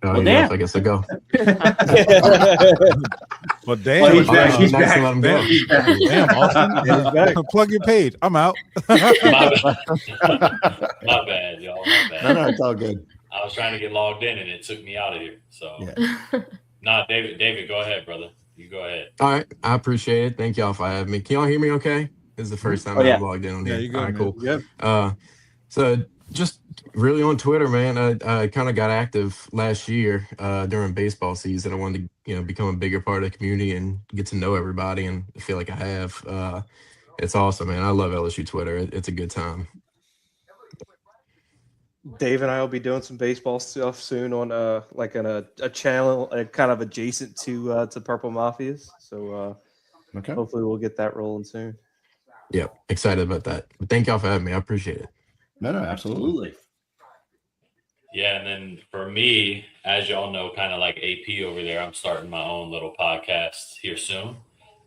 Well, damn. I guess I go. Well, damn. He's back. He's back. Damn, Austin. Plug your page. I'm out. My bad, y'all. My bad. No, it's all good. I was trying to get logged in, and it took me out of here. So, David, go ahead, brother. You go ahead. All right. I appreciate it. Thank y'all for having me. Can y'all hear me okay? This is the first time I've logged in on here. All right, cool. Yep. So just really on Twitter, man, I kind of got active last year during baseball season. I wanted to, become a bigger part of the community and get to know everybody, and I feel like I have. It's awesome, man. I love LSU Twitter. It's a good time. Dave and I will be doing some baseball stuff soon on a channel kind of adjacent to Purple Mafias. So hopefully we'll get that rolling soon. Yep, excited about that. But thank y'all for having me. I appreciate it. No, absolutely. Yeah, and then for me, as y'all know, kind of like AP over there, I'm starting my own little podcast here soon.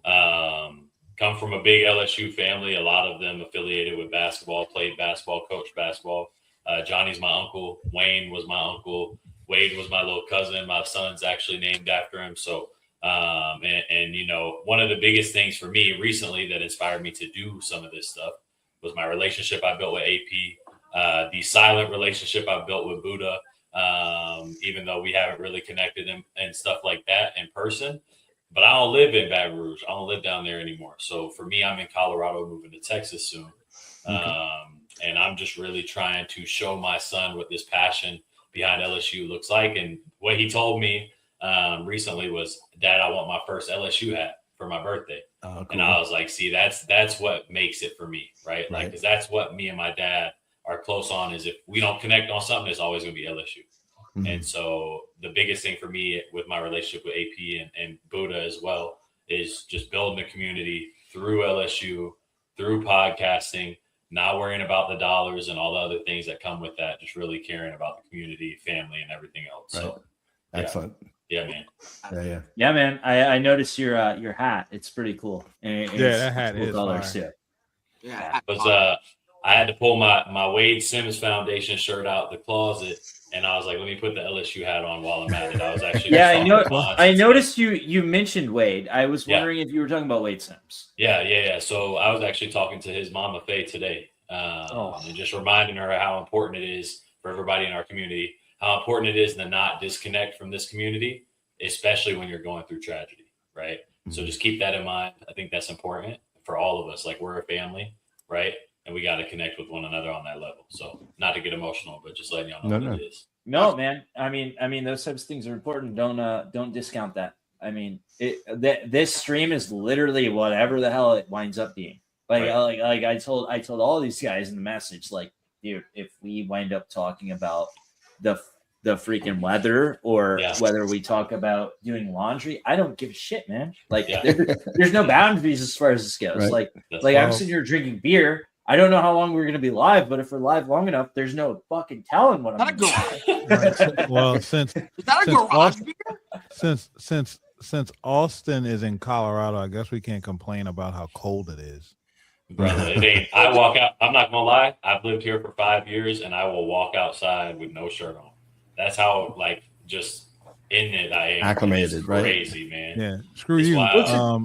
Come from a big LSU family, a lot of them affiliated with basketball, played basketball, coached basketball. Johnny's my uncle. Wayne was my uncle. Wade was my little cousin. My son's actually named after him. So, one of the biggest things for me recently that inspired me to do some of this stuff was my relationship I built with AP, the silent relationship I built with Buddha, even though we haven't really connected and stuff like that in person. But I don't live in Baton Rouge. I don't live down there anymore. So for me, I'm in Colorado, moving to Texas soon. And I'm just really trying to show my son what this passion behind LSU looks like. And what he told me recently was, Dad, I want my first LSU hat for my birthday. Oh, cool. And I was like, see, that's what makes it for me, right? Like, because that's what me and my dad are close on, is if we don't connect on something, it's always going to be LSU. Mm-hmm. And so the biggest thing for me with my relationship with AP and Buddha as well is just building a community through LSU, through podcasting, not worrying about the dollars and all the other things that come with that, just really caring about the community, family, and everything else. Right. So excellent. Yeah, man. Yeah, man. I noticed your hat. It's pretty cool. That hat cool is colors fire. too. Yeah. I had to pull my Wade Sims Foundation shirt out the closet, and I was like, let me put the LSU hat on while I'm at it. I was actually I noticed you mentioned Wade. I was wondering if you were talking about Wade Sims. Yeah. So I was actually talking to his mama Faye today, and just reminding her how important it is for everybody in our community, how important it is to not disconnect from this community, especially when you're going through tragedy, right? Mm-hmm. So just keep that in mind. I think that's important for all of us. Like, we're a family, right? And we got to connect with one another on that level. So not to get emotional, but just letting y'all know what it is. No, man. I mean, those types of things are important. Don't discount that. I mean, this stream is literally whatever the hell it winds up being. Like I told all these guys in the message, like, dude, if we wind up talking about the freaking weather or whether we talk about doing laundry, I don't give a shit, man. Like, there's no boundaries as far as this goes. Right. Like I'm sitting here drinking beer. I don't know how long we're going to be live, but if we're live long enough, there's no fucking telling what I'm going to do. Well, since Austin is in Colorado, I guess we can't complain about how cold it is. Brother, it ain't. I walk out. I'm not gonna lie. I've lived here for 5 years, and I will walk outside with no shirt on. That's how just in it I am. Acclimated, right? Crazy, man. Yeah, screw you.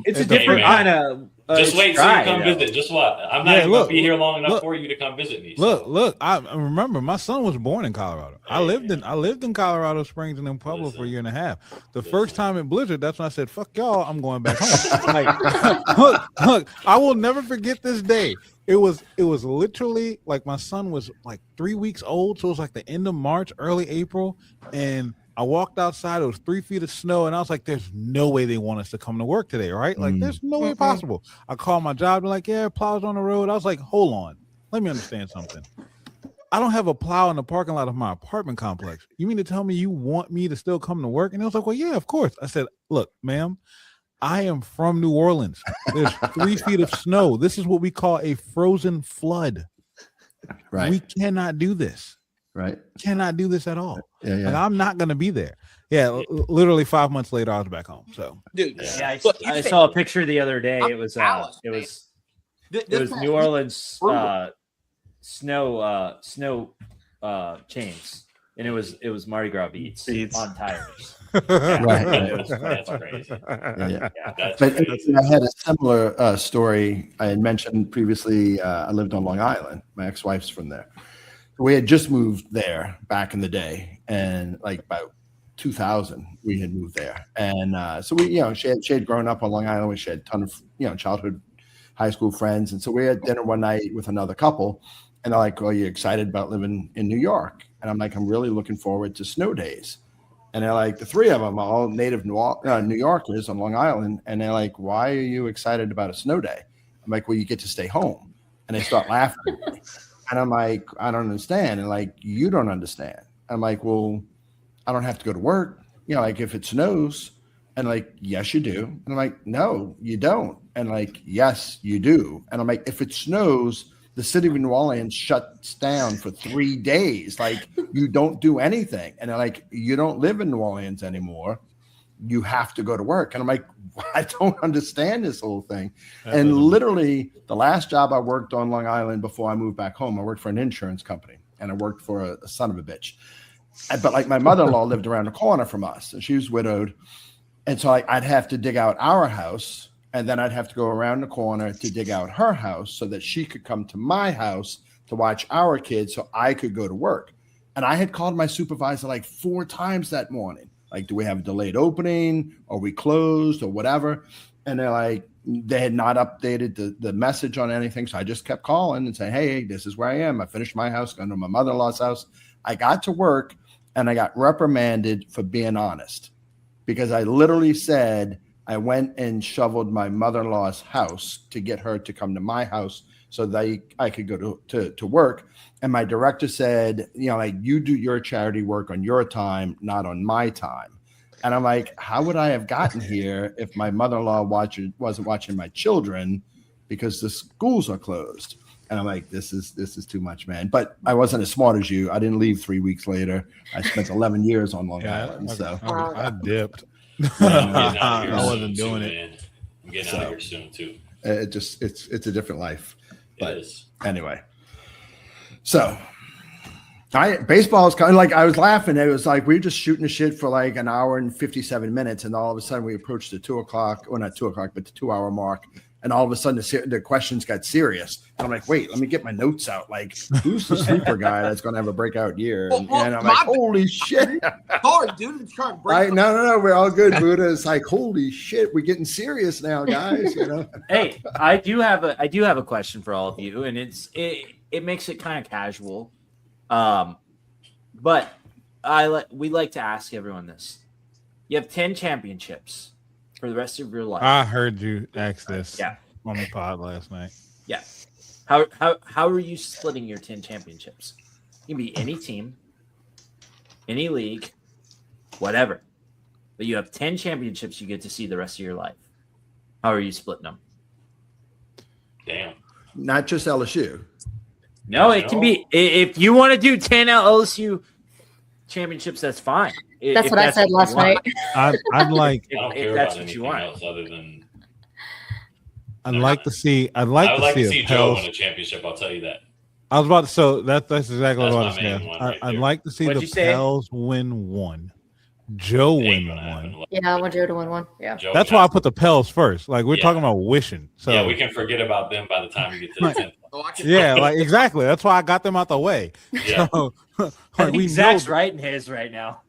It's a different kind of. Just wait till you come visit. Just what? I'm not even gonna be here long enough for you to come visit me. Look. I remember my son was born in Colorado. I lived in Colorado Springs and in Pueblo for a year and a half. The first time it blizzard, that's when I said, "Fuck y'all, I'm going back home." Look, I will never forget this day. It was literally like my son was like 3 weeks old, so it was like the end of March, early April, and I walked outside. It was 3 feet of snow, and I was like, "There's no way they want us to come to work today, right? Like, there's no way possible." I called my job. They're like, "Yeah, plows on the road." I was like, "Hold on, let me understand something. I don't have a plow in the parking lot of my apartment complex. You mean to tell me you want me to still come to work?" And I was like, "Well, yeah, of course." I said, "Look, ma'am, I am from New Orleans. There's 3 feet of snow. This is what we call a frozen flood. Right? We cannot do this." Right. Cannot do this at all. Yeah. Like, I'm not going to be there. Yeah. Literally 5 months later, I was back home. So, dude, I saw a picture the other day. It was New Orleans snow chains. and it was Mardi Gras beats on tires. Right. That's crazy. Yeah. That's But crazy. I had a similar story. I had mentioned previously. I lived on Long Island. My ex-wife's from there. We had just moved there back in the day, and like about 2000, we had moved there, and so we, she had grown up on Long Island. She had a ton of childhood, high school friends, and so we had dinner one night with another couple, and they're like, "Well, you excited about living in New York?" And I'm like, "I'm really looking forward to snow days." And they're like, the three of them are all native New Yorkers on Long Island, and they're like, "Why are you excited about a snow day?" I'm like, "Well, you get to stay home," and they start laughing. And I'm like, "I don't understand." And like, "You don't understand." I'm like, "Well, I don't have to go to work. Like if it snows." And like, "Yes, you do." And I'm like, "No, you don't." And like, "Yes, you do." And I'm like, "If it snows, the city of New Orleans shuts down for 3 days. Like you don't do anything." And they're like, "You don't live in New Orleans anymore. You have to go to work." And I'm like, "I don't understand this whole thing." And literally the last job I worked on Long Island before I moved back home, I worked for an insurance company, and I worked for a son of a bitch. But like my mother-in-law lived around the corner from us, and she was widowed. And so I'd have to dig out our house, and then I'd have to go around the corner to dig out her house so that she could come to my house to watch our kids so I could go to work. And I had called my supervisor like 4 times that morning. Like, "Do we have a delayed opening? Are we closed or whatever?" And they're like, they had not updated the message on anything. So I just kept calling and saying, "Hey, this is where I am. I finished my house, going to my mother-in-law's house." I got to work and I got reprimanded for being honest, because I literally said I went and shoveled my mother-in-law's house to get her to come to my house so that I could go to work. And my director said, like, "You do your charity work on your time, not on my time." And I'm like, "How would I have gotten here if my mother-in-law wasn't watching my children because the schools are closed?" And I'm like, this is too much, man. But I wasn't as smart as you. I didn't leave 3 weeks later. I spent 11 years on Long Island. So I dipped. I wasn't doing it. Man. I'm getting out of here soon too. It's a different life. But it is. Anyway, so baseball is kind of like, I was laughing. It was like we were just shooting the shit for like an hour and 57 minutes, and all of a sudden we approached the 2 o'clock, or not 2 o'clock, but the 2 hour mark. And all of a sudden the questions got serious. And I'm like, wait, let me get my notes out. Like, who's the sleeper guy that's going to have a breakout year? And I'm like, holy shit. Sorry, dude. It's trying to break. No. We're all good, Buddha. It's like, holy shit, we're getting serious now, guys. Hey, I do have a question for all of you, and it makes it kind of casual. But we like to ask everyone this. You have 10 championships for the rest of your life. I heard you ask this on the pod last night. Yeah. How are you splitting your 10 championships? It can be any team, any league, whatever. But you have 10 championships you get to see the rest of your life. How are you splitting them? Damn. Not just LSU. No, it can be. If you want to do 10 LSU championships, that's fine. That's what I said last night. I'd like. I don't care that's about what you anything want. else other than. I'd like to see. I would like to see Joe Pels. win a championship. I'll tell you that. I was about to. So that's exactly what I was my main saying. one right I'd there. like to see What'd the you say? Pels win one. Joe Ain't win gonna one. happen. Yeah, I want Joe to win one. Yeah. Joe That's why I put the Pels first. Like we're talking about wishing. So yeah, we can forget about them by the time we get to the 10th. Oh, I can, yeah, like exactly. That's why I got them out the way. Yeah. So, I like, think we Zach's know, writing his right now.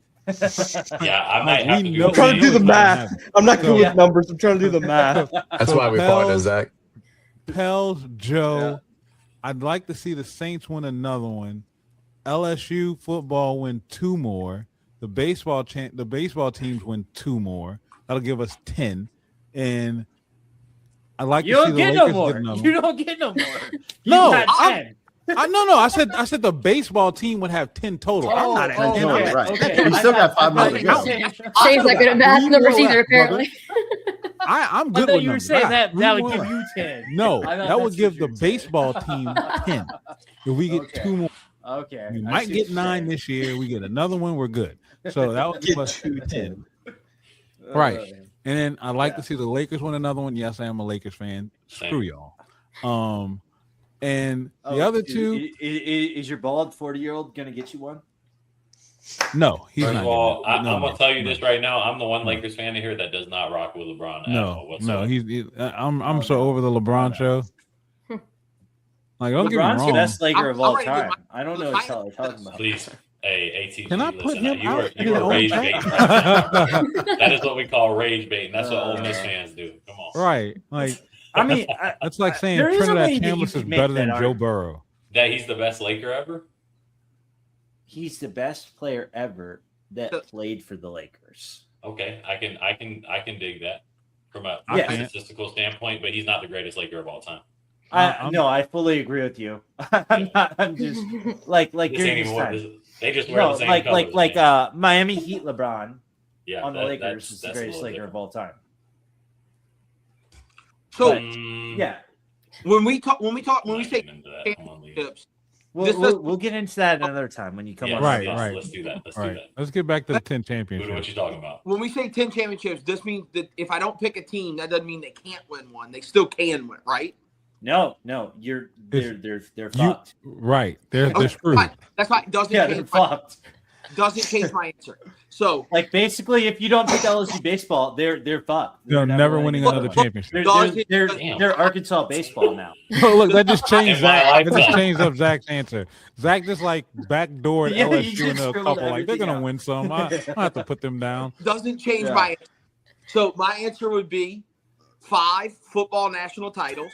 Yeah, I might we have to know- I'm trying to do the we know math. I'm not good Yeah. with numbers. I'm trying to do the math. That's So why we partner, Zach. Pels, Joe. Yeah. I'd like to see the Saints win another one. LSU football win 2 more. The baseball teams win 2 more. That'll give us 10. And I'd like You to see don't the get no Lakers more. get another You one. don't get no more. No, You got 10. No. I said the baseball team would have 10 total. I'm not at 10. okay. I'm at Right. 10. We still got 5 more to go. Shane's not good at math We numbers know either, that, brother. apparently. I'm I good thought with you were numbers. saying that would We give won. you 10. No, I thought that would that's give what the you were saying. baseball team 10. If we get 2 more, Okay. we I might see get what you're 9 saying. this year. We get another one, we're good. So that would give us 10. Right. And then I'd like to see the Lakers win another one. Yes, I am a Lakers fan. Screw y'all. And the other two, Is your bald 40-year-old going to get you one? No, he's First not. of all, getting that. I'm gonna tell you this right now. I'm the one No. Lakers fan in here that does not rock with LeBron. No, whatsoever. I'm so over the LeBron show. Like, don't get me LeBron's the wrong. best Laker of all I'm ready to get time. I don't know what y'all are talking about. Please, hey, ATG, Can I put listen, him you out? are rage baiting. That is what we call rage baiting. That's what Ole Miss fans do. Come on. Right. Like, I mean, that's like saying there is a way Trinidad that you Chambers is could make better than that Joe argument. Burrow. That he's the best Laker ever? He's the best player ever that played for the Lakers. Okay, I can dig that from a statistical standpoint, but he's not the greatest Laker of all time. I fully agree with you. I'm just like This during ain't this even what time. this, they just wear the same colors, man. Miami Heat LeBron Yeah, on the Lakers is the that's a greatest little Laker of all time. So Yeah, when we say championships, we'll get into that another time when you come on. Right. Let's do that. Let's get back to the 10 Buddha, championships. what you talking about? when we say 10 championships, this means that if I don't pick a team, that doesn't mean they can't win one. They still can win, right? No, they're fucked. Right. They're Okay, screwed. fine. That's fine. They're fucked. Doesn't change my answer. So Like basically, if you don't pick LSU baseball, they're fucked. They're never winning another championship. They're Arkansas baseball now. Oh, look, that just changed In my Zach. That just lifetime. changed up Zach's answer. Zach just like backdoored Yeah, you LSU just into a screwed couple. Like, they're everything going to up. win some. I have to put them down. doesn't change Yeah. my answer. So my answer would be 5 football national titles.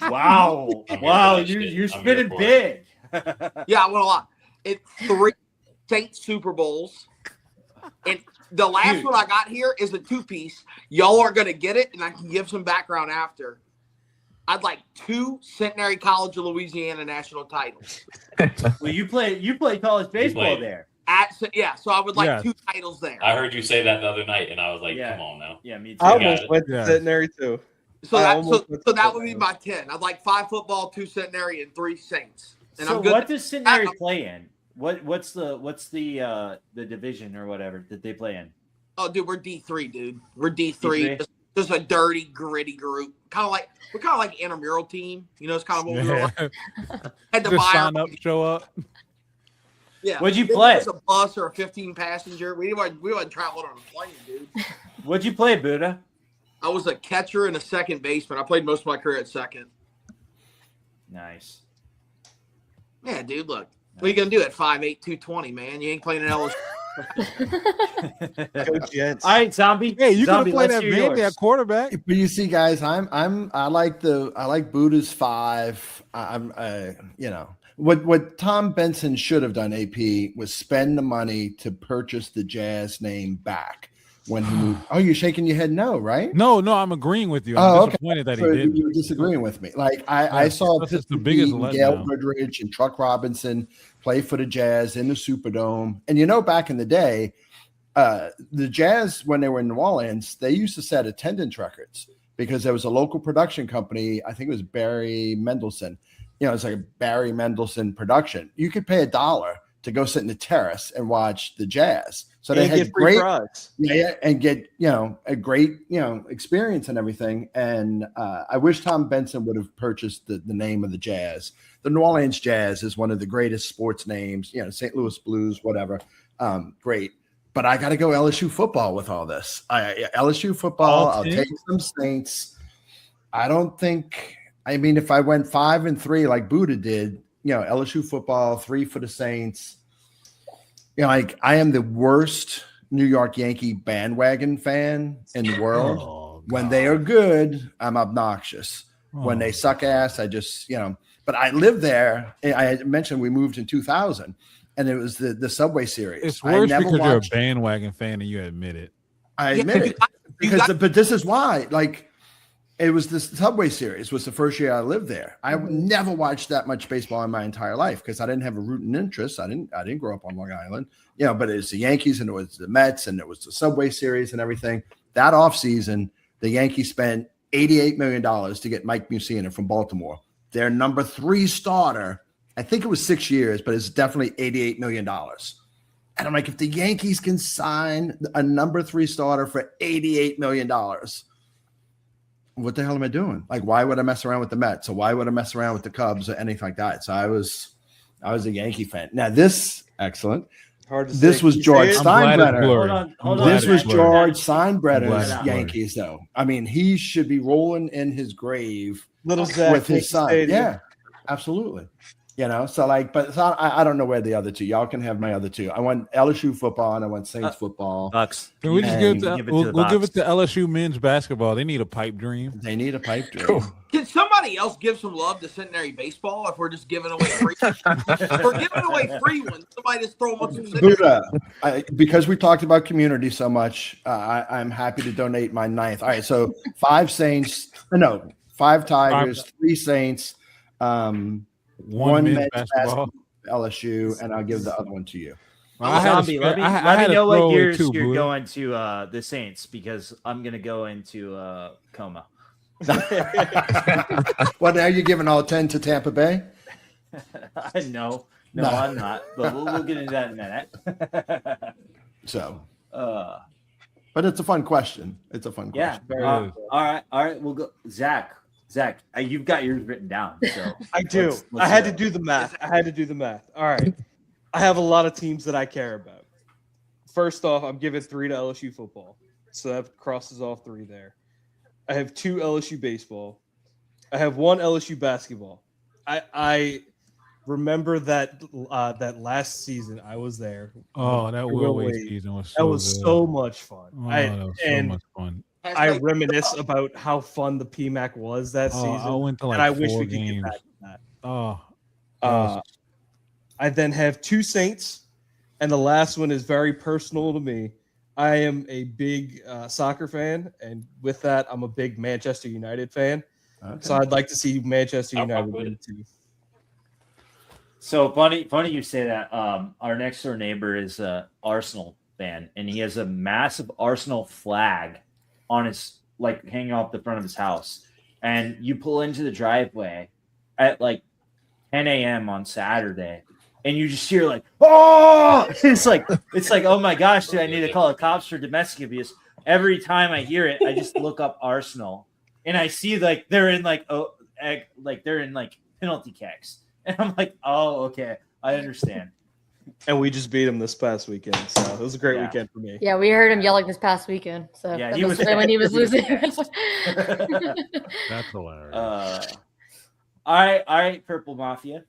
Wow, I'm here wow, for that shit. you're I'm spinning here big. Yeah, I won a lot. 3 Saints Super Bowls. And the last Dude. one I got here is a 2-piece. Y'all are going to get it, and I can give some background after. I'd like 2 Centenary College of Louisiana national titles. Well, you play college baseball played. there. So I would like Yes. 2 titles there. I heard you say that the other night, and I was like, Yeah. come on now. Yeah, me too. I got almost it. went to Yeah. Centenary too. So I that almost went to that would be Centenary. my 10. I'd like 5 football, 2 Centenary, and 3 Saints. And So I'm good. what does Centenary play in? What's the division or whatever that they play in? Oh, dude, we're D3, dude. We're D3. D3? Just a dirty, gritty group. We're kind of like an intramural team. You know, it's kind of what we were Yeah. like. Had to Just buy sign our- up, show up. Yeah. What'd you They play? gave us a bus or a 15 passenger. We wasn't traveling on a plane, dude. What'd you play, Buddha? I was a catcher and a second baseman. I played most of my career at second. Nice. Yeah, dude. Look, what are you gonna do at 5'8", 220, man? You ain't playing an LSU. Go Jets. All right, Zombie. Hey, you could have Zombie, played let's that hear Vandy yours. at quarterback. But you see, guys, I like Buddha's 5. What Tom Benson should have done, AP, was spend the money to purchase the Jazz name back when he moved. Oh, you're shaking your head no, right? No, I'm agreeing with you. I'm Oh, okay. disappointed that he So didn't. you're disagreeing with me. Like I saw that's just the Pittsburgh biggest Pete and letdown. Gail Goodrich and Truck Robinson play for the Jazz in the Superdome. And back in the day, the Jazz, when they were in New Orleans, they used to set attendance records because there was a local production company. I think it was Barry Mendelsohn. It's like a Barry Mendelsohn production. You could pay $1 to go sit in the terrace and watch the Jazz. So they had great, and get a great experience and everything. And I wish Tom Benson would have purchased the name of the Jazz. The New Orleans Jazz is one of the greatest sports names. St. Louis Blues, whatever. Great. But I got to go LSU football with all this. LSU football. I'll take some Saints. I don't think. I mean, if I went 5-3 like Buddha did, LSU football, 3 for the Saints. Like I am the worst New York Yankee bandwagon fan in the world. Oh, when they are good, I'm obnoxious. When they suck ass, I just, But I lived there. I mentioned we moved in 2000, and it was the Subway Series. It's worse I never because you're a watched, bandwagon fan and you admit it. I admit it. But this is why. Like, it was the Subway Series was the first year I lived there. I never watched that much baseball in my entire life because I didn't have a rooting interest. I didn't grow up on Long Island, but it was the Yankees and it was the Mets and it was the Subway Series and everything. That offseason, the Yankees spent $88 million to get Mike Mussina from Baltimore. Their number 3 starter, I think it was 6 years, but it's definitely $88 million. And I'm like, if the Yankees can sign a number 3 starter for $88 million, what the hell am I doing? Like, why would I mess around with the Mets? Or why would I mess around with the Cubs or anything like that? So I was a Yankee fan. Now this, excellent. Hard to say. This was Can you George say it? I'm glad it's Steinbrenner. blurry. Hold I'm on. glad This it's was blurry. George I'm glad Steinbrenner's it's blurry. Yankees, though. I mean, he should be rolling in his grave Little Zach with his Yankee son. Stadium. Yeah, absolutely. You know, so like, but so I don't know where the other two. Y'all can have my other two. I want LSU football and I want Saints football. Bucks. Can we just give it And to, give it to the we'll give Bucks. it to LSU men's basketball. They need a pipe dream. They need a pipe dream. Can somebody else give some love to centenary baseball if we're just giving away free? If we're giving away free ones. Somebody just throw them up some centenary. Buddha, because we talked about community so much, I'm happy to donate my ninth. All right, so 5 Saints, no, 5 Tigers, 3 Saints, One men's men's basketball. LSU, and I'll give the other one to you. Well, I had to Zombie, spare- let me, I let had me to know throw what away years two, you're Buddha. going to the Saints because I'm gonna go into coma. Well, now you're giving all 10 to Tampa Bay? No, No. I'm not. But we'll get into that in a minute. So, uh, but it's a fun question. It's a fun yeah. question. All right. We'll go. Zach, you've got yours written down. So I do. let's I had hear to it. do the math. All right. I have a lot of teams that I care about. First off, I'm giving 3 to LSU football. So that crosses off 3 there. I have 2 LSU baseball. I have 1 LSU basketball. I remember that that last season I was there. Oh, that Will Wade Wade. season was so That was good. so much fun. Oh, that was so much fun. I reminisce about how fun the PMAC was that Oh, season. I went to like and I 4 wish we could games. get back to that. Oh, I then have 2 Saints, and the last one is very personal to me. I am a big soccer fan, and with that, I'm a big Manchester United fan. Okay. So I'd like to see Manchester I'll United fuck with win it. too. So funny you say that. Our next door neighbor is a Arsenal fan, and he has a massive Arsenal flag on his hanging off the front of his house. And you pull into the driveway at 10 a.m. on Saturday, and you just hear oh! It's like oh my gosh, dude, I need to call the cops for domestic abuse. Every time I hear it, I just look up Arsenal, and I see they're in they're in penalty kicks. And I'm like, oh, okay, I understand. And we just beat them this past weekend, so it was a great weekend for me. Yeah, we heard him yelling this past weekend. So Yeah, that he was- when he was losing. that's hilarious. All right, Purple Mafia.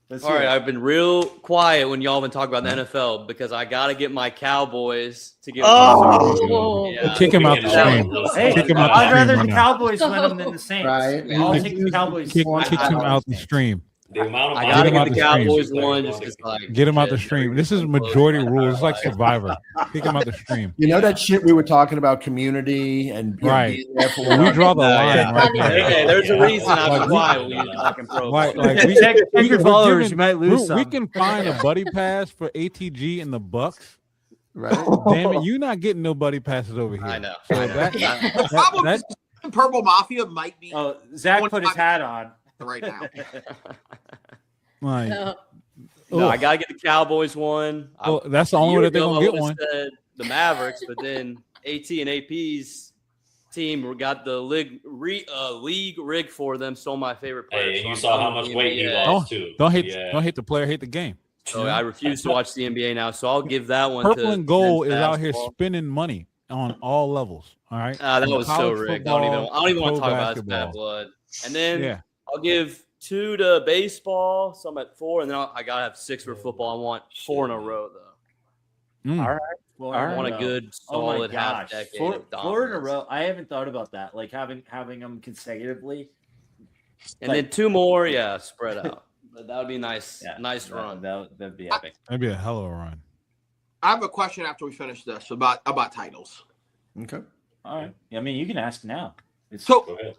Let's All hear right, it. I've been real quiet when y'all been talking about the NFL because I got to get my Cowboys to give. Oh. Yeah. Kick him out the stream. Hey, Kick him out the I'd stream rather right the now. Cowboys win them than the Saints. Right. I'll take the Cowboys. Kick him out the stream. The amount of I money got to him out get the the stream. Cowboys one just because Get him out the stream. This is majority rules. It's like Survivor. Kick him out the stream. You know that shit we were talking about community and Right. being there for We draw the line yeah. right there. Hey, there's a reason I'm Like, quiet when you're talking pro. Like Check your we're followers. giving- You might lose we some. can find a buddy pass for ATG and the Bucks. right. Damn it, you're not getting no buddy passes over here. I know. So I know. that- Problem that- is, Purple Mafia might be Oh, Zach put his hat on. right now. like, No. No, I ugh. gotta get the Cowboys one. Well, that's the only way that they're gonna get one. Said the Mavericks, but then AT and AP's team got the league rigged for them. Stole my favorite player. Hey, so you I'm saw how done much with weight the he NBA. lost too. Don't hate the player, hate the game. So I refuse to watch the NBA now. So I'll give that one. Purple to and gold men's is out here basketball. spending money on all levels. All right. That was so College rigged. I don't even football, want to pro talk about his bad basketball. blood. And then Yeah. I'll give 2 to baseball. So I'm at 4, and then I gotta have 6 for football. I want 4 in a row though. Mm. All right. I want a good Oh my solid half gosh, decade. four of in a dominance. row. I haven't thought about that. Having them consecutively. And then 2 more, spread out. But that would be nice. Yeah, Nice run. That'd be epic. That'd be a hell of a run. I have a question after we finish this about titles. Okay. All right. I mean, you can ask now. So, Go ahead.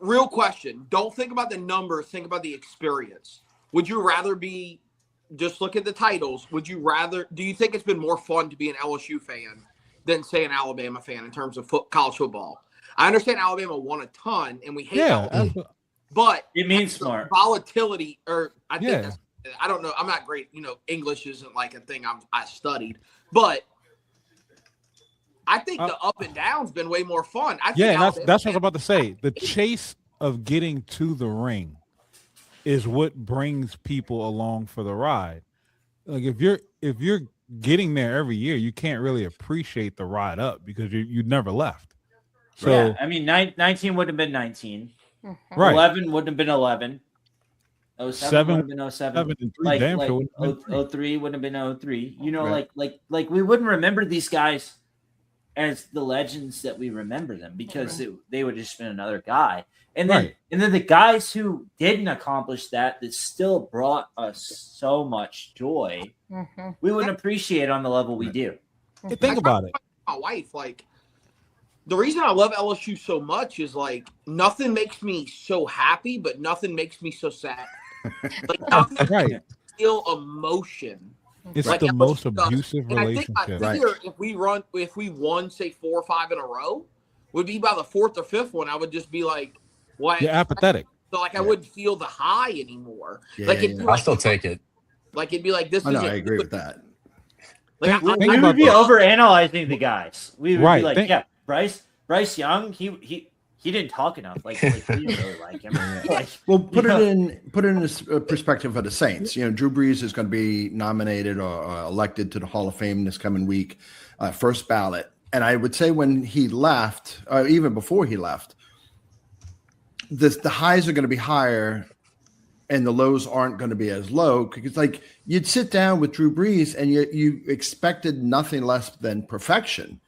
real question. Don't think about the numbers. Think about the experience. Would you rather be just look at the titles? Do you think it's been more fun to be an LSU fan than, say, an Alabama fan in terms of college football? I understand Alabama won a ton, and we hate Alabama, but it means smart volatility. Or I think Yeah. I don't know. I'm not great. English isn't like a thing I studied, but I think the up and down's been way more fun. I think Yeah, and Alabama that's what I was about to say. The chase of getting to the ring is what brings people along for the ride. like if you're getting there every year, you can't really appreciate the ride up because you never left. So yeah, I mean, 19 would have been 19. right, 11 wouldn't have been 11. 07 7 would have been 07. 7 and 3 damn sure would have been 03 wouldn't have been 03. You know, Right. like we wouldn't remember these guys as the legends that we remember them because they would have just been another guy. And then Right. and then the guys who didn't accomplish that still brought us so much joy, we wouldn't appreciate on the level we do. Hey, think about it. My wife, like, the reason I love LSU so much is like nothing makes me so happy, but nothing makes me so sad. Like, nothing Right. feel emotion. It's Like, the LSU most does. abusive And I relationship. figure if we won, say 4 or 5 in a row, would be by the 4th or 5th one, I would just be like, "What?" You're apathetic. So like I wouldn't feel the high anymore. Yeah, like yeah, it'd be yeah. I'll still take it. Like it'd be like this. I know, isn't I agree good. with that. Like, Think We about would be this. overanalyzing the guys. We would Right, be like, think- yeah, Bryce Young, he didn't talk enough. Like we didn't really like him. Like, Well, put you it know? in a perspective of the Saints. You know, Drew Brees is going to be nominated or elected to the Hall of Fame this coming week, first ballot. And I would say when he left, or even before he left, the highs are going to be higher, and the lows aren't going to be as low. Because like you'd sit down with Drew Brees, and you expected nothing less than perfection.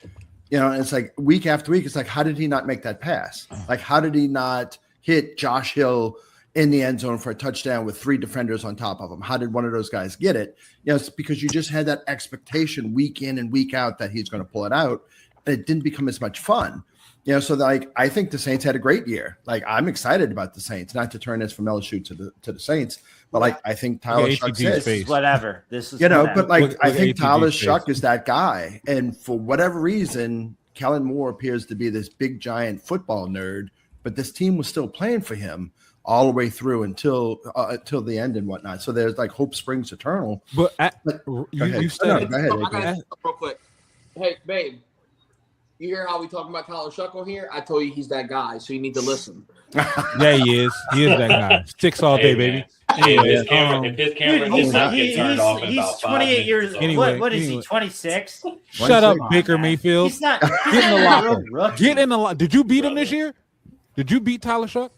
You know, and it's like week after week, it's like, how did he not make that pass? Like, how did he not hit Josh Hill in the end zone for a touchdown with 3 defenders on top of him? How did one of those guys get it? You know, it's because you just had that expectation week in and week out that he's going to pull it out. And it didn't become as much fun. You know, so like I think the Saints had a great year. Like I'm excited about the Saints, not to turn this from LSU to the Saints, but like I think Tyler Yeah, Shuck's ATG's it. face. whatever. This is You know, whatever. but like Look I at think ATG's Tyler face. Shuck is that guy, and for whatever reason, Kellen Moore appears to be this big giant football nerd, but this team was still playing for him all the way through until the end and whatnot. So there's like hope springs eternal. But Go you ahead. said No, it. go ahead. I gotta Adrian. say something real quick. Hey, babe, you hear how we talking about Tyler Shuck on here? I told you he's that guy, so you need to listen. Yeah, he is. He is that guy. Sticks all day, Hey, baby. man. Hey, Anyway, if his camera Dude, does not get turned off in he's about 5 28 minutes, years it's old. over. Anyway, What is he? anyway. 26? Shut up, Come on, Baker man. Mayfield. He's not. Get in the locker. Rookie. Get in the locker. Did you beat him this year? Did you beat Tyler Shuck?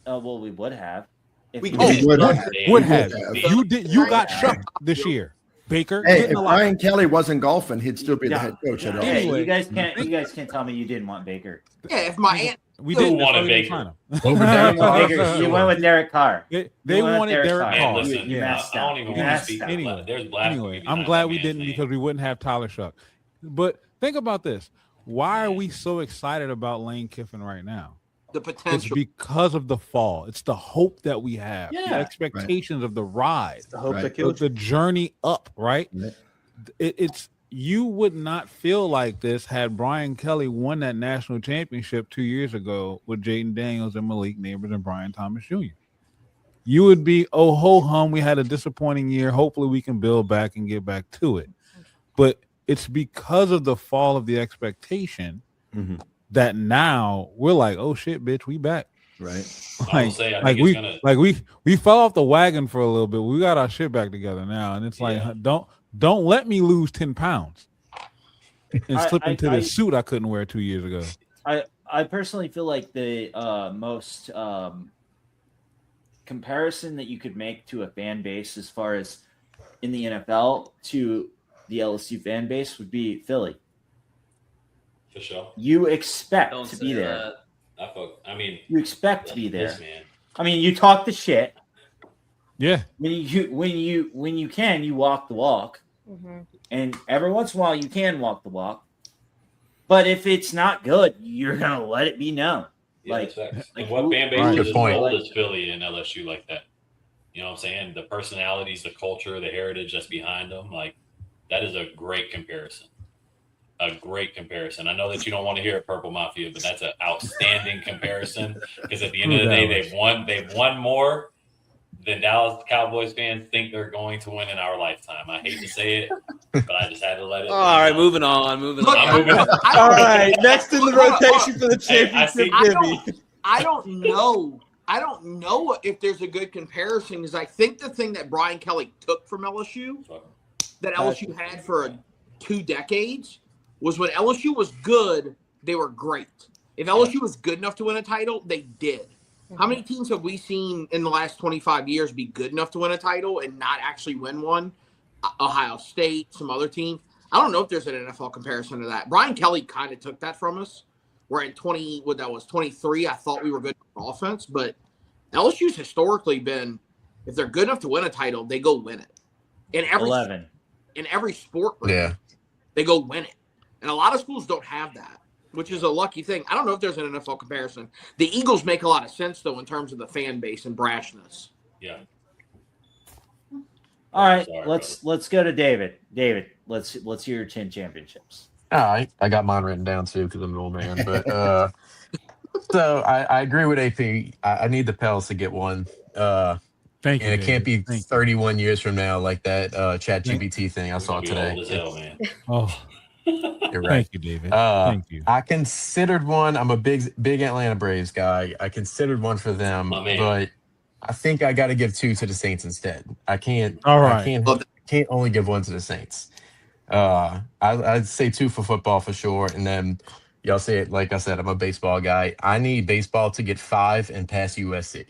Well, we would have. If We we did. did. Would Would have. have. You did. You got Shuck this year. Baker, Hey, get if in the locker. Brian Kelly wasn't golfing, he'd still be the Yeah. head coach at Yeah, LSU. you guys can't. You guys can't tell me you didn't want Baker. Yeah, if my aunt, We Who didn't wanted want Baker? Baker. Over You Derek went Carr? with Baker. You went with Derek Carr. They wanted Derek Man, Carr. listen, You I messed don't up. even You want to messed speak. up. Anyway, There's blasphemy Anyway, I'm behind glad that we man's didn't name. because we wouldn't have Tyler Shuck. But think about this. Why are we so excited about Lane Kiffin right now? the It's potential. because of the fall. It's the hope that we have, the Yeah. expectations of the ride, I hope Right. that kills the journey up, right? Yeah. It's you would not feel like this had Brian Kelly won that national championship 2 years ago with Jaden Daniels and Malik Neighbors and Brian Thomas Jr. You would be, oh, ho hum, we had a disappointing year. Hopefully we can build back and get back to it. But it's because of the fall of the expectation Mhm. that now we're like, oh shit, bitch, we back. Right. I will say, I Like think it's gonna. we fell off the wagon for a little bit. We got our shit back together now, and it's like, Yeah. don't let me lose 10 pounds and I- slip I- into I- this suit I couldn't wear 2 years ago. I personally feel like the most comparison that you could make to a fan base as far as in the NFL to the LSU fan base would be Philly. For sure. You expect Don't to say be there. that. I mean, You expect to be there. this man. I mean, you talk the shit. Yeah, When you can, you walk the walk. And every once in a while you can walk the walk. But if it's not good, you're gonna let it be known. Yeah, Like- that's facts. like And what who- fan base Right. is Good as point. old as Philly and LSU like that? You know what I'm saying? The personalities, the culture, the heritage that's behind them, like that is a great comparison. A great comparison. I know that you don't want to hear it, Purple Mafia, but that's an outstanding comparison because at the end of the day, they've won more than Dallas Cowboys fans think they're going to win in our lifetime. I hate to say it, but I just had to let it. All right, moving on. Look, I'm moving. All right, next in the rotation for the Hey, I see- championship, Gibby. I don't know I don't know if there's a good comparison because I think the thing that Brian Kelly took from LSU that LSU had for 2 decades was when LSU was good, they were great. If LSU was good enough to win a title, they did. How many teams have we seen in the last 25 years be good enough to win a title and not actually win one? Ohio State, some other teams. I don't know if there's an NFL comparison to that. Brian Kelly kind of took that from us. Where in 23, I thought we were good on offense, but LSU's historically been, if they're good enough to win a title, they go win it. In every sport, they go win it. And a lot of schools don't have that, which is a lucky thing. I don't know if there's an NFL comparison. The Eagles make a lot of sense, though, in terms of the fan base and brashness. Yeah. All right, let's go to David. David, let's hear your 10 championships. All right, I got mine written down too because I'm an old man. But so I agree with AP. I need the Pels to get one. Thank you. And it can't be 31 years from now like that ChatGPT thing I saw today. Old as hell, man. Oh, you're right. Thank you, David. Thank you. I considered one. I'm a big Atlanta Braves guy. I consired one for them, but I think I got to give 2 to the Saints instead. I can't. All right. I can't only give 1 to the Saints. I'd say 2 for football for sure, and then y'all say it. Like I said, I'm a baseball guy. I need baseball to get 5 and pass USC.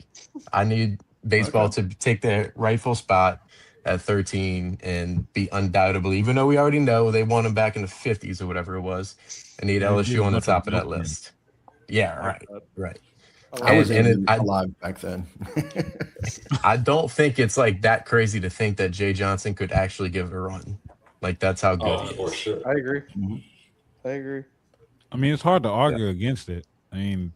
I need baseball to take their rightful spot at 13 and be undoubtedly, even though we already know they won them back in the 50s or whatever it was. I need LSU on the top of that list. Yeah, right. I was alive back then. I don't think it's like that crazy to think that Jay Johnson could actually give it a run. Like that's how good he is. For sure. I agree. I agree. I mean, it's hard to argue against it. I mean,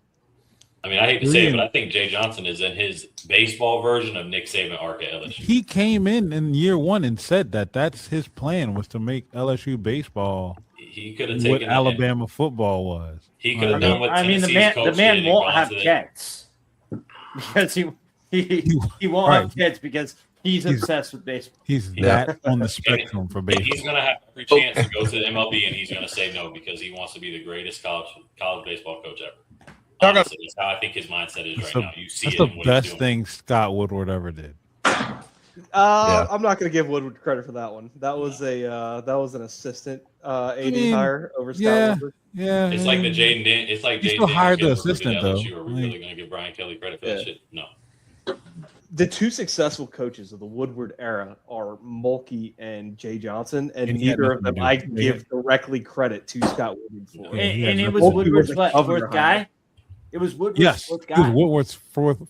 I hate to say it, but I think Jay Johnson is in his baseball version of Nick Saban arc at LSU. He came in year 1 and said that that's his plan was to make LSU baseball. He could have taken what Alabama football was. He could have done what Tennessee's the man won't have kids because he won't have kids because he's obsessed with baseball. He's that on the spectrum for baseball. He's going to have every chance to go to the MLB, and he's going to say no because he wants to be the greatest college baseball coach ever. Honestly, that's how I think his mindset is right now. You see that's it the in what he's best doing. thing Scott Woodward ever did. I'm not going to give Woodward credit for that one. That was an assistant AD hire over Scott Woodward. Yeah, It's like the Jaden. It's like He Jaden still hired the Daniels recruited assistant, LSU. though. Are we really going to give Brian Kelly credit for that shit? No. The 2 successful coaches of the Woodward era are Mulkey and Jay Johnson, and neither of them I give directly credit to Scott Woodward for. And it was Woodward's fourth guy. It was Woodward's fourth guy. It was Woodward's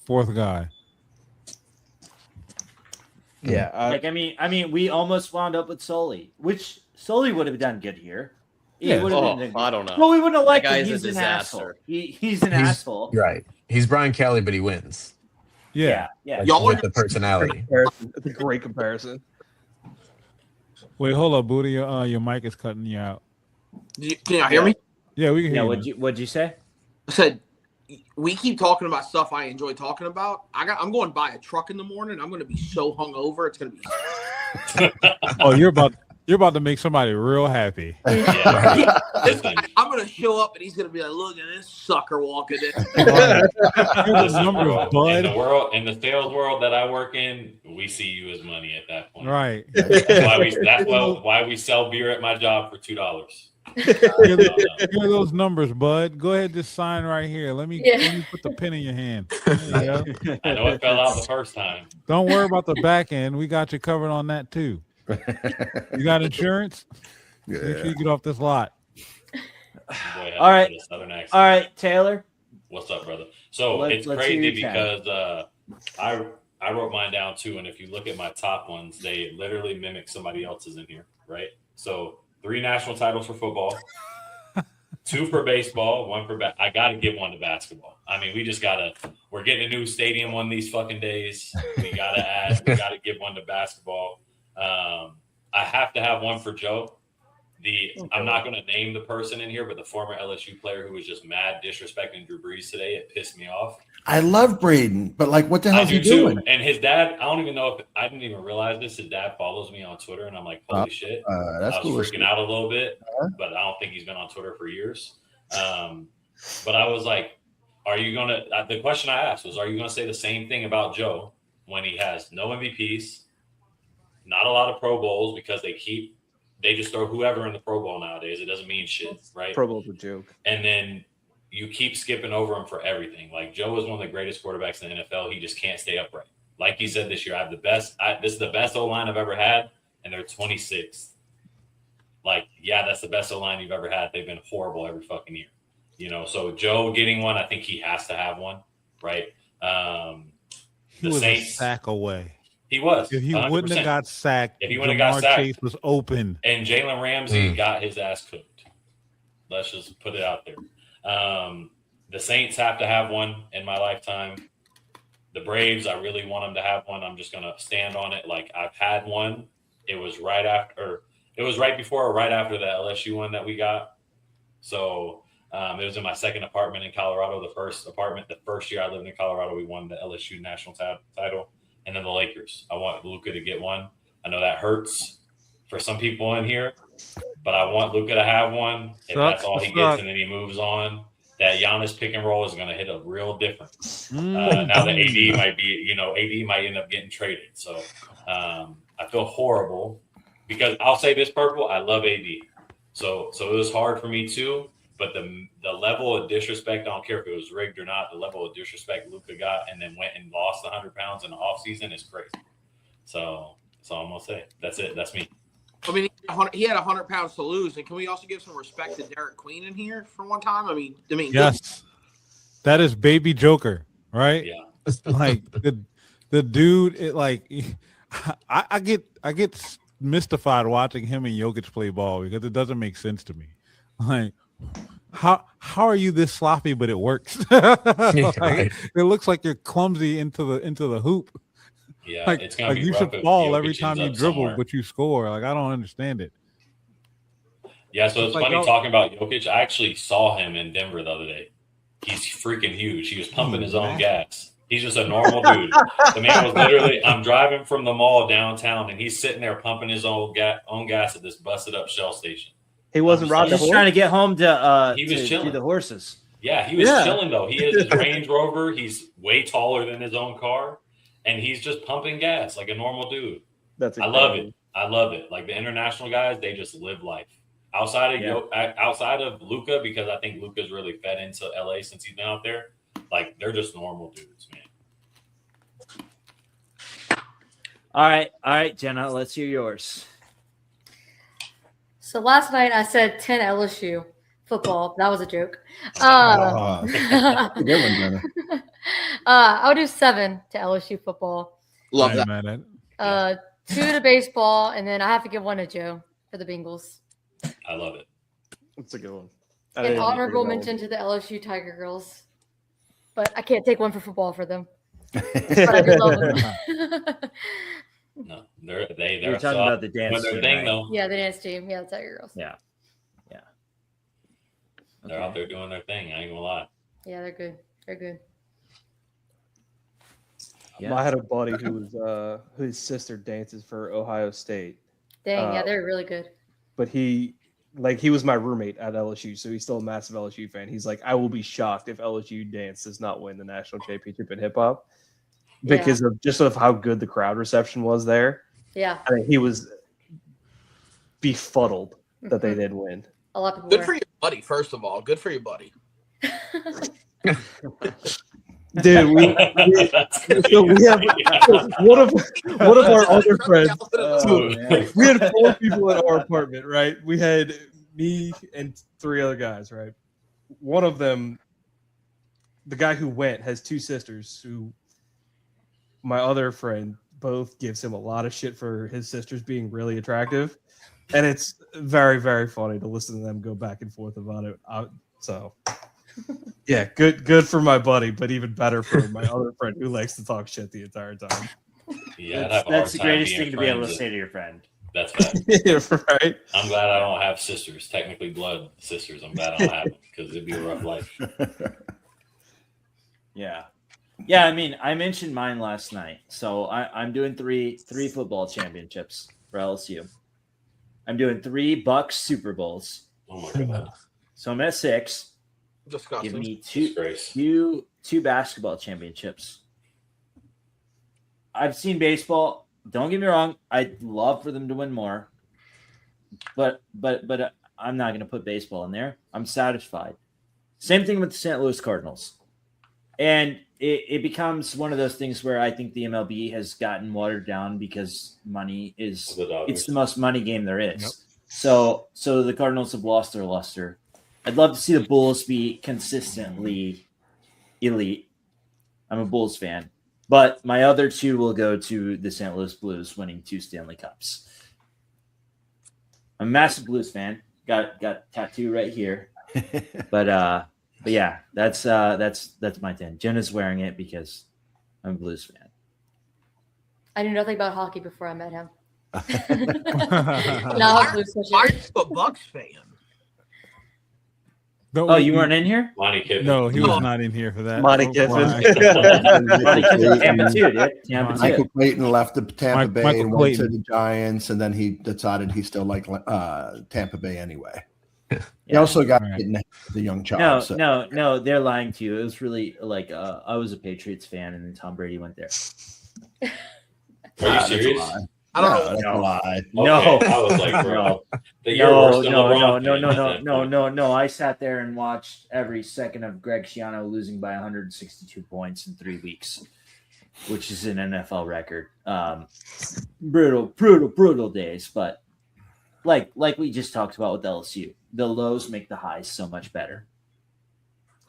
fourth guy. Yeah, we almost wound up with Sully, which Sully would have done good here. I don't know. Well, we wouldn't have liked That him. guy's a He's an asshole. disaster. He's an asshole. Right. He's Brian Kelly, but he wins. Yeah. Like, Y'all with the personality. it's a great comparison. Wait, hold up, Booty. Your mic is cutting you out. Can y'all hear me? Yeah, we can hear Yeah, you. what'd you say? I said we keep talking about stuff I enjoy talking about. I'm going to buy a truck in the morning. I'm going to be so hungover. It's going to be. Oh, you're about to make somebody real happy. Yeah. I'm going to show up and he's going to be like, "Look at this sucker walking in." Here's the number, In bud. the sales world that I work in, we see you as money at that point. Right. That's why we sell beer at my job for $2. Here are those numbers, bud. Go ahead, just sign right here. Let me put the pen in your hand. There you go. I know it fell out the first time. Don't worry about the back end. We got you covered on that too. You got insurance? Make sure you get off this lot. Boy, All right. Southern accent. All right, Taylor. What's up, brother? So it's crazy because I wrote mine down too, and if you look at my top ones, they literally mimic somebody else's in here, right? So 3 national titles for football, 2 for baseball, 1 for I got to give 1 to basketball. We're getting a new stadium one of these fucking days. We got to give 1 to basketball. I have to have 1 for Joe. I'm not going to name the person in here, but the former LSU player who was just mad disrespecting Drew Brees today, it pissed me off. I love Braden, but like, what the hell is he doing? And his dad, I don't even know if I didn't even realize this. His dad follows me on Twitter, and I'm like, holy shit. That's I was cool. freaking out a little bit, but I don't think he's been on Twitter for years. But I was like, Are you gonna? The question I asked was, are you gonna say the same thing about Joe when he has no MVPs, not a lot of Pro Bowls because they just throw whoever in the Pro Bowl nowadays. It doesn't mean shit, right? Pro Bowl's a joke. And then you keep skipping over him for everything. Like Joe is one of the greatest quarterbacks in the NFL. He just can't stay upright. Like he said this year, I have the best. This is the best O-line I've ever had, and they're 26th. Like, yeah, that's the best O-line you've ever had. They've been horrible every fucking year. So Joe getting one, I think he has to have one, right? He was Saints, a sack away. He was. If he 100%. Wouldn't have got sacked, if he wouldn't have got sacked, Chase was open. And Jalen Ramsey got his ass cooked. Let's just put it out there. The Saints have to have one in my lifetime. The Braves, I really want them to have one. I'm just going to stand on it. Like, I've had one. It was right before or right after the LSU one that we got. So it was in my second apartment in Colorado. The first year I lived in Colorado, we won the LSU national title. And then the Lakers. I want Luka to get one. I know that hurts for some people in here, but I want Luka to have one. If that's all he gets and then he moves on, that Giannis pick and roll is going to hit a real different. Now that AD might be, AD might end up getting traded. So I feel horrible because I'll say this, Purple, I love AD. So it was hard for me too. But the level of disrespect, I don't care if it was rigged or not, the level of disrespect Luka got and then went and lost 100 pounds in the offseason is crazy. So that's all I'm going to say. That's it. That's me. I mean, he had 100 pounds to lose. And can we also give some respect to Derek Queen in here for one time? I mean, yes, that is baby Joker, right? Yeah. Like the dude, I get mystified watching him and Jokic play ball because it doesn't make sense to me. Like, how are you this sloppy, but it works? It looks like you're clumsy into the hoop. Yeah, it's gonna be you rough should fall every time you dribble, but you score. Like, I don't understand it. Yeah, so it's funny talking about Jokic. I actually saw him in Denver the other day. He's freaking huge. He was pumping his own gas. He's just a normal dude. The man was literally, I'm driving from the mall downtown, and he's sitting there pumping his own gas at this busted up Shell station. He wasn't riding. He's trying to get home to he was chilling. do the horses. Yeah, he was chilling though. He has his Range Rover. He's way taller than his own car, and he's just pumping gas like a normal dude. I love it. I love it. Like the international guys, they just live life outside of Luka, because I think Luka's really fed into LA since he's been out there. Like they're just normal dudes, man. All right, Jenna. Let's hear yours. So last night I said 10 LSU football. That was a joke. Good one, Jenna. I would do 7 to LSU football. Love that. 2 to baseball, and then I have to give 1 to Joe for the Bengals. I love it. That's a good one. An honorable mention to the LSU Tiger Girls, but I can't take 1 for football for them. But I do love them. No, they're You're talking about the dance team, thing, right? though. Yeah, the dance team. Yeah, the Tiger Girls. Yeah. They're out there doing their thing. I ain't gonna lie. Yeah, they're good. They're good. Yeah. I had a buddy who was whose sister dances for Ohio State. Dang, yeah, they're really good. But he was my roommate at LSU, so he's still a massive LSU fan. He's like, I will be shocked if LSU dance does not win the national championship in hip hop because of how good the crowd reception was there. Yeah, I mean, he was befuddled that they did win. A lot of people. Good for your buddy, first of all. Good for your buddy. Dude, we have one of our other friends. We had 4 people in our apartment, right? We had me and 3 other guys, right? One of them, the guy who went, has 2 sisters who my other friend both gives him a lot of shit for his sisters being really attractive. And it's very, very funny to listen to them go back and forth about it. So, yeah, good for my buddy, but even better for my other friend who likes to talk shit the entire time. Yeah, that's the greatest thing to be able to say to your friend. That's fact. Right. I'm glad I don't have sisters, technically blood sisters. I'm glad I don't have them because it'd be a rough life. Yeah. Yeah, I mean, I mentioned mine last night. So I'm doing three football championships for LSU. I'm doing 3 Bucks Super Bowls. Oh my god! So I'm at 6. Disgusting. Give me Disgrace. two basketball championships. I've seen baseball. Don't get me wrong. I'd love for them to win more, but I'm not going to put baseball in there. I'm satisfied. Same thing with the St. Louis Cardinals. And it becomes one of those things where I think the MLB has gotten watered down because money is it's the most money game there is. Yep. So the Cardinals have lost their luster. I'd love to see the Bulls be consistently elite. I'm a Bulls fan. But my other two will go to the St. Louis Blues winning 2 Stanley Cups. I'm a massive Blues fan. Got tattoo right here. But yeah, that's my thing. Jenna's wearing it because I'm a Blues fan. I knew nothing about hockey before I met him. Why Blues are you a Bucks fan? Oh, you weren't in here? Monty Kiffin. No, he was not in here for that. Monty Oh, Kiffin. Monty Kiffin, Tampa too, dude. Tampa too. Michael Clayton left the Tampa Bay Michael and went to Clayton. the Giants, and then he decided he still liked Tampa Bay anyway. He Yeah. also got Right. hidden as a young child. No, they're lying to you. It was really like I was a Patriots fan, and then Tom Brady went there. Are you serious? I don't know. That's a lie. No, Okay, I was like, bro, the year no, worse than LeBron fan. no. I sat there and watched every second of Greg Schiano losing by 162 points in 3 weeks, which is an NFL record. Brutal days, but like we just talked about with LSU, the lows make the highs so much better.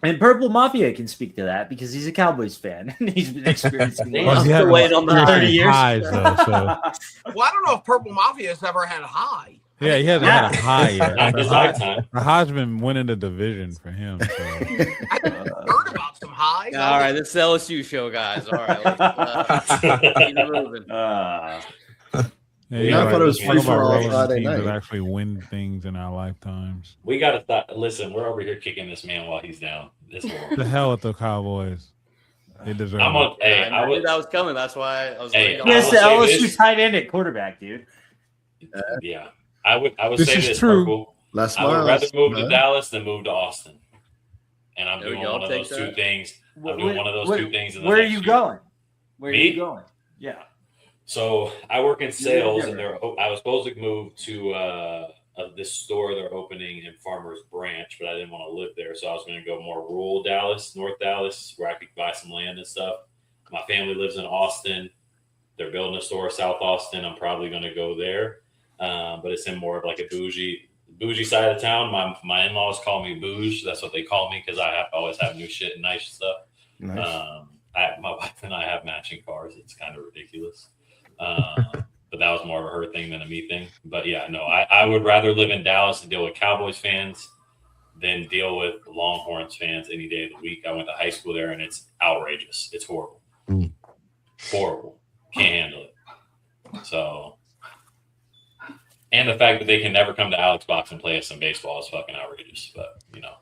And Purple Mafia can speak to that because he's a Cowboys fan and he's been experiencing Damn. lows. I'm still waiting on the 30 years. highs, though, so. Well, I don't know if Purple Mafia has ever had a high. Yeah, he hasn't had a high yet. Not his lifetime. The high's been winning the division for him. So. I heard about some highs. All right, this is the LSU show, guys. All right, let's keep it moving. Yeah, I thought it was talk free about for all relevant Friday teams night. that actually win things in our lifetimes. We got to stop. Listen, we're over here kicking this man while he's down. It's horrible. The hell with the Cowboys. They deserve I'm it. on. Hey, I knew that was coming. That's why I was. Hey, like, He has I the will say LSU this. tight end at quarterback, dude. Yeah, I would This say is this, true. Purple. Les I would Miles, rather move to man. Dallas than move to Austin. And I'm There we doing go, one of take those two that. things. I'm doing one of those two things. In the Where are next you year. going? Where are Me? you going? Yeah. So I work in sales, and different. I was supposed to move to this store they're opening in Farmers Branch, but I didn't want to live there, so I was going to go more rural Dallas, North Dallas, where I could buy some land and stuff. My family lives in Austin. They're building a store South Austin. I'm probably going to go there, but it's in more of like a bougie side of town. My in-laws call me Bouge. That's what they call me because I always have new shit and nice stuff. Nice. My wife and I have matching cars. It's kind of ridiculous. But that was more of a her thing than a me thing. But yeah, no, I would rather live in Dallas and deal with Cowboys fans than deal with Longhorns fans any day of the week. I went to high school there and it's outrageous. It's horrible. Horrible. Can't handle it. So, and the fact that they can never come to Alex Box and play us some baseball is fucking outrageous. But, you know.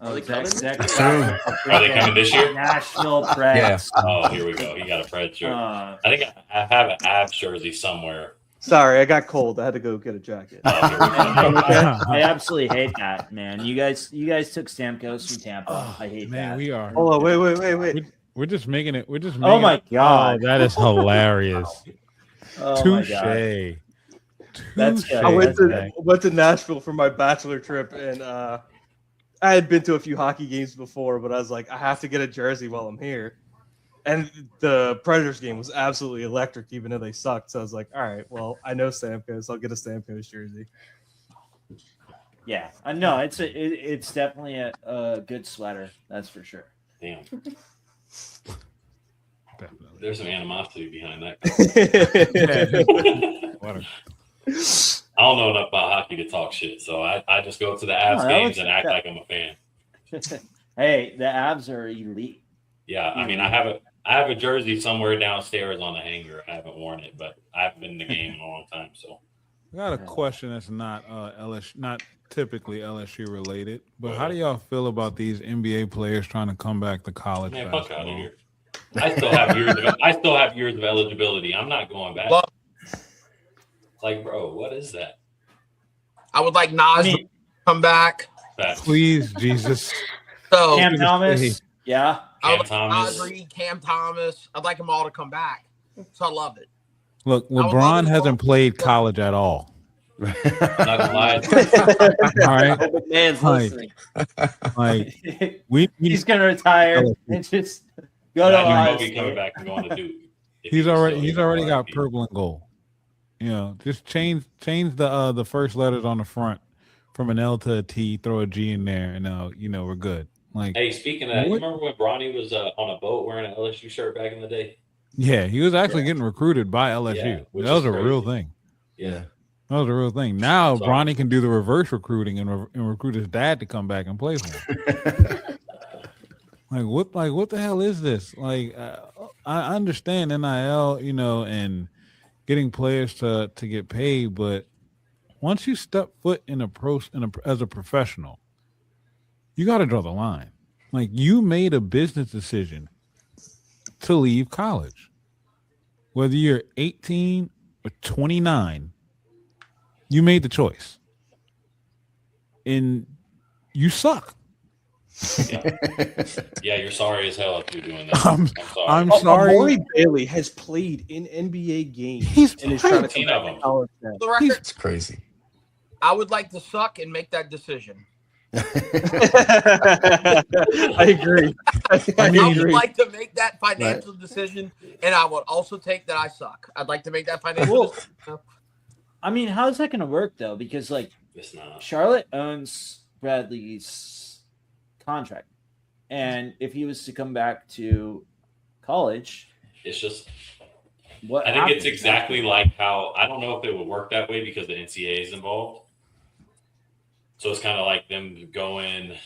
Are they Zach- coming? Zach- Are they coming this year? Nashville Preds. Oh, here we go. He got a Preds jersey. I think I have an Avs jersey somewhere. Sorry, I got cold. I had to go get a jacket. Oh, here we go. I absolutely hate that, man. You guys took Stamkos from Tampa. I hate Man, that. we are. Hold on, wait. We're just making it. We're just. Making Oh my it- God. Oh, that is hilarious. Oh my Touche. God. That's Touche. good. I went Okay. to Nashville for my bachelor trip, and I had been to a few hockey games before, but I was like, I have to get a jersey while I'm here. And the Predators game was absolutely electric, even though they sucked. So I was like, all right, well, I know Stamkos. I'll get a Stamkos jersey. Yeah, no, it's definitely a good sweater. That's for sure. Damn. Definitely. There's some animosity behind that. What a- I don't know enough about hockey to talk shit, so I just go to the Avs No, that games was- and act like I'm a fan. Hey, the Avs are elite. Yeah, I mean, I have a jersey somewhere downstairs on the hanger. I haven't worn it, but I haven't been in the game in a long time. So I got a question that's not LSU, not typically LSU related, but how do y'all feel about these NBA players trying to come back to college man, fuck out of basketball? here. I still have years of eligibility. I'm not going back. Well- Like, bro, what is that? I would like Nas to come back. Facts. Please, Jesus. So Cam gonna Thomas. say- Yeah. Cam I Thomas. agree. Cam Thomas. I'd like them all to come back. So I love it. Look, I would love LeBron it. hasn't played college at all. I'm not gonna lie. All right. Man's Like, listening. like we He's gonna retire and just go to Imagine Ohio Kobe coming State. back and going to Duke. If he's he was already still got RIP. purple and gold. You know, just change the first letters on the front from an L to a T, throw a G in there, and we're good. Like, Hey, speaking of that, you What? remember when Bronny was on a boat wearing an LSU shirt back in the day? yeah, he was actually getting recruited by LSU. Yeah, which that was is a real crazy. thing. Yeah. That was a real thing. Now Sorry. Bronny can do the reverse recruiting and recruit his dad to come back and play for him. What the hell is this? Like, I understand NIL, and getting players to get paid, but once you step foot as a professional, you got to draw the line. Like, you made a business decision to leave college, whether you're 18 or 29. You made the choice, and you suck. Yeah, you're sorry as hell if you're doing that. I'm sorry. I'm sorry. Amari Bailey has played in NBA games He's and is trying to 15 come of back them. to college now. For the record, It's crazy. I would like to suck and make that decision. I agree. I I would agree. like to make that financial decision, and I would also take that I suck. I'd like to make that financial Well, decision. I mean, how's that going to work though? Because like It's not. Charlotte owns Bradley's contract, and if he was to come back to college, It's just. what I think it's happens? exactly like how I don't know if it would work that way because the NCAA is involved. So it's kind of like them going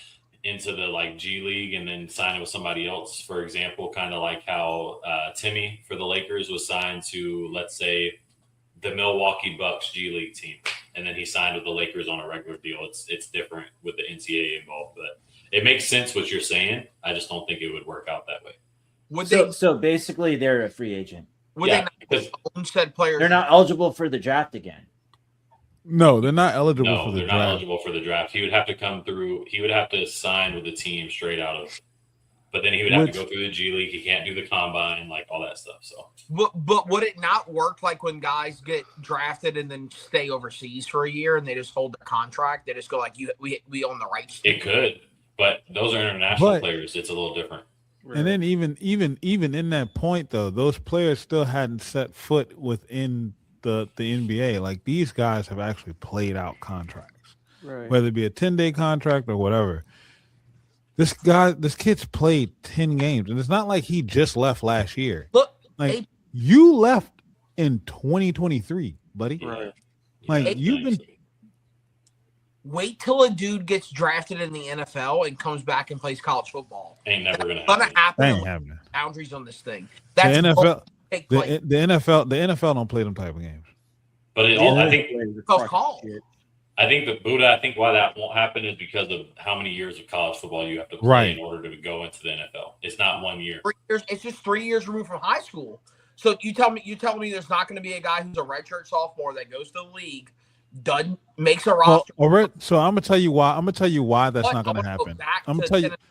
into the like G League and then signing with somebody else. For example, kind of like how Timmy for the Lakers was signed to, let's say, the Milwaukee Bucks G League team, and then he signed with the Lakers on a regular deal. It's different with the NCAA involved, but it makes sense what you're saying. I just don't think it would work out that way. Would So basically, they're a free agent. Would Yeah, they because not own said players? They're not eligible for the draft again. No, they're not eligible no, for the they're not draft. eligible for the draft. He would have to come through. He would have to sign with the team straight out of. But then he would have to go through the G League. He can't do the combine, like all that stuff. So, But would it not work like when guys get drafted and then stay overseas for a year and they just hold the contract? They just go like, we own the rights. it could, but those are international But- players. It's a little different. And then even in that point though, those players still hadn't set foot within the NBA. Like, these guys have actually played out contracts, Right. whether it be a 10-day contract or whatever. This kid's played 10 games, and it's not like he just left last year. Look, Like, hey, you left in 2023, buddy. Right. Like, Yeah, you've been- wait till a dude gets drafted in the NFL and comes back and plays college football. ain't never gonna It's gonna happen. happen. That ain't with happening. boundaries on this thing. The That's NFL, take the place. NFL don't play them type of games. But it, Yeah. I think Close call. the Buddha. I think why that won't happen is because of how many years of college football you have to play Right. in order to go into the NFL. It's not 1 year. 3 years. It's just 3 years removed from high school. So you tell me there's not going to be a guy who's a redshirt sophomore that goes to the league, makes a Well, roster. so I'm gonna tell you why. I'm gonna tell you why that's but not gonna I'm gonna go happen. back I'm gonna to tell you. Tennessee.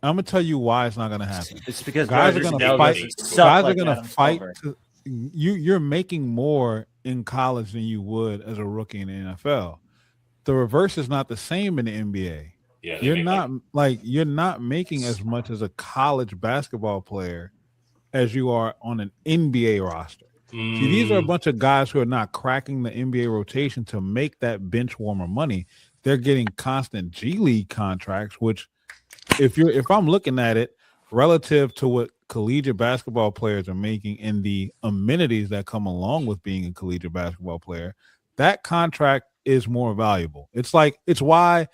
I'm gonna tell you why it's not gonna happen. It's because Guys are Rogers gonna and fight. Elvis suck Guys like are gonna Adam fight. Silver. You're making more in college than you would as a rookie in the NFL. The reverse is not the same in the NBA. Yeah, they You're make, not you're not making as much as a college basketball player as you are on an NBA roster. See, these are a bunch of guys who are not cracking the NBA rotation to make that bench warmer money. They're getting constant G League contracts, which if I'm looking at it relative to what collegiate basketball players are making and the amenities that come along with being a collegiate basketball player, that contract is more valuable. It's why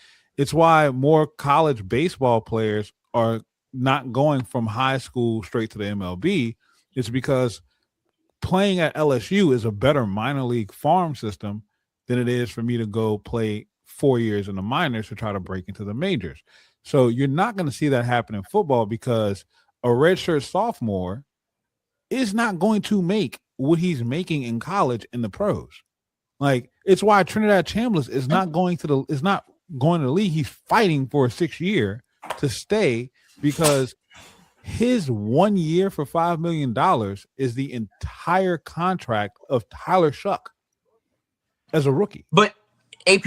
more college baseball players are not going from high school straight to the MLB. It's because playing at LSU is a better minor league farm system than it is for me to go play 4 years in the minors to try to break into the majors. So you're not going to see that happen in football because a redshirt sophomore is not going to make what he's making in college in the pros. Like, it's why Trinidad Chambliss is not going to is not going to the league. He's fighting for a 6th year to stay because his 1 year for $5 million is the entire contract of Tyler Shuck as a rookie. But AP,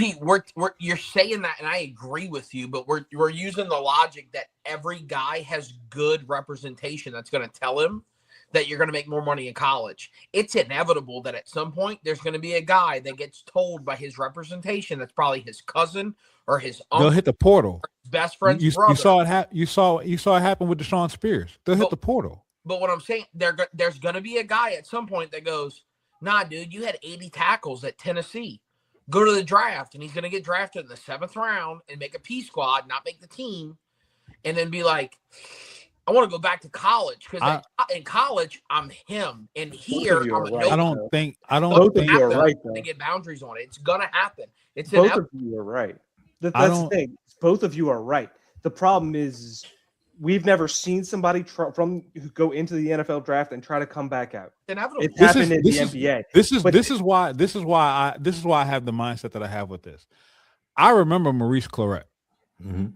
you're saying that, and I agree with you. But we're using the logic that every guy has good representation that's going to tell him that you're going to make more money in college. It's inevitable that at some point there's going to be a guy that gets told by his representation that's probably his cousin or his uncle. They'll hit the portal. His best friend's You brother. saw it. You saw it happen with Deshaun Spears. They'll hit the portal. But what I'm saying, there's going to be a guy at some point that goes, "Nah, dude, you had 80 tackles at Tennessee. Go to the draft," and he's going to get drafted in the 7th round and make a P squad, not make the team, and then be like, "I want to go back to college because in college I'm him, and here I'm a right. I don't think. Both of you are right, though. They get boundaries on it. It's gonna happen. It's Both inevitable. of you are right. That's the thing. Both of you are right. The problem is we've never seen somebody who go into the NFL draft and try to come back out. It's inevitable. It's happened in the NBA. This is why I have the mindset that I have with this. I remember Maurice Claret. Mm-hmm.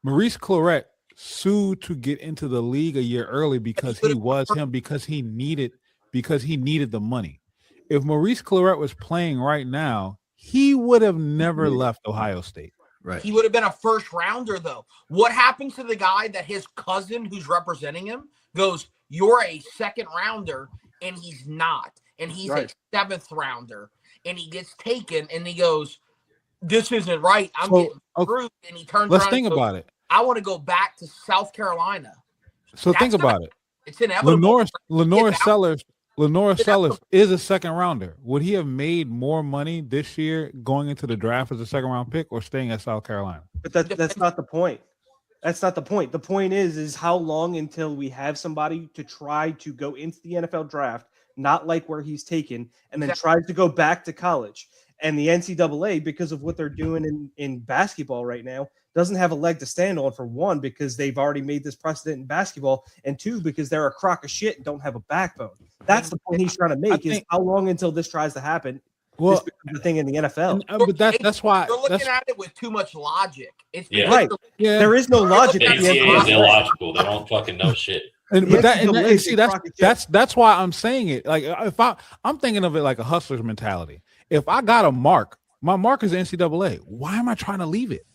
Maurice Claret sued to get into the league a year early because he needed the money. If Maurice Claret was playing right now, he would have never left Ohio State. Right. He would have been a 1st rounder, though. What happens to the guy that his cousin who's representing him goes, "You're a 2nd rounder," and he's not, and he's a 7th rounder, and he gets taken, and he goes, "This isn't right. I'm getting screwed," and he turns Let's around think and goes, about it. "I want to go back to South Carolina." So think about it. It's inevitable. Lenore Sellers is a 2nd rounder. Would he have made more money this year going into the draft as a 2nd round pick or staying at South Carolina? But that's not the point. That's not the point. The point is how long until we have somebody to try to go into the NFL draft, not like where he's taken, and then tries to go back to college. And the NCAA, because of what they're doing in basketball right now, doesn't have a leg to stand on, for one, because they've already made this precedent in basketball, and 2, because they're a crock of shit and don't have a backbone. That's the point he's trying to make, is how long until this tries to happen. Well, this becomes the thing in the NFL. But that's why you're looking at it with too much logic. It's right. There is no logic. The NCAA is illogical. They don't fucking know shit. That's why I'm saying it. Like if I'm thinking of it like a hustler's mentality. If I got a mark, my mark is NCAA. Why am I trying to leave it?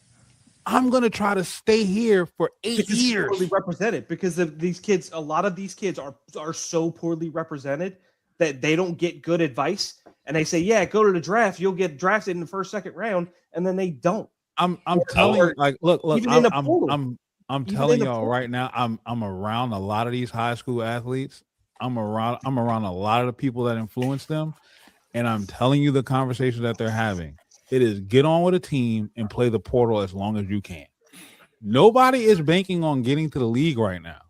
I'm gonna try to stay here for 8 years. Poorly represented because of these kids. A lot of these kids are so poorly represented that they don't get good advice, and they say, "Yeah, go to the draft. You'll get drafted in the 1st, 2nd round," and then they don't. I'm telling you, like, look, I'm telling y'all right now. I'm around a lot of these high school athletes. I'm around a lot of the people that influence them, and I'm telling you the conversation that they're having. It is get on with a team and play the portal as long as you can. Nobody is banking on getting to the league right now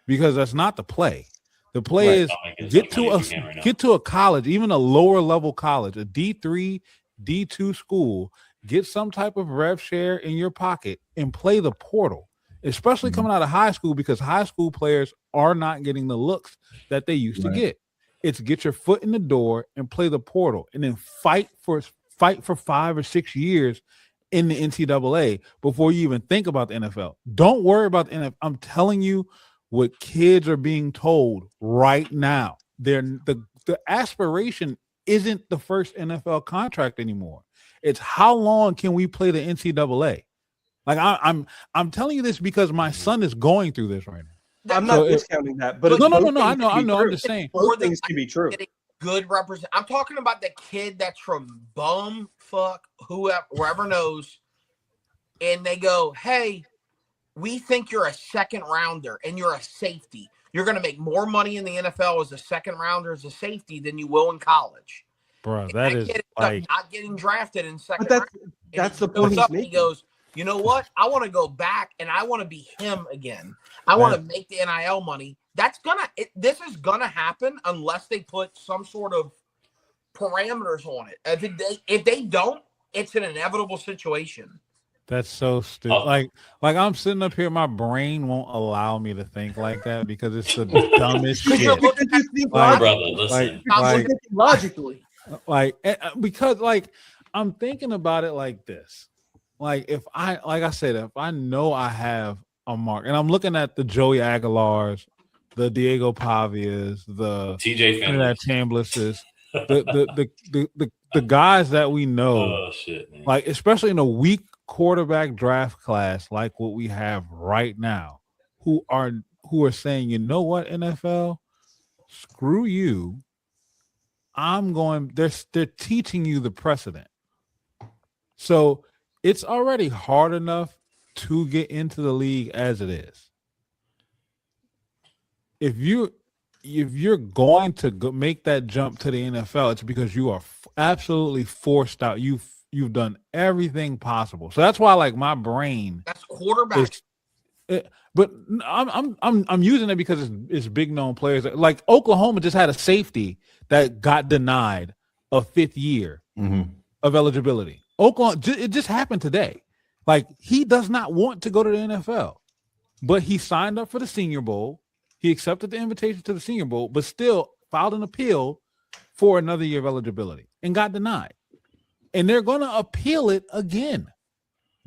because that's not the play. The play is get to a college, even a lower level college, a D3, D2 school, get some type of rev share in your pocket and play the portal, especially coming out of high school, because high school players are not getting the looks that they used to get. It's get your foot in the door and play the portal and then fight for 5 or 6 years in the NCAA before you even think about the NFL. Don't worry about the NFL. I'm telling you what kids are being told right now. The aspiration isn't the first NFL contract anymore. It's how long can we play the NCAA? Like I'm telling you this because my son is going through this right now. I'm not discounting that, but no. I know. I'm just saying. Both things can be true. Good represent. I'm talking about the kid that's from bumfuck whoever knows, and they go, "Hey, we think you're a 2nd rounder and you're a safety. You're going to make more money in the NFL as a 2nd rounder as a safety than you will in college." Bro, that is like not getting drafted in 2nd. But that's the point he's making. He goes, "You know what? I want to go back and I want to be him again. I want to make the NIL money." This is gonna happen unless they put some sort of parameters on it. If they don't, it's an inevitable situation. That's so stupid. Like I'm sitting up here, my brain won't allow me to think like that because it's the dumbest shit. Logically. Because I'm thinking about it like this. like if I know I have a mark, and I'm looking at the Joey Aguilars, the Diego Pavias, the TJ Trinidad Finley. Chamblises, the guys that we know, Oh shit, man. like especially in a weak quarterback draft class like what we have right now, who are saying, you know what, NFL, screw you. I'm going. They're teaching you the precedent. So it's already hard enough to get into the league as it is. If you're going to make that jump to the NFL, it's because you are absolutely forced out. You've done everything possible. So that's why, like, my brain. That's quarterback. But I'm using it because it's big known players. Like Oklahoma just had a safety that got denied a 5th year of eligibility. Oklahoma, it just happened today. Like, he does not want to go to the NFL, but he signed up for the Senior Bowl. He accepted the invitation to the Senior Bowl, but still filed an appeal for another year of eligibility and got denied. And they're going to appeal it again.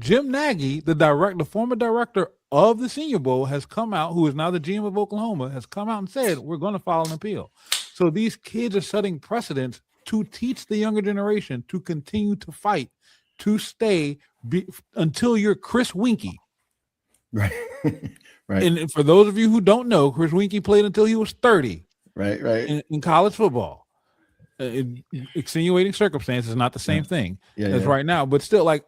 Jim Nagy, the former director of the Senior Bowl, has come out, who is now the GM of Oklahoma, has come out and said, we're going to file an appeal. So these kids are setting precedents to teach the younger generation to continue to fight, to stay until you're Chris Winkie. Right. Right. And for those of you who don't know, Chris Winkie played until he was 30. Right. In college football. Extenuating circumstances, not the same thing as right now, but still, like,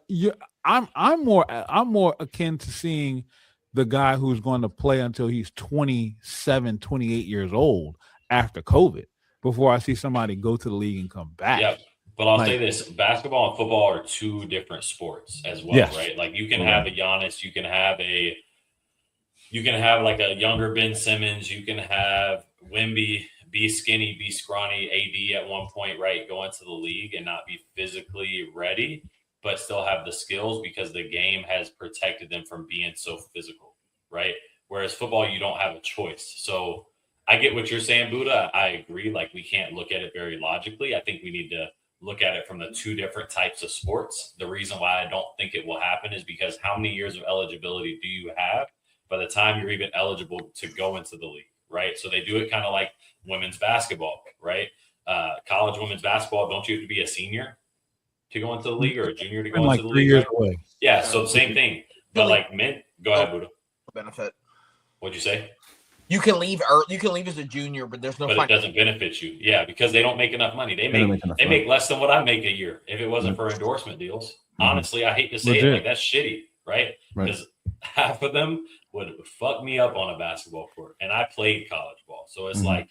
I'm more akin to seeing the guy who's going to play until he's 27, 28 years old after COVID before I see somebody go to the league and come back. Yeah, but I'll say this: basketball and football are two different sports as well, right? Like, you can have a Giannis, you can have like a younger Ben Simmons, you can have Wemby, be skinny, be scrawny, AD at one point, right? Go into the league and not be physically ready, but still have the skills because the game has protected them from being so physical, right? Whereas football, you don't have a choice. So I get what you're saying, Buddha. I agree. Like, we can't look at it very logically. I think we need to look at it from the two different types of sports. The reason why I don't think it will happen is because how many years of eligibility do you have by the time you're even eligible to go into the league, right? So they do it kind of like women's basketball, right? College women's basketball, don't you have to be a senior to go into the league or a junior to go into the league? 3 years away. Yeah, so same thing. But like men, go ahead, Buddha. Benefit. What'd you say? You can leave early. You can leave as a junior, but there's no. But it doesn't benefit you. Yeah, because they don't make enough money. They make less than what I make a year if it wasn't for endorsement deals. Honestly, I hate to say it, like, that's shitty, right? Because half of them would fuck me up on a basketball court, and I played college ball, so it's like,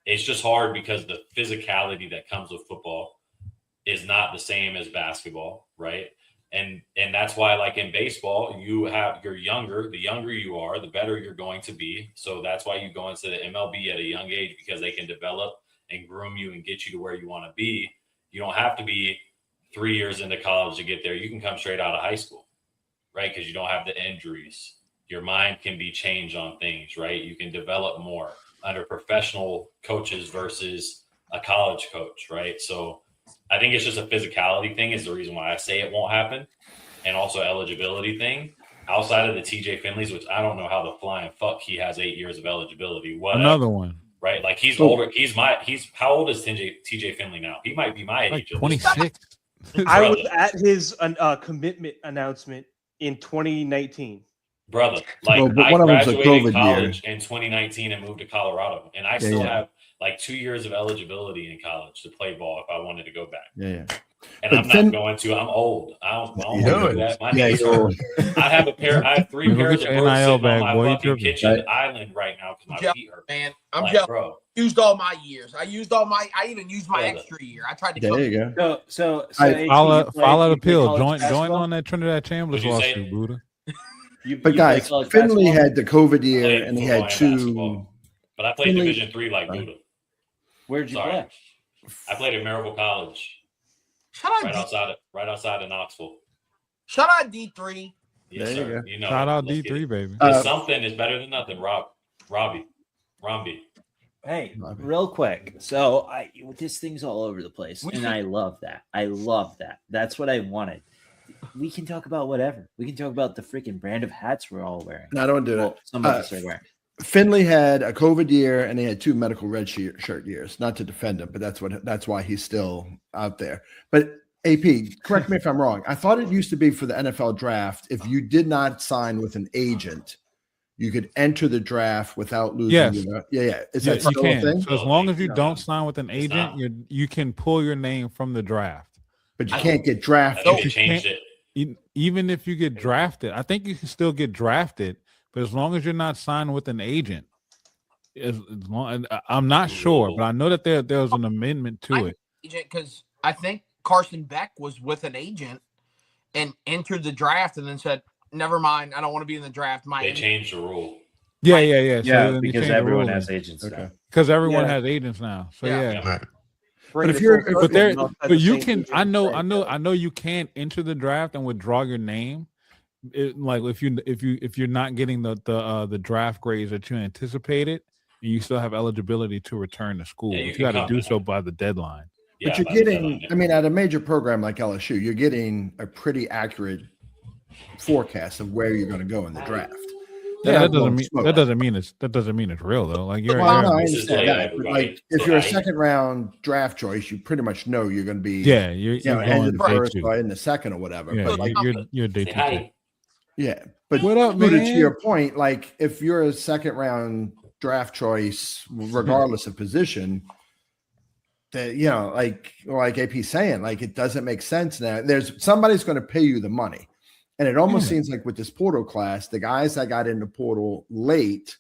it's just hard because the physicality that comes with football is not the same as basketball, right? And that's why, like in baseball, you're younger. The younger you are, the better you're going to be. So that's why you go into the MLB at a young age, because they can develop and groom you and get you to where you want to be. You don't have to be 3 years into college to get there. You can come straight out of high school, right? Because you don't have the injuries. Your mind can be changed on things, right? You can develop more under professional coaches versus a college coach, right? So I think it's just a physicality thing is the reason why I say it won't happen. And also eligibility thing. Outside of the TJ Finleys, which I don't know how the flying fuck he has 8 years of eligibility. Whatever, another one. Right? Like, he's older. He's how old is TJ Finley now? He might be my like age. 26. I was at his commitment announcement in 2019. Brother, like, I graduated college in 2019 and moved to Colorado, and I still have like 2 years of eligibility in college to play ball if I wanted to go back. And but I'm not going to. I'm old. I don't do that. My knees hurt. I have 3 pairs of birds sitting on my fucking kitchen island right now because my feet hurt. Man, I'm jealous. Bro. Used all my years. I even used my extra year. I tried to. There you go. So follow the pill. Join on that Trinidad Chambliss lawsuit, Buddha. But guys, Finley had the COVID year, and he had two. But I played Division III like Buddha. Where'd you play? I played at Maryville College. Right outside of Knoxville. Shout out D3. Yes, sir. You know, shout out D3, baby. Something is better than nothing. Robbie. Hey, real quick. So this thing's all over the place, and I love that. That's what I wanted. we can talk about whatever. We can talk about the freaking brand of hats we're all wearing. No, I don't do that. Some of us are wearing. Finley had a COVID year and he had 2 medical red shirt years. Not to defend him, but that's why he's still out there. But AP, correct me if I'm wrong. I thought it used to be for the NFL draft, if you did not sign with an agent, you could enter the draft without losing. Yes. Yeah. Is Yes, that you still a can. thing? So as long as you don't sign with an It's agent, not. you can pull your name from the draft. But you can't get I drafted. think they You changed can't- it. Even if you get drafted, I think you can still get drafted, but as long as you're not signed with an agent, as long, I'm not sure, but I know that there was an amendment to it. Because I think Carson Beck was with an agent and entered the draft and then said, "Never mind, I don't want to be in the draft." They changed the rule. Yeah. Yeah, So then they because changed the everyone ruling. has agents now. Okay. Because everyone Yeah. has agents now. So Yeah. yeah. Right. Bring But it if you're- full but But circle, there, and I'll have but the you same can. agent I know you can enter the draft and withdraw your name. Like if you're not getting the draft grades that you anticipated, and you still have eligibility to return to school. Yeah, you you can got to come do back. so by the deadline. Yeah, But you're by the getting, deadline, yeah. I mean, at a major program like LSU, you're getting a pretty accurate forecast of where you're going to go in the draft. They're Yeah, not that blowing smoke. doesn't mean it's real though. Like you're, Well, you're no, I This is understand like that. But everybody. like, if So you're a I- second round draft choice, you pretty much know you're going to be, yeah, you're end going of to the day first two. or in the second or whatever. Yeah, But like, you're day Say two. hi. yeah. But What up, Buddha, man? to your point, like if you're a second round draft choice, regardless of position, that like AP's saying, like it doesn't make sense now. There's somebody's going to pay you the money. And it almost seems like with this portal class, the guys that got in the portal late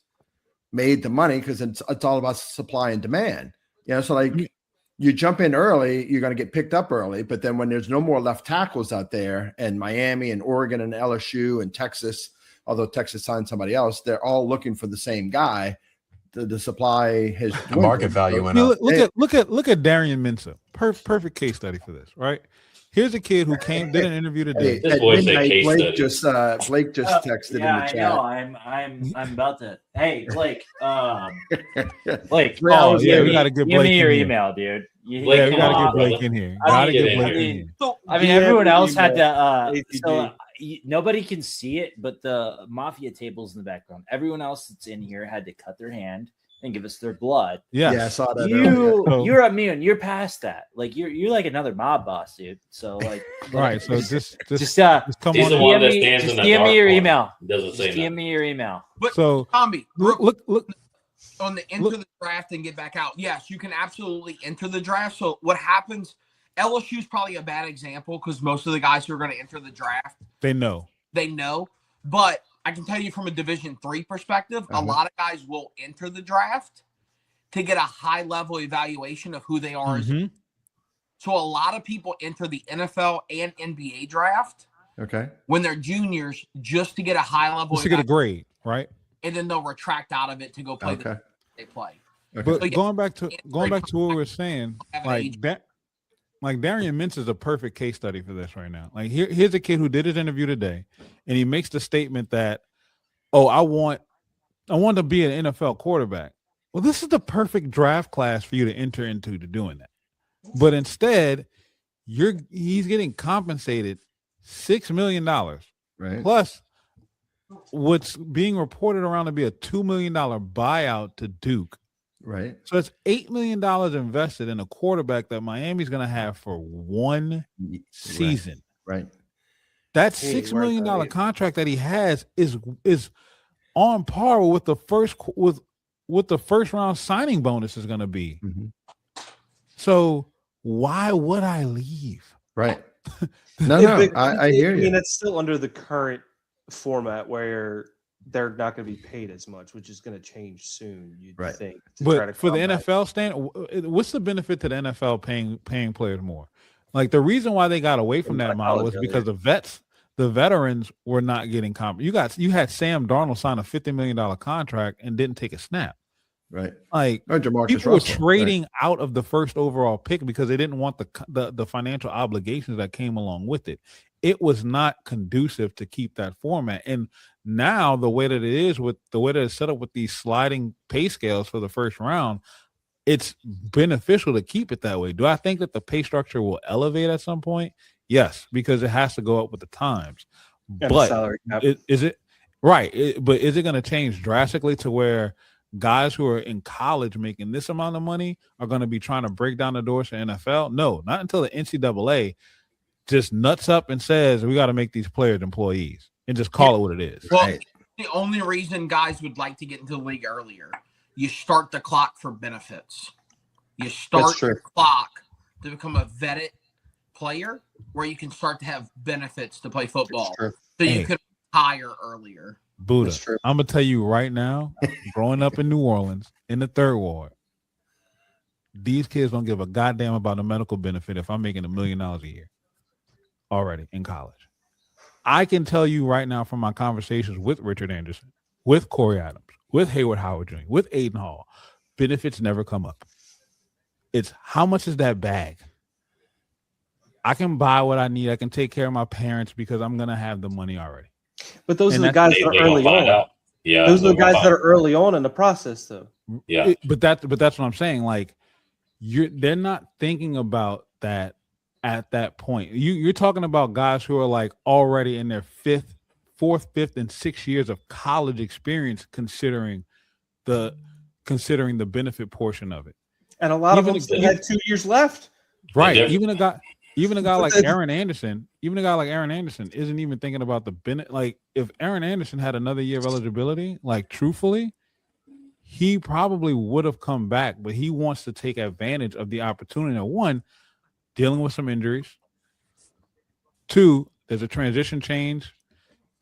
made the money because it's all about supply and demand. So like you jump in early, you're going to get picked up early. But then when there's no more left tackles out there, and Miami and Oregon and LSU and Texas, although Texas signed somebody else, they're all looking for the same guy. The supply has The market dwindled. value So- went up. Look at Darian Mensah. Perfect case study for this, right? Here's a kid who did an interview today. Hey, This at boy said midnight, case Blake study. just texted Yeah, in the I chat. know. I'm about to. Hey, Blake. Blake. Oh, yeah, we gotta get give Blake me your in here. email, dude. Blake, Yeah, we come gotta on, get Blake brother. in here. I Gotta mean, get I Blake in mean, here. So I mean, DM everyone me else had email, to. APG. So nobody can see it, but the mafia tables in the background. Everyone else that's in here had to cut their hand and give us their blood. Yeah. Yeah, I saw that. earlier. You're immune. You're past that. Like you're like another mob boss, dude. So like, Right. So just just come He's on. the in. one DM that me, stands just in the DM dark me your corner. email. Doesn't Just say DM nothing. me your email. So Tommy, look. on the enter the draft and get back out. Yes, you can absolutely enter the draft. So what happens? LSU is probably a bad example because most of the guys who are going to enter the draft, They know. they know. But I can tell you from a Division III perspective, a lot of guys will enter the draft to get a high level evaluation of who they are. Mhm. So a lot of people enter the NFL and NBA draft Okay. when they're juniors just to get a high level Just to get a grade, right? and then they'll retract out of it to go play Okay. the they play. But So, yeah, going back to what we were saying, Have an like agent. that, like Darian Mintz is a perfect case study for this right now. Like here's a kid who did his interview today, and he makes the statement that, "Oh, I want to be an NFL quarterback." Well, this is the perfect draft class for you to enter into to doing that. But instead, he's getting compensated $6 million Right. plus what's being reported around to be a $2 million buyout to Duke. Right. So it's $8 million invested in a quarterback that Miami's going to have for one season. Right. That He ain't $6 worth million that either. contract that he has is on par with the first round signing bonus is going to be. Mhm. So why would I leave? Right. No, Yeah, but I hear I mean, you. that's still under the current format where they're not going to be paid as much, which is going to change soon. You'd Right. think. to try to But for the combat- NFL what's the benefit to the NFL paying players more? Like the reason why they got away from that model was because the veterans were not getting comp. You had Sam Darnold sign a $50 million contract and didn't take a snap. Right. Like Oh, Jamarcus people were Russell. trading out of the first overall pick because they didn't want the financial obligations that came along with it. It was not conducive to keep that format. And now the way that it is with the way that it's set up with these sliding pay scales for the first round, it's beneficial to keep it that way. Do I think that the pay structure will elevate at some point? Yes, because it has to go up with the times. And the But salary cap. is it right? But is it going to change drastically to where guys who are in college making this amount of money are going to be trying to break down the doors to NFL? No, not until the NCAA just nuts up and says we got to make these players employees and just call it what it is. Well, Right. the only reason guys would like to get into the league earlier, you start the clock for benefits. You start true. the clock to become a vetted player where you can start to have benefits to play football. True. So Hey. you could hire earlier. Buddha, That's true. I'm gonna tell you right now, growing up in New Orleans in the third ward, these kids don't give a goddamn about the medical benefit if I'm making $1 million a year already in college. I can tell you right now from my conversations with Richard Anderson, with Corey Adams, with Hayward Howard Jr., with Aiden Hall, benefits never come up. It's how much is that bag? I can buy what I need. I can take care of my parents because I'm gonna have the money already. But those And are the guys They that are gonna early find on. out. Yeah, Those are the they're gonna guys find that are early on in the process, though. Yeah. But that's what I'm saying. Like they're not thinking about that at that point. You're talking about guys who are like already in their fourth, fifth, and 6 years of college experience, considering the benefit portion of it. And a lot Even of them still had 2 years left. Right. Yeah. Even a guy like But Aaron Anderson, isn't even thinking about the benefit. Like if Aaron Anderson had another year of eligibility, like truthfully, he probably would have come back, but he wants to take advantage of the opportunity. Now, one, dealing with some injuries. Two, there's a transition change.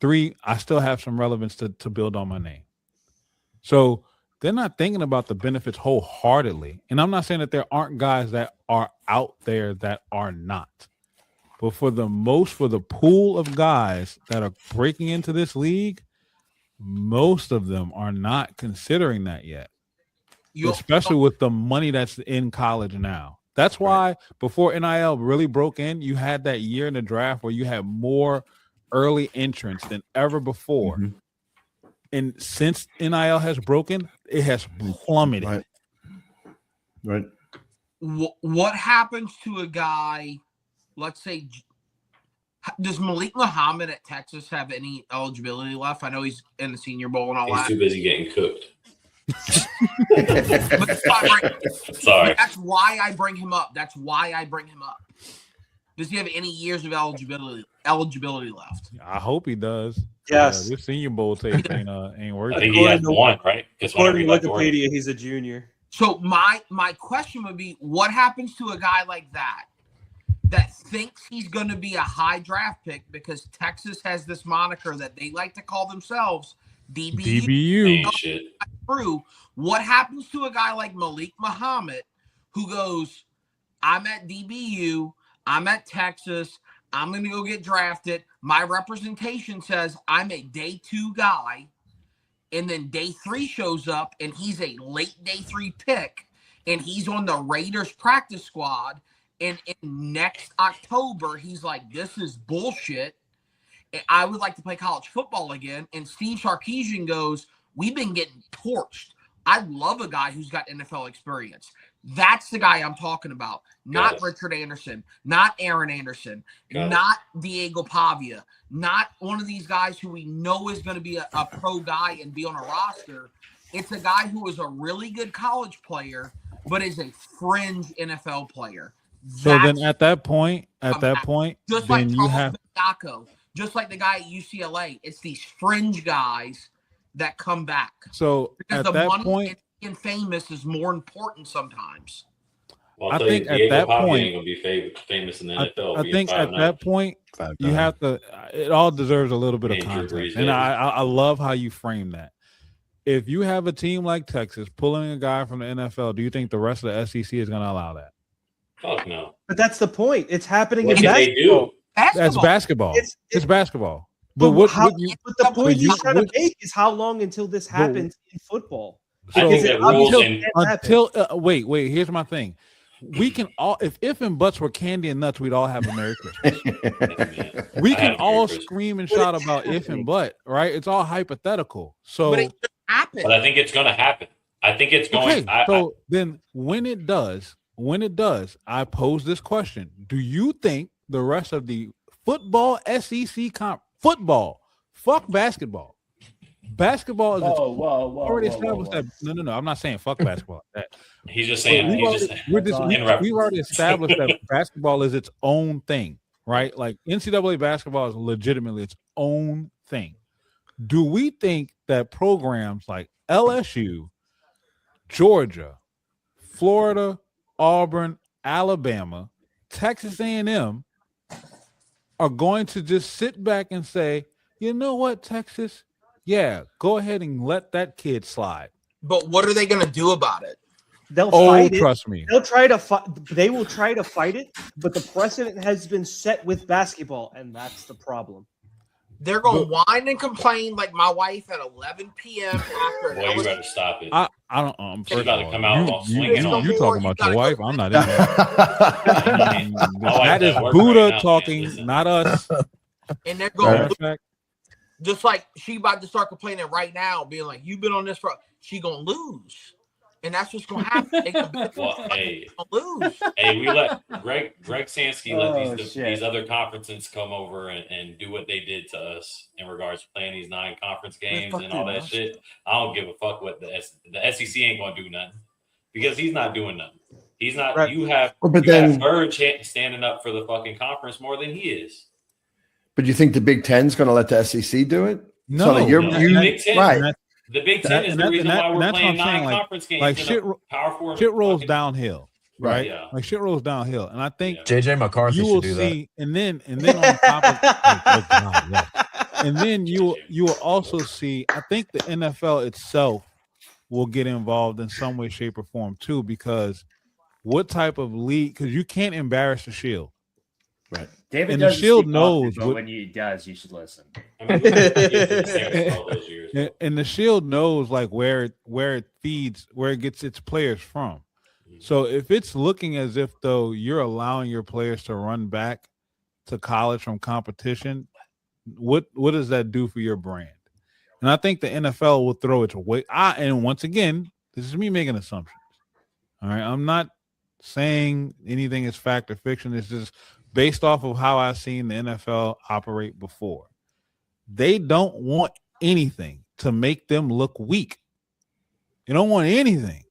Three, I still have some relevance to build on my name. So they're not thinking about the benefits wholeheartedly. And I'm not saying that there aren't guys that are out there that are not. But for the pool of guys that are breaking into this league, most of them are not considering that yet. Especially with the money that's in college now. That's why before NIL really broke in, you had that year in the draft where you had more early entrants than ever before. Mhm. And since NIL has broken, it has plummeted. Right. What happens to a guy, let's say, does Malik Muhammad at Texas have any eligibility left? I know he's in the Senior Bowl and all He's that. too busy getting cooked. But Sorry. that's why I bring him up. Does he have any years of eligibility left? I hope he does. Yes. This Senior Bowl tape ain't I working. think he has one, right? Because According to Wikipedia, he's a junior. So my question would be, what happens to a guy like that thinks he's going to be a high draft pick because Texas has this moniker that they like to call themselves DBU. Shit. True. What happens to a guy like Malik Muhammad who goes, I'm at DBU, I'm at Texas, I'm going to go get drafted. My representation says I'm a day 2 guy. And then day 3 shows up and he's a late day 3 pick and he's on the Raiders practice squad. And in next October, he's like, this is bullshit. I would like to play college football again. And Steve Sarkisian goes, we've been getting torched. I love a guy who's got NFL experience. That's the guy I'm talking about. Not Richard Anderson, not Aaron Anderson, not Diego Pavia, not one of these guys who we know is going to be a pro guy and be on a roster. It's a guy who is a really good college player, but is a fringe NFL player. So then at that point, just then like you Charles have Bediako, just like the guy at UCLA, it's these fringe guys that come back. So because at the that money point, and famous is more important sometimes. Well, I think at that point, ain't gonna be famous in the NFL. I think at that point, you have to. It all deserves a little bit of context, and I love how you frame that. If you have a team like Texas pulling a guy from the NFL, do you think the rest of the SEC is going to allow that? Fuck no. But that's the point. It's happening What in can they basketball. do? That's basketball. It's basketball. But But the point he's trying to make is how long until this happens in football. I think that rules wait. Here's my thing. We can all, if and buts were candy and nuts, we'd all have a Merry Christmas. We can all scream and shout about if and but, right? It's all hypothetical. So, but it happen. But I think it's going to happen. I think it's going. Then when it does, I pose this question: do you think the rest of the football SEC football. Fuck basketball. Basketball is already established that. No. I'm not saying fuck basketball. He's just saying. We've already established that basketball is its own thing, right? Like NCAA basketball is legitimately its own thing. Do we think that programs like LSU, Georgia, Florida, Auburn, Alabama, Texas A&M are going to just sit back and say, you know what, Texas? Yeah, go ahead and let that kid slide. But what are they going to do about it? They'll fight it. Trust me. They'll try to fight. They will try to fight it, but the precedent has been set with basketball, and that's the problem. They're going to whine and complain like my wife at 11 p.m. after. Boy, you better stop it. I don't. She's about to come out all swinging on. You talking about your wife? I'm not in there. That is Buddha talking, not us. And they're going just like she about to start complaining right now, being like, "You've been on this for." She gonna lose, and that's what's gonna happen. Lose. Hey, we let Greg Sansky let these other conferences come over and do what they did to us in regards to playing these 9 conference games and all that shit. I don't give a fuck what the SEC ain't gonna do nothing because he's not doing nothing. He's not. Right. You have Bird standing up for the fucking conference more than he is. But you think the Big Ten's going to let the SEC do it? No, the Big Ten, right. The Big Ten is the reason why we're playing 9 conference games. Like shit rolls downhill, right? Yeah. Like shit rolls downhill, and I think JJ McCarthy you will should do see, that. And then on top of and then you will also see. I think the NFL itself will get involved in some way, shape, or form too, because what type of league? Because you can't embarrass the Shield. Right. David and the Shield knows, but when he does, you should listen. And the Shield knows like where it feeds, where it gets its players from. So if it's looking as if though you're allowing your players to run back to college from competition, what does that do for your brand? And I think the NFL will throw its weight. And once again, this is me making assumptions. All right, I'm not saying anything is fact or fiction. It's just based off of how I've seen the NFL operate before. They don't want anything to make them look weak. They don't want anything.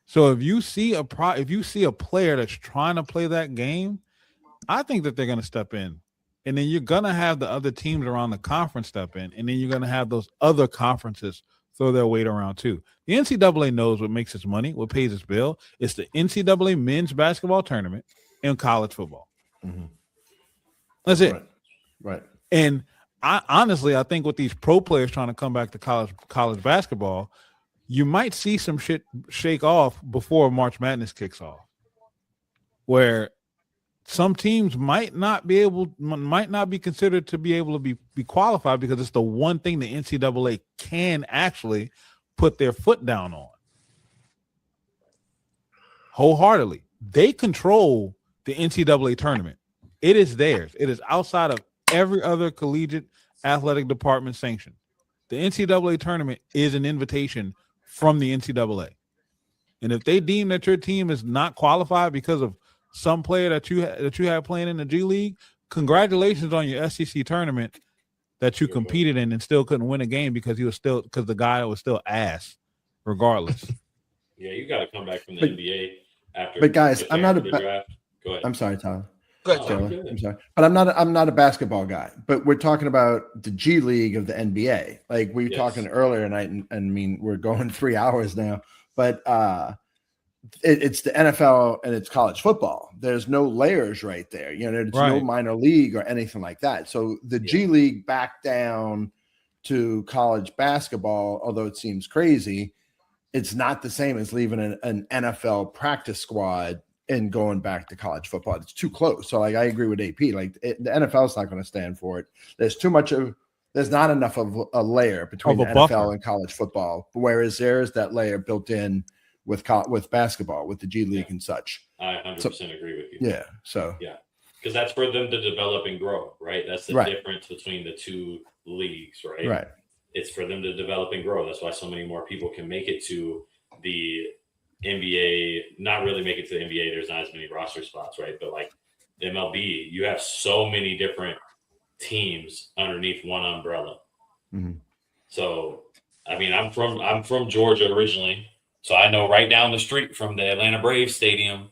So if you see a player that's trying to play that game, I think that they're going to step in. And then you're going to have the other teams around the conference step in. And then you're going to have those other conferences throw their weight around too. The NCAA knows what makes its money, what pays its bill. It's the NCAA men's basketball tournament in college football. Mm-hmm. That's it. Right. And I think with these pro players trying to come back to college basketball, you might see some shit shake off before March Madness kicks off, where some teams might not be considered to be able to be qualified because it's the one thing the NCAA can actually put their foot down on wholeheartedly. They control the NCAA tournament. It is theirs. It is outside of every other collegiate athletic department sanction. The NCAA tournament is an invitation from the NCAA. And if they deem that your team is not qualified because of some player that you have playing in the G League, congratulations on your SEC tournament that you competed in and still couldn't win a game because the guy was still ass regardless. Yeah, you got to come back from the NBA after. But guys, I'm not draft. Go ahead. I'm sorry, Tyler. Go ahead, Taylor. I'm sorry, but I'm not a basketball guy. But we're talking about the G League of the NBA. Like we were talking earlier tonight, and I mean we're going 3 hours now. But it's the NFL and it's college football. There's no layers right there. You know, there's no minor league or anything like that. So the G League backed down to college basketball, although it seems crazy. It's not the same as leaving an NFL practice squad and going back to college football. It's too close. So like I agree with AP. Like the NFL is not going to stand for it. There's not enough of a layer between the NFL and college football. Whereas there's that layer built in with basketball, with the G League and such. I 100% agree with you. Yeah. So because that's for them to develop and grow, right? That's the difference between the two leagues, right? Right. It's for them to develop and grow. That's why so many more people can make it to the NBA. Not really make it to the NBA. There's not as many roster spots, right? But like MLB, you have so many different teams underneath one umbrella. Mhm. So, I mean, I'm from Georgia originally, so I know right down the street from the Atlanta Braves stadium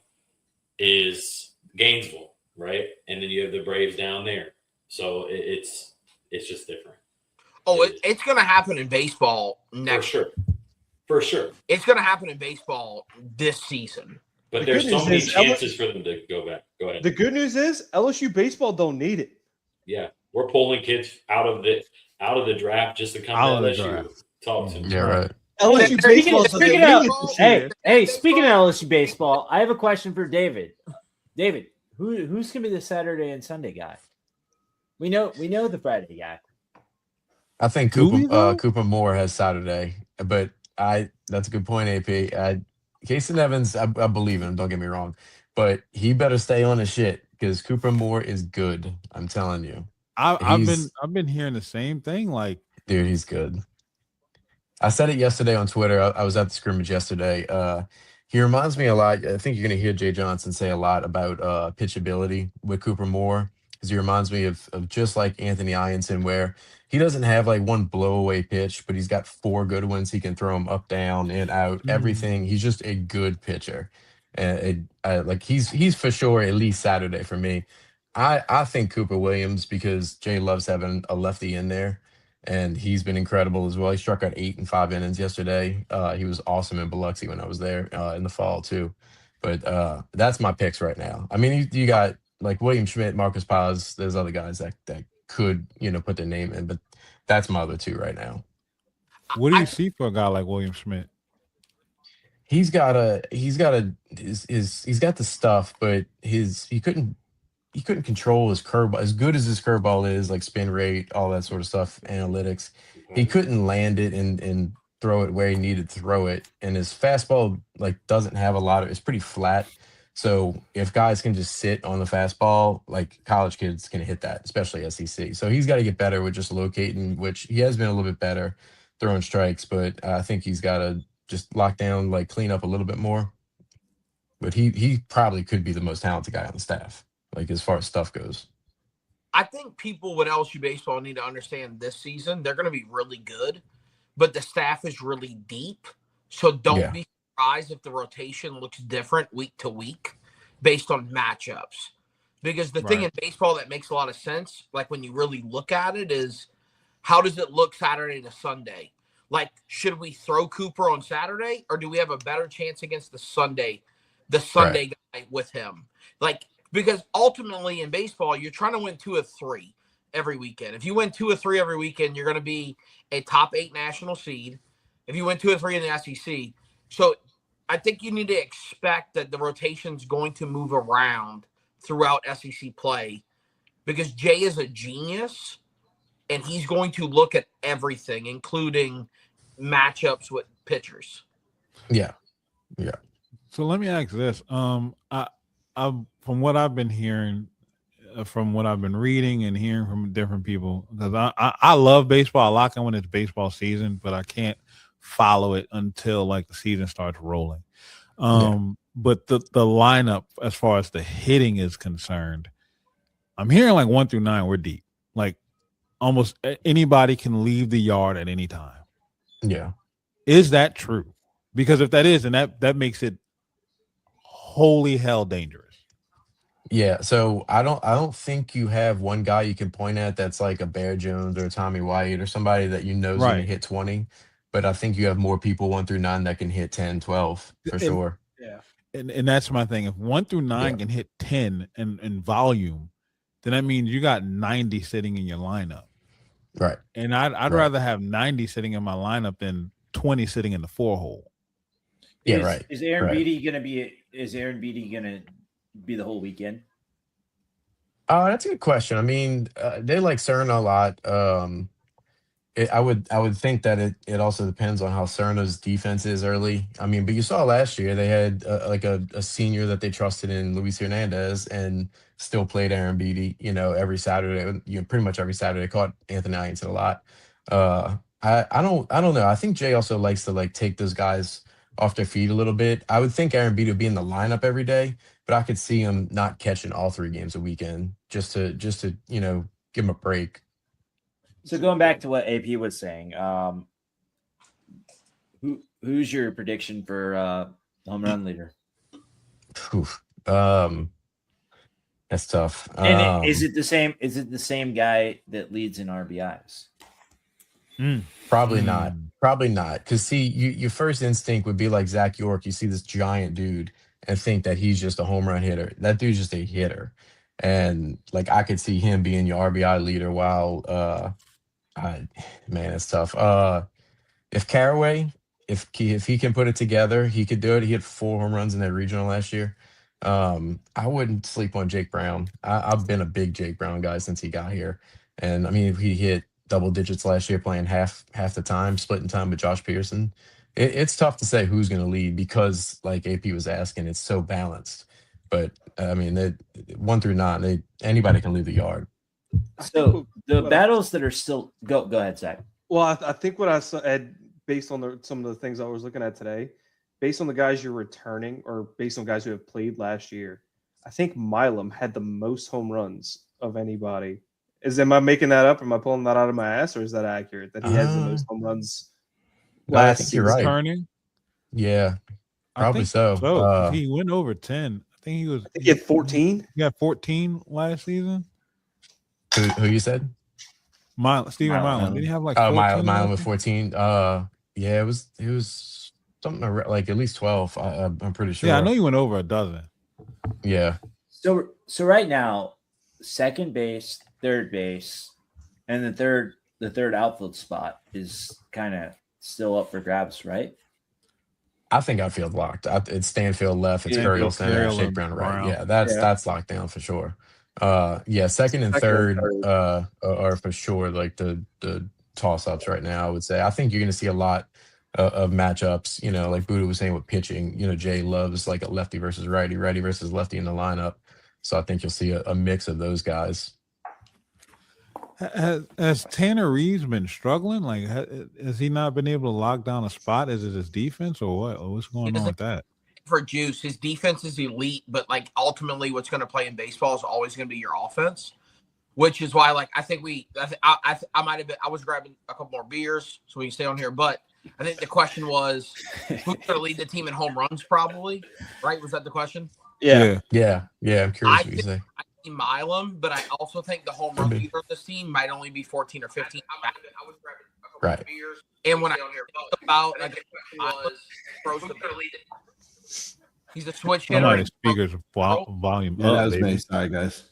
is Gainesville, right? And then you have the Braves down there. So it's just different. Oh, it's going to happen in baseball next year. For sure. It's going to happen in baseball this season. But there's so many chances for them to go back. Go ahead. The good news is LSU baseball don't need it. Yeah, we're pulling kids out of the draft just to come to LSU. Talk to them. Yeah, right. LSU baseball. Speaking of LSU baseball, I have a question for David. David, who's gonna be the Saturday and Sunday guy? We know the Friday guy. I think Cooper Moore has Saturday, but that's a good point, AP. Casey Evans, I believe in him. Don't get me wrong, but he better stay on his shit because Cooper Moore is good. I'm telling you. I've been hearing the same thing. Like, dude, he's good. I said it yesterday on Twitter. I was at the scrimmage yesterday. He reminds me a lot. I think you're going to hear Jay Johnson say a lot about pitchability with Cooper Moore because he reminds me of just like Anthony Ianson, where he doesn't have like one blowaway pitch, but he's got 4 good ones. He can throw them up, down, in, out, everything. He's just a good pitcher. And like he's for sure at least Saturday for me. I think Cooper Williams because Jay loves having a lefty in there. And he's been incredible as well. He struck out 8 in 5 innings yesterday. He was awesome in Biloxi when I was there in the fall too. But that's my picks right now. I mean, you got like William Schmidt, Marcus Paz. There's other guys that could put their name in, but that's my other 2 right now. What do you see for a guy like William Schmidt? He's got the stuff, but he couldn't control his curveball. As good as his curveball is, like spin rate, all that sort of stuff, analytics, he couldn't land it and throw it where he needed to throw it. And his fastball like doesn't have a lot of. It's pretty flat. So if guys can just sit on the fastball, like college kids can hit that, especially SEC. So he's got to get better with just locating, which he has been a little bit better throwing strikes. But I think he's got to just lock down, like clean up a little bit more. But he probably could be the most talented guy on the staff. Like as far as stuff goes. I think people with LSU baseball need to understand this season they're going to be really good, but the staff is really deep. So don't be surprised if the rotation looks different week to week based on matchups. Because the thing in baseball that makes a lot of sense, like when you really look at it, is how does it look Saturday to Sunday? Like, should we throw Cooper on Saturday, or do we have a better chance against the Sunday guy with him? Like, because ultimately in baseball, you're trying to win 2 of 3 every weekend. If you win 2 of 3 every weekend, you're going to be a top 8 national seed. If you win 2 of 3 in the SEC. So I think you need to expect that the rotation's going to move around throughout SEC play because Jay is a genius and he's going to look at everything, including matchups with pitchers. Yeah. Yeah. So let me ask this. From what I've been hearing, from what I've been reading and hearing from different people, because I love baseball. I lock in when it's baseball season, but I can't follow it until like the season starts rolling. But the lineup, as far as the hitting is concerned, I'm hearing like 1 through 9, we're deep. Like almost anybody can leave the yard at any time. Yeah. Is that true? Because if that is, then that makes it holy hell dangerous. Yeah, so I don't think you have one guy you can point at that's like a Bear Jones or a Tommy White or somebody that is going to hit 20, but I think you have more people 1 through 9 that can hit 10, 12 for sure. Yeah, and that's my thing. If 1 through 9 can hit 10 in volume, then that means you got 90 sitting in your lineup. Right. And I'd rather have 90 sitting in my lineup than 20 sitting in the 4-hole. Yeah, right. Is Aaron Beatty going to be the whole weekend? That's a good question. I mean, they like Cerna a lot. I would think that it also depends on how Cerna's defense is early. I mean, but you saw last year they had like a senior that they trusted in Luis Hernandez and still played Aaron Beatty. Every Saturday. Pretty much every Saturday. Caught Anthony Ianson a lot. I don't know. I think Jay also likes to like take those guys off their feet a little bit. I would think Aaron Beatty would be in the lineup every day, but I could see him not catching all 3 games a weekend just to give him a break. So going back to what AP was saying, who's your prediction for home run leader? Oof. That's tough. And is it the same? Is it the same guy that leads in RBIs? Probably not. Probably not. Because see, your first instinct would be like Zach York. You see this giant dude and think that he's just a home run hitter. That dude's just a hitter, and like I could see him being your RBI leader. While man, it's tough. If Caraway, if he can put it together, he could do it. He had 4 home runs in that regional last year. I wouldn't sleep on Jake Brown. I've been a big Jake Brown guy since he got here, and I mean he hit double digits last year, playing half the time, splitting time with Josh Pearson. It's tough to say who's going to lead because, like AP was asking, it's so balanced. But I mean, 1 through 9, anybody can lead the yard. So the battles that are still go ahead, Zach. Well, I think what I said based on some of the things I was looking at today, based on the guys you're returning or based on guys who have played last year, I think Milam had the most home runs of anybody. Am I making that up? Am I pulling that out of my ass, or is that accurate? That he has the most home runs I think you're right. Turning? Yeah, probably so. He went over 10. I think he had 14. He got 14 last season. Who you said? Steven Milam. Did he have like 14 Milam with 14? Yeah, it was something like at least 12. I'm pretty sure. Yeah, I know you went over a dozen. Yeah. So right now, second base, third base, and the third outfield spot is kind of still up for grabs, right? I think outfield locked. It's Stanfield left. It's Burial center. Shake Brown right. Yeah, that's locked down for sure. Second and third are for sure like the toss ups right now. I would say. I think you're going to see a lot of matchups. Like Buddha was saying with pitching. Jay loves like a lefty versus righty versus lefty in the lineup. So I think you'll see a mix of those guys. Has Tanner Reeves been struggling? Like, has he not been able to lock down a spot? Is it his defense or what? What's going on with that? For Juice, his defense is elite, but like ultimately, what's going to play in baseball is always going to be your offense, which is why, like, I think I might have been. I was grabbing a couple more beers so we can stay on here, but I think the question was who's going to lead the team in home runs? Probably, right? Was that the question? Yeah. I'm curious what you say. Milam, but I also think the home run leader of this team might only be 14 or 15. I was grabbing a couple right. of beers, and when I think about he's a switch hitter. Somebody's speakers volume. Yeah, that was me. Sorry, guys.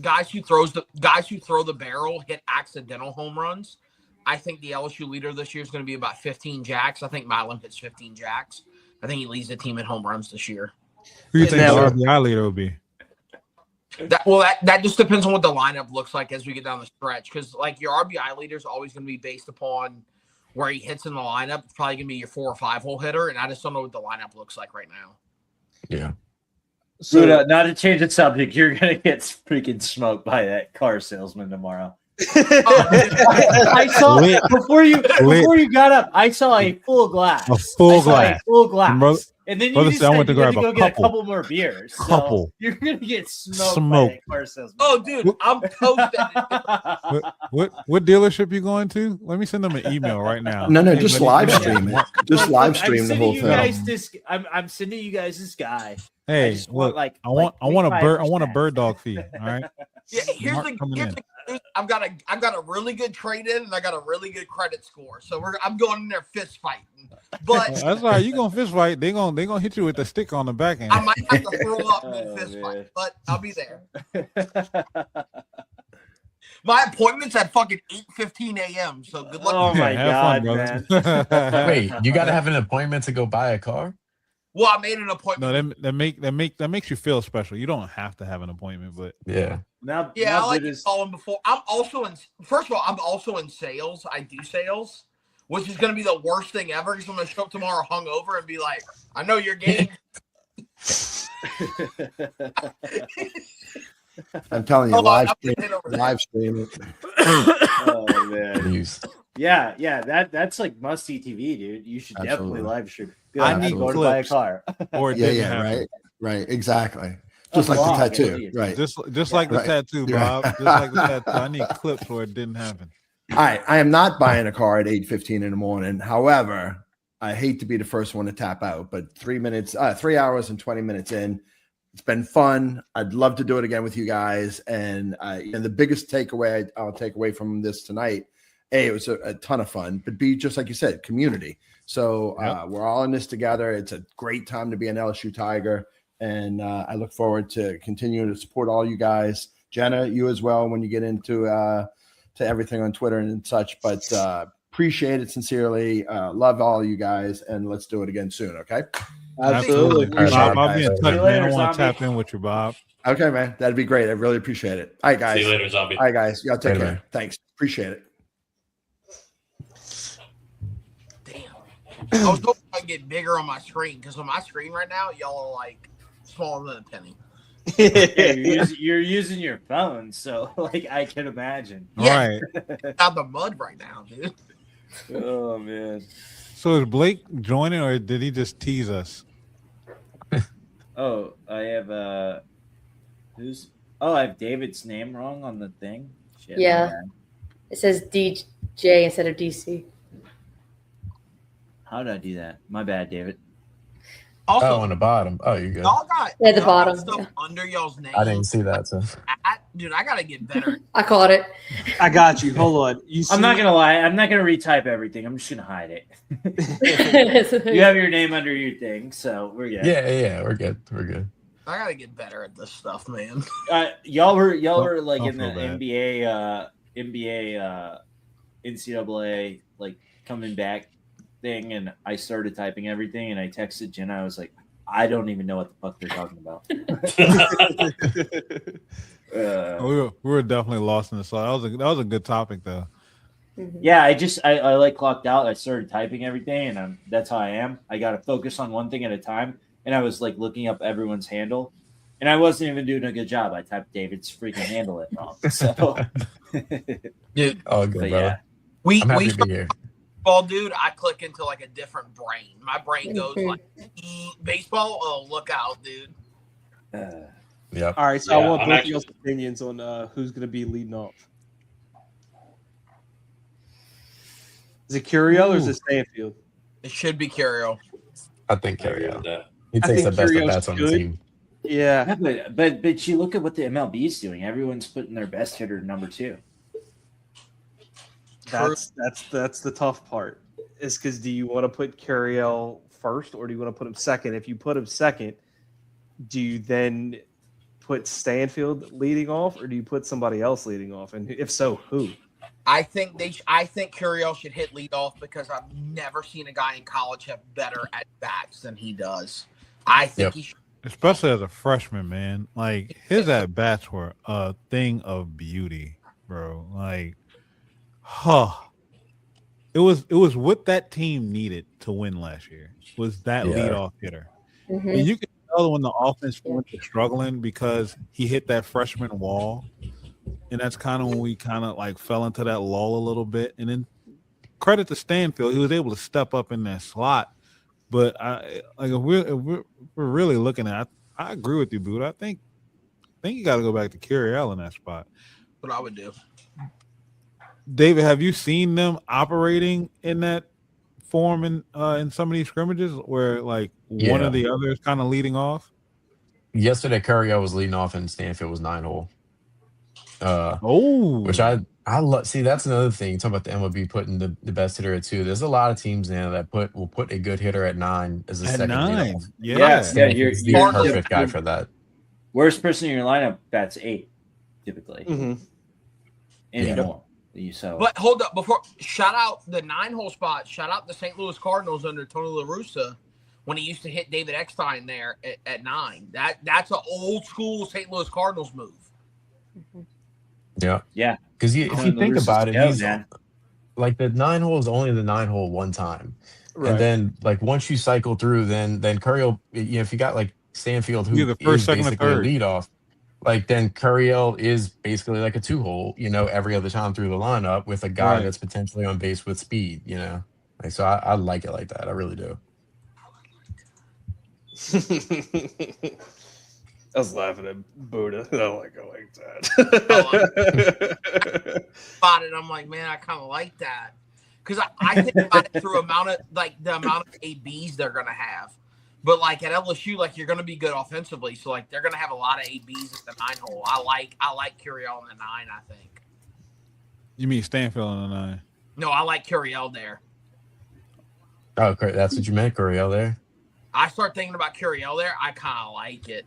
Guys who throw the barrel hit accidental home runs. I think the LSU leader this year is going to be about 15 jacks. I think Milam hits 15 jacks. I think he leads the team in home runs this year. Who do you think the RBI leader will be? That just depends on what the lineup looks like as we get down the stretch. Because like your RBI leader is always going to be based upon where he hits in the lineup. It's probably going to be your 4 or 5 hole hitter, and I just don't know what the lineup looks like right now. Yeah. So not to change the subject, you're going to get freaking smoked by that car salesman tomorrow. I saw before you got up. I saw a full glass. A full glass. And then you decided went to grab go get a couple more beers. So you're gonna get smoked. Oh, dude, I'm toasted. What dealership you going to? Let me send them an email right now. No, just live stream it. Just live stream the whole thing. I'm sending you guys this guy. Hey, look, I want a bird dog fee. All right. Yeah, here's the I've got a really good trade in and I got a really good credit score. So I'm going in there fist fighting. But that's all right. You gonna fist fight? They gonna hit you with the stick on the back end. I might have to throw up mid fist fight, but I'll be there. My appointment's at fucking 8:15 a.m. So good luck. Oh my god, man! Wait, you got to have an appointment to go buy a car? Well, I made an appointment. No, that makes you feel special. You don't have to have an appointment, but yeah. I like to call him before. I'm also in sales. I do sales, which is going to be the worst thing ever because I'm going to show up tomorrow hungover and be like, I know your game. I'm telling you, live stream. Oh man. Yeah, that's like must see TV, dude. You should definitely live stream. I need to go to buy a car. Or right. Right. Exactly. Just That's like long, the tattoo. indeed. Right. Just like the Right. tattoo, Yeah. Bob. Just like the tattoo. I need clips where it didn't happen. All right. I am not buying a car at 8:15 in the morning. However, I hate to be the first one to tap out, but 3 hours and 20 minutes in, it's been fun. I'd love to do it again with you guys. And the biggest takeaway I'll take away from this tonight, A, it was a ton of fun, but B, just like you said, community. So we're all in this together. It's a great time to be an LSU Tiger. And I look forward to continuing to support all you guys. Jenna, you as well, when you get into to everything on Twitter and such. But appreciate it sincerely. Love all of you guys. And let's do it again soon, okay? Absolutely. Bob, I'll be in guys. touch, See you man. I later, want to zombie. tap in with you, Bob. Okay, man. That'd be great. I really appreciate it. All right, guys. See you later, zombie. All right, guys. Y'all take Later, care. man. Thanks. Appreciate it. I was hoping I could get bigger on my screen because on my screen right now, y'all are like smaller than a penny. Yeah, you're using your phone, so like I can imagine. Yeah. Right. Out the mud right now, dude. Oh man. So is Blake joining, or did he just tease us? Oh, I have I have David's name wrong on the thing. Shit, my Yeah. bad. It says DJ instead of DC. How did I do that? My bad, David. Also, on the bottom. Oh, you're good. y'all got Yeah, the y'all got bottom, stuff yeah. under y'all's name. I didn't see that. So Dude, I gotta get better. I caught it. I got you. Hold on. You see, I'm not gonna lie. I'm not gonna retype everything. I'm just gonna hide it. You have your name under your thing, so we're good. yeah, we're good. We're good. I gotta get better at this stuff, man. Y'all were like Don't in the feel bad. NBA, NCAA, like coming back thing, and I started typing everything, and I texted Jenna. I was like, I don't even know what the fuck they're talking about. We were definitely lost in the sauce. That was a good topic, though. Yeah, I like clocked out. I started typing everything, and that's how I am. I got to focus on one thing at a time, and I was like looking up everyone's handle, and I wasn't even doing a good job. I typed David's freaking handle it wrong. So, Dude, Oh, good, but brother. yeah, I'm happy to be here. baseball, dude, I click into like a different brain. My brain goes like baseball. Oh, look out, dude. Yep. all right, so Yeah, I want I'm both actually- of y'all's opinions on who's going to be leading off. Is it Curiel or is it Stanfield? It should be Curio. I think I agree Carry with that. He I takes the think best of Curios bets on the good. team. Yeah. Yeah, but you look at what the MLB is doing. Everyone's putting their best hitter number 2. That's the tough part. Is because do you want to put Curiel first or do you want to put him second? If you put him second, do you then put Stanfield leading off or do you put somebody else leading off? And if so, who? I think Curio should hit leadoff because I've never seen a guy in college have better at bats than he does. I think Yep. he should. Especially as a freshman, man. Like his at bats were a thing of beauty, bro. Like, it was what that team needed to win last year. Was that Yeah. leadoff hitter? Mhm. And you can tell when the offense went to struggling because he hit that freshman wall, and that's kind of when we kind of like fell into that lull a little bit. And then credit to Stanfield, he was able to step up in that slot. But if we're really looking at, I agree with you, Boot. I think you got to go back to Curiel in that spot. What I would do. David, have you seen them operating in that form in some of these scrimmages where like one Yeah. or the other is kind of leading off? Yesterday, Curry was leading off and Stanfield was 9-hole. Oh, Which I love. See, that's another thing. Talking about the MLB putting the best hitter at 2. There's a lot of teams now that will put a good hitter at 9 as a at second 9. leadoff. Yeah. Stanfield's the you're- perfect guy for that. Worst person in your lineup bats 8, typically. Mm-hmm. Anymore. So But hold up, before shout out the 9-hole spot. Shout out the St. Louis Cardinals under Tony La Russa when he used to hit David Eckstein there at 9. That's an old school St. Louis Cardinals move. Yeah. Yeah. Because if you think about it, he's man. like the 9-hole is only the 9-hole one time. Right. And then like once you cycle through, then Curry will, if you got like Stanfield, who You're the first, is second, or basically a third. leadoff, like then Curriel is basically like a 2-hole, every other time through the lineup with a guy Right. that's potentially on base with speed, Like so I like it like that. I really do. I was laughing at Buddha. I don't like it like that. About it, I'm like, man, I kind of like that because I think about it through the amount of ABs they're gonna have. But like at LSU, like you're gonna be good offensively, so like they're gonna have a lot of ABs at the 9 hole. I like Curiel in the 9. I think. You mean Stanfield on the 9? No, I like Curiel there. Oh, great. That's what you meant, Curiel there. I start thinking about Curiel there. I kind of like it.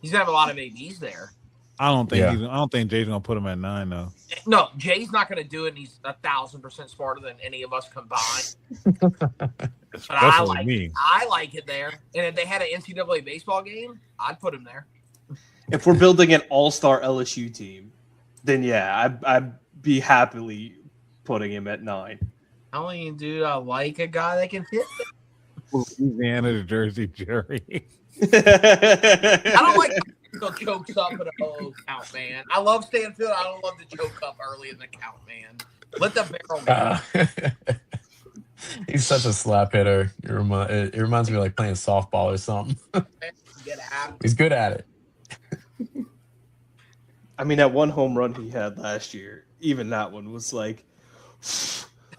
He's gonna have a lot of ABs there. I don't think Jay's gonna put him at 9 though. No, Jay's not gonna do it. And he's 1,000% smarter than any of us combined. But I like it there. And if they had an NCAA baseball game, I'd put him there. If we're building an all-star LSU team, then yeah, I'd be happily putting him at 9. I mean, dude, I like a guy that can hit. Louisiana, Jersey, Jerry. I don't like the chokes up in a count, man. I love Stanfield. I don't love the choke up early in the count, man. Let the barrel go. He's such a slap hitter. It reminds me of like playing softball or something. He's good at it. I mean, that one home run he had last year, even that one was like,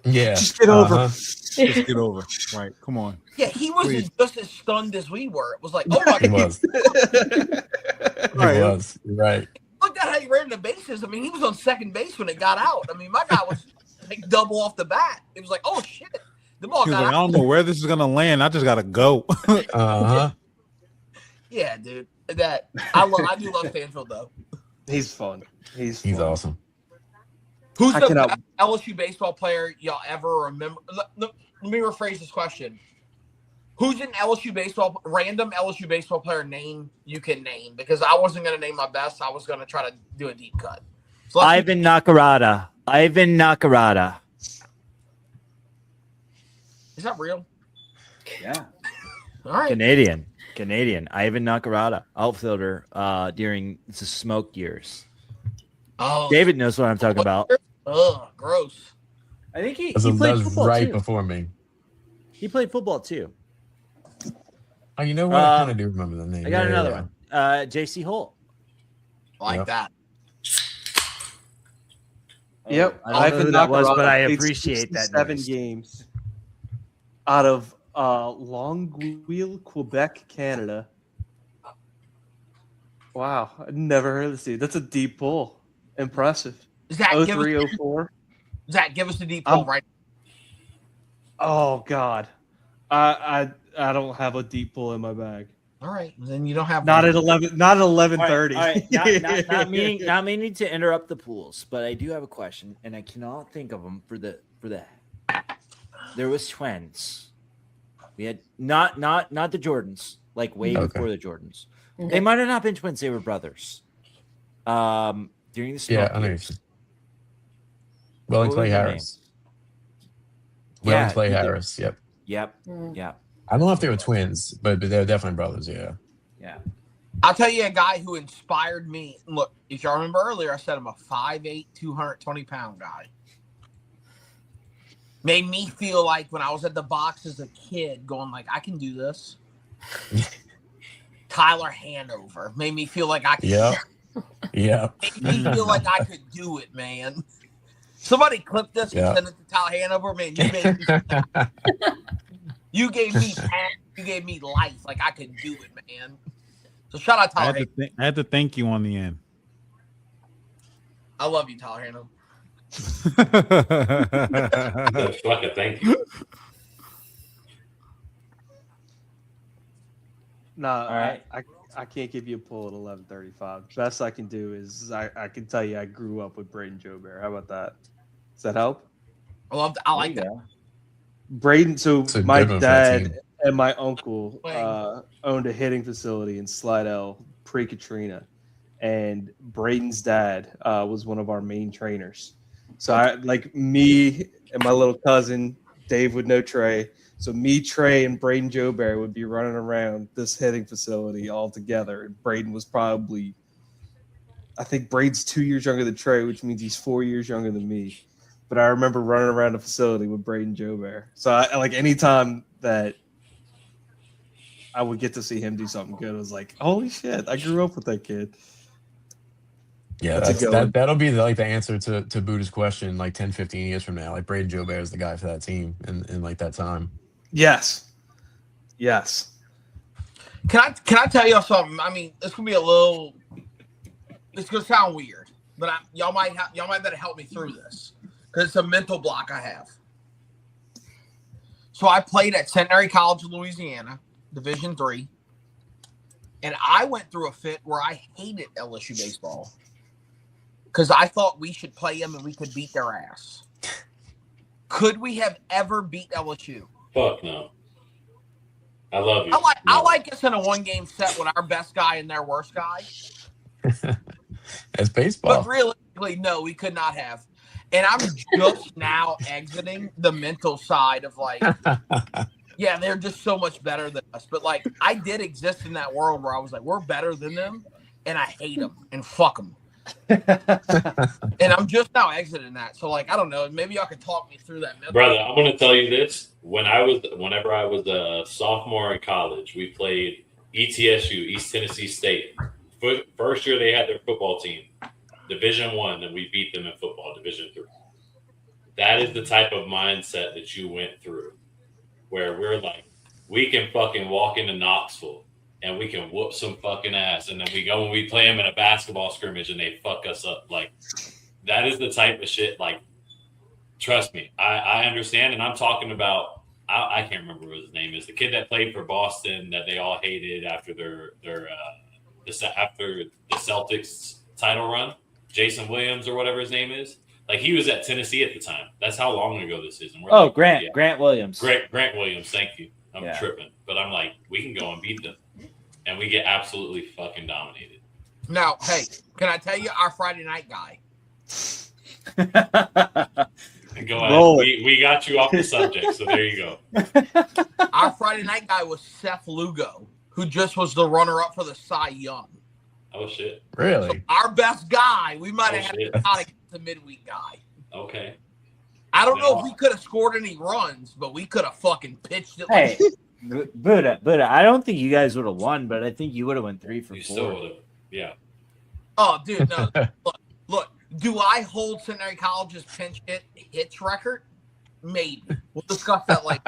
yeah, just get over. Just get over. Right. Come on. Yeah, he was just as stunned as we were. It was like, oh my He God. was. He was. You're right. Look at how he ran the bases. I mean, he was on second base when it got out. I mean, my guy was like double off the bat. It was like, oh shit. The ball got out. I don't know where this is gonna land. I just gotta go. Yeah, dude. I do love Stanfield though. He's fun. He's awesome. Who's the best LSU baseball player y'all ever remember? Let me rephrase this question. Who's an random LSU baseball player name you can name? Because I wasn't going to name my best. I was going to try to do a deep cut. So Ivan Nakarada. Is that real? Yeah. All right. Canadian. Ivan Nakarada, outfielder during the smoke years. Oh, David knows what I'm talking about. Ugh, gross. I think he That played was football right too. before me. He played football too. Oh, you know what? I kind of do remember the name. I got another one. JC Holt. Like that. Yep. I don't know who that was, but I appreciate that. 7 games out of Longueuil, Quebec, Canada. Wow, I never heard of this dude. That's a deep pull. Impressive. Zach, 0304. Zach, give us the deep pull right. Oh God, I don't have a deep pull in my bag. All right, then you don't have not at 11. Not at 11:30. All right. Not meaning to interrupt the pools, but I do have a question, and I cannot think of them for the. There was twins. We had not the Jordans, like way before the Jordans. Okay. They might have not been twins; they were brothers. During the smoke years. Willing Clay Harris. Willing Clay Harris. Yep. Yep. I don't know if they were twins, but they're definitely brothers. Yeah. Yeah. I'll tell you a guy who inspired me. Look, if y'all remember earlier, I said I'm a 5'8", 220-pound guy. Made me feel like when I was at the box as a kid, going like, I can do this. Tyler Hanover made me feel like I could. Yeah. Made me feel like I could do it, man. Somebody clip this and send it to Tyler Hanover, man. You gave me passion. You gave me life. Like I could do it, man. So shout out Tyler. I had to thank you on the end. I love you, Tyler Hanover. Fucking thank you. No, all right. I can't give you a pull at 11:35. Best I can do is I can tell you I grew up with Braden Joubert. How about that? Does that help? I like that. Braden. So my dad and my uncle owned a hitting facility in Slidell pre-Katrina, and Braden's dad was one of our main trainers. So me and my little cousin Dave would know Trey. So me, Trey, and Braden Joubert would be running around this hitting facility all together. And Braden was probably, I think Braden's 2 years younger than Trey, which means he's 4 years younger than me. But I remember running around the facility with Braden Joubert. So anytime that I would get to see him do something good. I was like, holy shit, I grew up with that kid. Yeah, that'll be like the answer to Buddha's question like 10, 15 years from now. Like Braden Joubert is the guy for that team in like that time. Yes. Can I tell y'all something? I mean, it's gonna sound weird, but y'all might better help me through this because it's a mental block I have. So I played at Centenary College of Louisiana, Division III, and I went through a fit where I hated LSU baseball because I thought we should play them and we could beat their ass. Could we have ever beat LSU? Fuck no. I love you. I like us in a 1-game set with our best guy and their worst guy. That's baseball. But realistically, no, we could not have. And I'm just now exiting the mental side of like, yeah, they're just so much better than us. But like, I did exist in that world where I was like, we're better than them, and I hate them and fuck them. And I'm just now exiting that. So like, I don't know. Maybe y'all could talk me through that. Brother, I'm going to tell you this. Whenever I was a sophomore in college, we played ETSU, East Tennessee State. First year they had their football team, Division I, and we beat them in football, Division III. That is the type of mindset that you went through, where we're like, we can fucking walk into Knoxville and we can whoop some fucking ass, and then we go and we play them in a basketball scrimmage and they fuck us up. Like, that is the type of shit. Like, trust me, I understand, and I'm talking about. I can't remember what his name is. The kid that played for Boston that they all hated after after the Celtics title run, Jason Williams or whatever his name is. Like, he was at Tennessee at the time. That's how long ago this is. And we're like, Grant Williams. Grant Williams. Thank you. I'm tripping, but I'm like, we can go and beat them, and we get absolutely fucking dominated. Now, hey, can I tell you our Friday night guy? Go ahead. We got you off the subject, so there you go. Our Friday night guy was Seth Lugo, who just was the runner-up for the Cy Young. Oh, shit. Really? So our best guy, we might have had a shot against the midweek guy. Okay. I don't know if we could have scored any runs, but we could have fuck pitched it. Hey, Buddha, I don't think you guys would have won, but I think you would have went 3 for 4. You still would have. Yeah. Oh, dude, no. Look. Do I hold Centenary College's pinch hits record? Maybe. We'll discuss that later.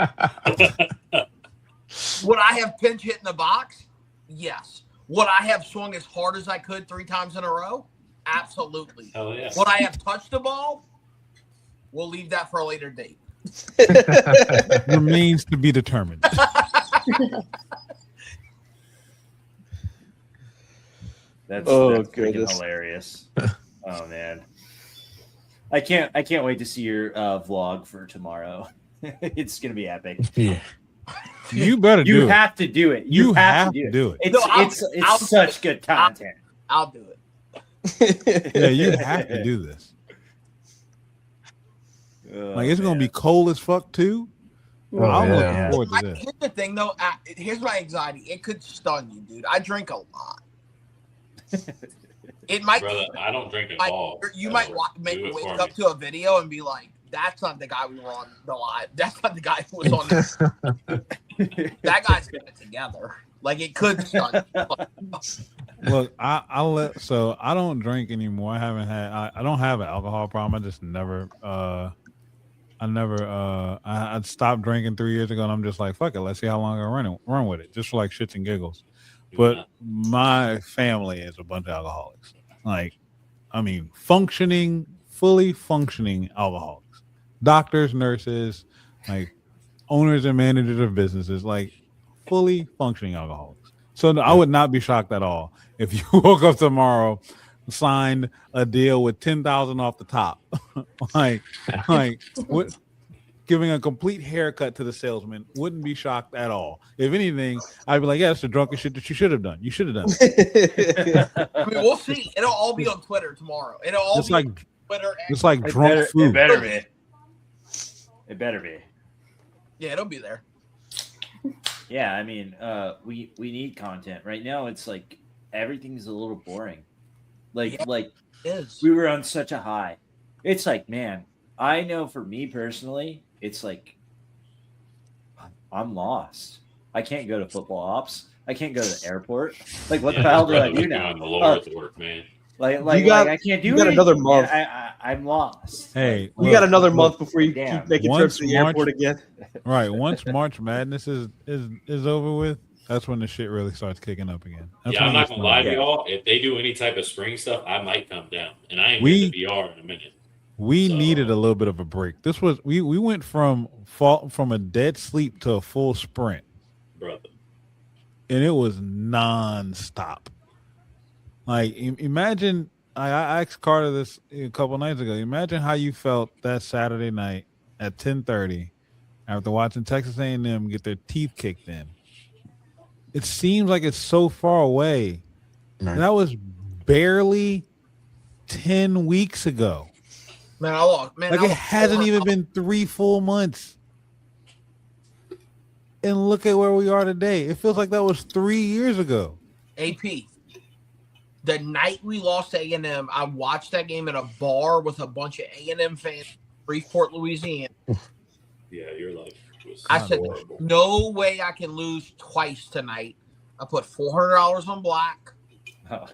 Would I have pinch hit in the box? Yes. Would I have swung as hard as I could 3 times in a row? Absolutely. Hell yeah. Would I have touched the ball? We'll leave that for a later date. Remains to be determined. That's freaking hilarious. Oh man, I can't wait to see your vlog for tomorrow. It's gonna be epic. Yeah, you better. You have to do it. You have to do it. It's such good content. I'll do it. Yeah, you have to do this. Like, it's gonna be cold as fuck too. I'm looking forward to this. Here's the thing, though. Here's my anxiety. It could stun you, dude. I drink a lot. It might. Brother, I don't drink at all. You might wake up to a video and be like, "That's not the guy we were on the live. That's not the guy who was on this." That guy's got it together. Like, it could stun you. Look, I don't drink anymore. I don't have an alcohol problem. I just never I stopped drinking 3 years ago, and I'm just like, fuck it, let's see how long I run with it, just for like shits and giggles. But my family is a bunch of alcoholics. Like, I mean, fully functioning alcoholics. Doctors, nurses, like owners and managers of businesses, like fully functioning alcoholics. So I would not be shocked at all if you woke up tomorrow, signed a deal with $10,000 off the top, like what? Giving a complete haircut to the salesman. Wouldn't be shocked at all. If anything, I'd be like, yeah, that's the drunkest shit that you should have done. You should have done it. I mean, we'll see. It'll all be on Twitter tomorrow. It'll all be on Twitter. It's like drunk food. It better be. It better be. Yeah, it'll be there. Yeah, I mean, we need content. Right now, it's like everything's a little boring. Like it is. We were on such a high. It's like, man, I know for me personally, it's like I'm lost. I can't go to football ops. I can't go to the airport. Like, what the hell do I do now? The Lord's work, man. Like I can't do you got anything. another month. I'm lost. Hey, You got another month before you Damn. keep making trips to the airport again. Right. Once March Madness is over with, that's when the shit really starts kicking up again. That's I'm when not it's gonna lie to fun. y'all. If they do any type of spring stuff, I might come down, and I ain't get the VR in a minute. We needed a little bit of a break. This was we went from a dead sleep to a full sprint, brother, and it was nonstop. Like imagine, I asked Carter this a couple nights ago. Imagine how you felt that Saturday night at 10:30 after watching Texas A&M get their teeth kicked in. It seems like it's so far away. Right. That was barely 10 weeks ago. Man, I lost. Man, Like I it lost hasn't even been 3 full months. And look at where we are today. It feels like that was 3 years ago. AP. The night we lost to A&M, I watched that game in a bar with a bunch of A&M fans in Shreveport, Louisiana. Yeah, your life was I said, horrible. no way I can lose twice tonight. I put $400 on black. Oh.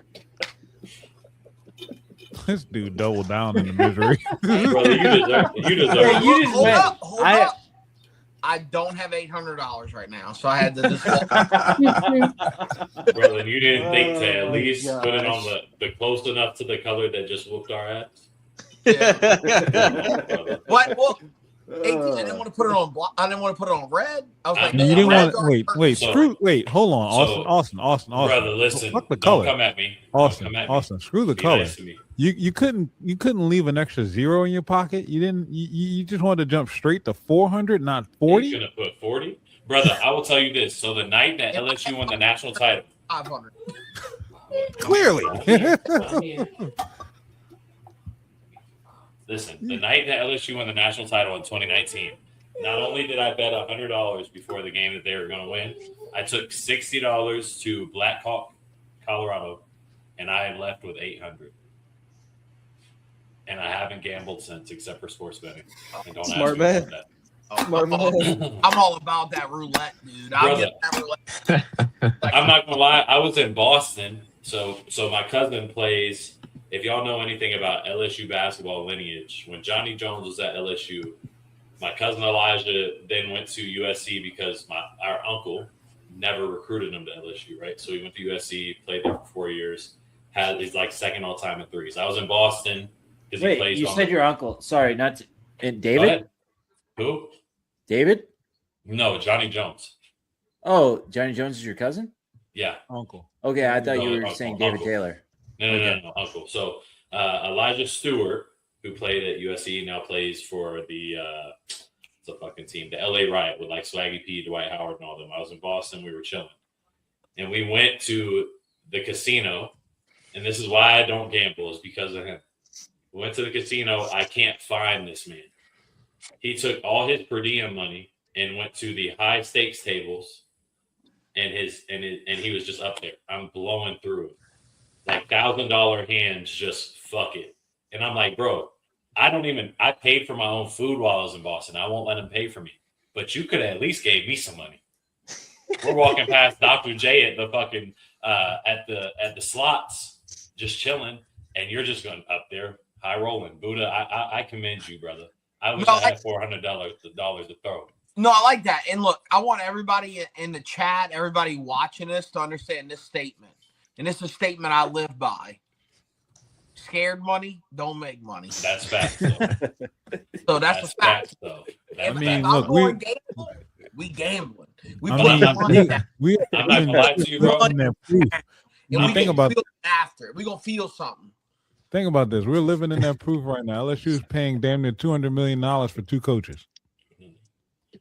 This dude doubled down in the misery. Brother, you deserve it. You deserve it. You just went. Hold up. I don't have $800 right now, so I had to just. Brother, you didn't think to at least put it on the close enough to the color that just whooped our ass? Yeah. What? Well, I didn't want to put it on black. I didn't want to put it on red. I was like, You didn't red's want already wait, hurt. wait, hold on. Austin. Brother, listen. Fuck the Don't color. come at me. Don't come at me. Austin, screw the Be color. nice to me. You couldn't leave an extra zero in your pocket. You didn't. You just wanted to jump straight to 400, not 40. You're gonna put 40, brother. I will tell you this. So the night that LSU won the national title, 500. Clearly. Listen, the night that LSU won the national title in 2019, not only did I bet $100 before the game that they were going to win, I took $60 to Black Hawk, Colorado, and I had left with $800. And I haven't gambled since, except for sports betting. And don't Smart ask me man. about that. I'm all about that roulette, dude. I'll get that roulette. I'm not gonna lie. I was in Boston, so my cousin plays. If y'all know anything about LSU basketball lineage, when Johnny Jones was at LSU, my cousin Elijah then went to USC because our uncle never recruited him to LSU, right? So he went to USC, played there for 4 years. He's like second all time in threes. I was in Boston because he Wait, plays. you said your uncle. Sorry, not and David. Who? David? No, Johnny Jones. Oh, Johnny Jones is your cousin? Yeah. Uncle. Okay, I thought you were Uncle, saying David uncle. Taylor. No, uncle. So Elijah Stewart, who played at USC, now plays for the it's a fucking team, the LA Riot with like Swaggy P, Dwight Howard, and all them. I was in Boston. We were chilling, and we went to the casino, and this is why I don't gamble, is because of him. We went to the casino. I can't find this man. He took all his per diem money and went to the high stakes tables, and he was just up there. I'm blowing through it. Like $1,000 hands, just fuck it. And I'm like, bro, I paid for my own food while I was in Boston. I won't let him pay for me. But you could have at least gave me some money. We're walking past Dr. J at the fucking at the slots, just chilling, and you're just going up there, high rolling. Buddha, I commend you, brother. I wish I had $400 to throw. No, I like that. And look, I want everybody in the chat, everybody watching this, to understand this statement. And this is a statement I live by. Scared money don't make money. That's facts. So that's a fact. Though. I mean, I'm look, going gambling. We gambling. We I put mean, money down. I'm not gonna lie to you, bro. And we think about feel after. We're gonna feel something. Think about this. We're living in that proof right now. LSU is paying damn near $200 million for 2 coaches.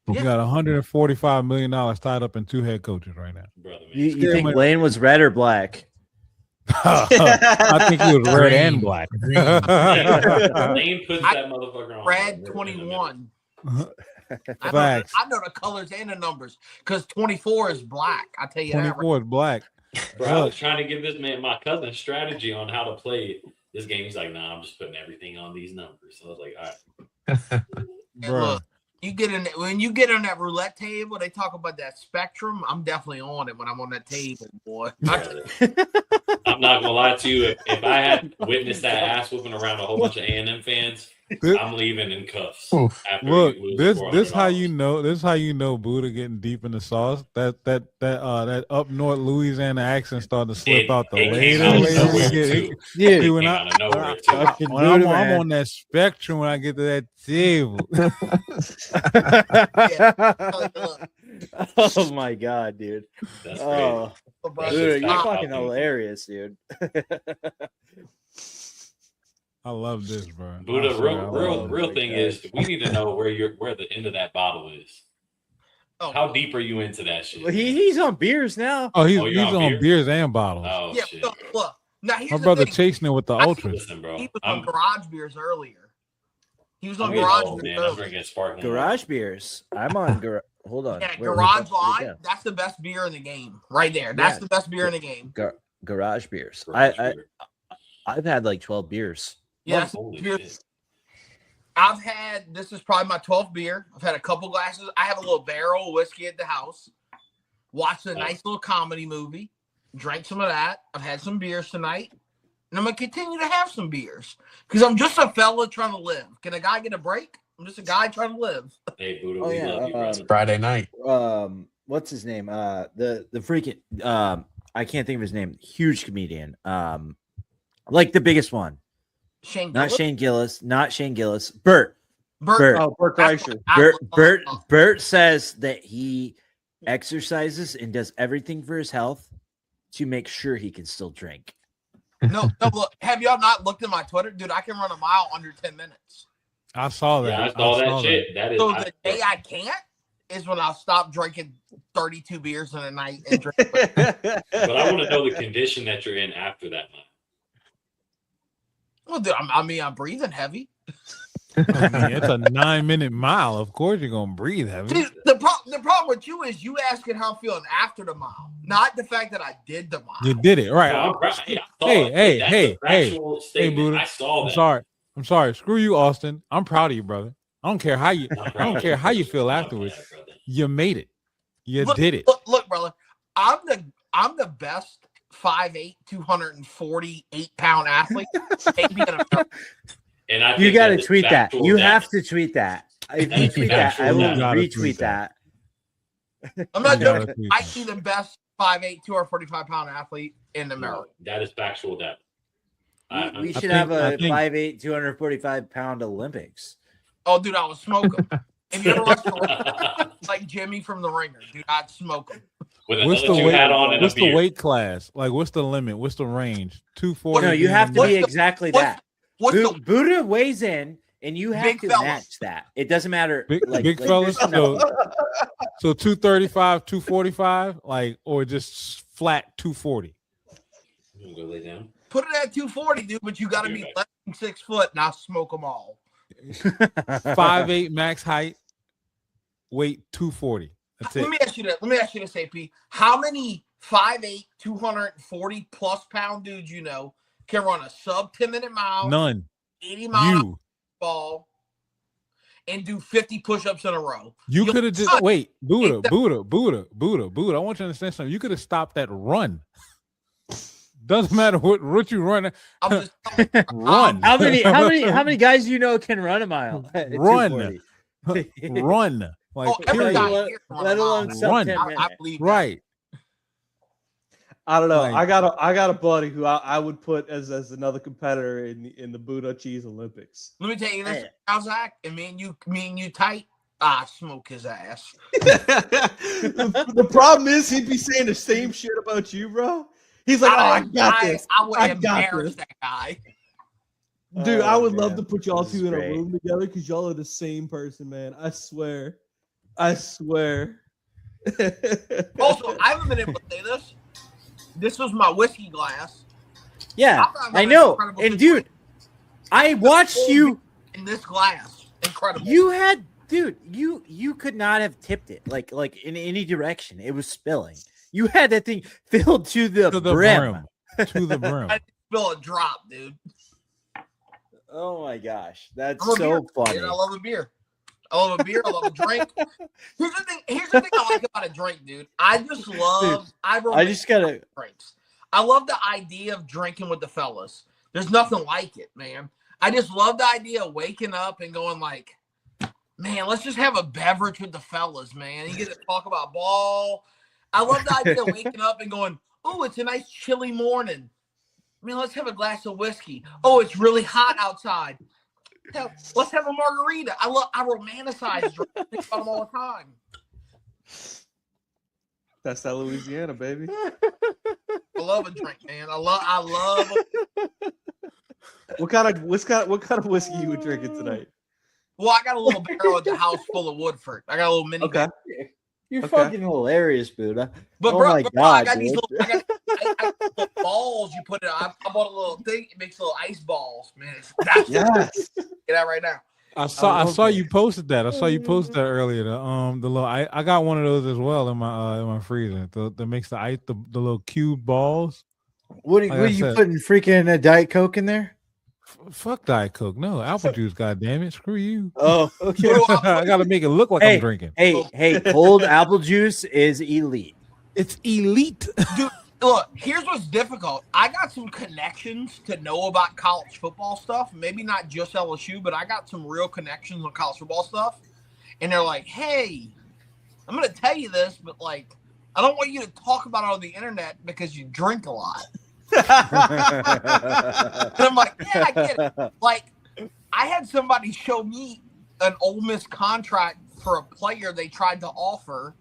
We got $145 million tied up in 2 head coaches right now. Brother, man. You think Lane was red or black? I think he was red and black. Lane puts that motherfucker on. Red 21. Facts. I know the colors and the numbers because 24 is black. I tell you that. 24 is black. Bro, I was trying to give this man, my cousin, strategy on how to play this game. He's like, nah, I'm just putting everything on these numbers. So I was like, all right. And look, when you get on that roulette table, they talk about that spectrum. I'm definitely on it when I'm on that table, boy. I'm not gonna lie to you. If I had witnessed that ass whooping around a whole bunch of A&M fans, I'm leaving in cuffs. After Look, you lose this how $400. you know. This how you know Buddha getting deep in the sauce. That up north Louisiana accent started to slip out the It later. came out of later nowhere, we get- too. See, It when came I- out of nowhere, too. when Buddha, I'm man. on that spectrum when I get to that table. Oh my god, dude. That's Oh, That dude, shit's you're back fucking out, dude. hilarious, dude. I love this, bro. Buddha, I swear, I love real this. thing is, we need to know where the end of that bottle is. Oh, How deep are you into that shit? Well, he's on beers now. Oh, he's you're on on beer? beers and bottles. Oh yeah. shit! Look, now here's My the brother thing. chasing it with the I- ultras. Listen, bro. He was on I'm garage beers earlier. He was on getting garage old, beers man. I'm earlier. drinking sparkling. Garage beers. I'm on garage. Hold on. Yeah, Where the Garage fuck did it Line. go? That's the best beer in the game, right there. That's Yeah. the best beer in the game. Garage beers. Garage I beer. I've had like 12 beers. Yeah, that's the Holy beer. shit. I've had, this is probably my 12th beer. I've had a couple glasses. I have a little barrel of whiskey at the house. Watched a nice little comedy movie. Drank some of that. I've had some beers tonight. And I'm going to continue to have some beers. Because I'm just a fella trying to live. Can a guy get a break? I'm just a guy trying to live. Hey, Buddha, Oh, we yeah, love you, brother. Friday night. What's his name? The freaking I can't think of his name. Huge comedian. Like the biggest one. Shane Not Gillis? Shane Gillis. Not Shane Gillis. Bert. Bert. Oh, Bert That's Kreischer. what I love. Bert says that he exercises and does everything for his health to make sure he can still drink. No, look. Have y'all not looked at my Twitter? Dude, I can run a mile under 10 minutes. I saw that. Yeah, I saw that shit. That is. So the day I can't is when I'll stop drinking 32 beers in a night and drink. But I want to know the condition that you're in after that night. Well, dude, I'm breathing heavy. I mean, it's a 9-minute mile. Of course, you're gonna breathe heavy. Dude, the problem with you is you asking how I'm feeling after the mile, not the fact that I did the mile. You did it right. So I'm proud. Hey, I saw Hey, it. hey, That's hey, a hey, factual statement. Buddha. I saw that. I'm sorry. Screw you, Austin. I'm proud of you, brother. I don't care how you. I don't care how you feel afterwards. You made it. You did it. Look, brother, I'm the best 5'8", 248-pound athlete. Maybe in America. And I You think got to is tweet that. factual You data. have to tweet that. If you tweet that, I will You gotta retweet tweet that. I'm not You gotta joking. tweet I that. see the best 5'8", 245-pound athlete in America. That is factual data. We should think- have I a think- 5'8", 245-pound Olympics. Oh, dude, I would smoke him. If you ever watch like Jimmy from The Ringer, dude, I'd smoke him. With What's the another weight? hat on and What's a the beard. weight class? Like, what's the limit? What's the range? 240. No, you have to What's be the- exactly what's- that. What's the Buddha weighs in, and you have Big to fella. match that. It doesn't matter. big fellas? there's no- So 235, 245, like, or just flat 240. You gonna go lay down? put it at 240, dude? But you got to be less than 6 foot, and I'll smoke them all. 5'8" max height, weight 240. That's it. Let me ask you this, AP. How many 5'8", 240 plus pound dudes you know can run a sub 10-minute mile, None. 80 mile You. ball, and do 50 push-ups in a row? You could have just wait, Buddha. Ain't I want you to understand something. You could have stopped that run. Doesn't matter what you run. I'm just Run. How many guys you know can run a mile? at Run. 240? Run. Like, Oh, every period. guy Let here can run let a alone mile. sub Run. 10 I minutes. believe that. Right. I don't know. Like- I got a buddy who I would put as another competitor in the Buddha Cheese Olympics. Let me tell you this, Hey. now, Zach, and me and you tight. I smoke his ass. The problem is he'd be saying the same shit about you, bro. He's like, "Oh, I got this. I would I got embarrass this." that guy. Dude, I Oh, would love man. to put y'all This is two in a great. room together because y'all are the same person, man. I swear. Also, I haven't been able to say this. This was my whiskey glass. Yeah, I found I that know. incredible And situation. dude, I watched you. In this glass. Incredible. You had, dude. You could not have tipped it like in any direction. It was spilling. You had that thing filled to the, To the brim. brim. To the brim. I didn't spill a drop, dude. Oh my gosh, that's I'm a so beer, funny. dude. I love a beer. I love a beer. I love a drink. Here's the thing I like about a drink, dude. I just love. I just gotta drinks. I love the idea of drinking with the fellas. There's nothing like it, man. I just love the idea of waking up and going like, man, let's just have a beverage with the fellas, man. You get to talk about ball. I love the idea of waking up and going, oh, it's a nice chilly morning. Man, let's have a glass of whiskey. Oh, it's really hot outside. Hell, let's have a margarita. I romanticize drinks. I think about them all the time. That's that Louisiana, baby. I love a drink, man. I love. What kind of whiskey you were drinking tonight? Well, I got a little barrel at the house full of Woodford. I got a little mini. Okay. You're fucking hilarious, Buddha. But oh bro, my bro, god, I got these dude. little, I got little balls. You put it. I bought a little thing. It makes little ice balls, man. That's Yes. Get that right now. I saw you posted that. I saw you posted that earlier. The little I got one of those as well in my freezer. That makes the ice the little cube balls. What are Like I you said. putting freaking a Diet Coke in there? Fuck Diet Coke. No, apple juice. God damn it. Screw you. Oh, okay. I gotta make it look like I'm drinking. Hey, cold apple juice is elite. It's elite. Dude, look, here's what's difficult. I got some connections to know about college football stuff. Maybe not just LSU, but I got some real connections on college football stuff. And they're like, hey, I'm going to tell you this, but like, I don't want you to talk about it on the internet because you drink a lot. And I'm like, yeah, I get it. Like, I had somebody show me an Ole Miss contract for a player they tried to offer.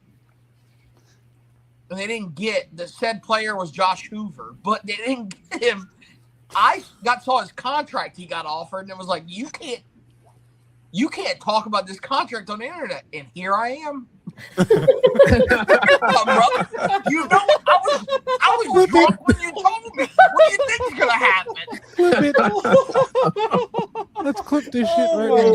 And they didn't get the said player was Josh Hoover, but they didn't get him. I saw his contract he got offered, and it was like, you can't talk about this contract on the internet. And here I am. Brother, you know, I was drunk when you told me. What do you think is gonna happen? Clip it. Let's clip this shit right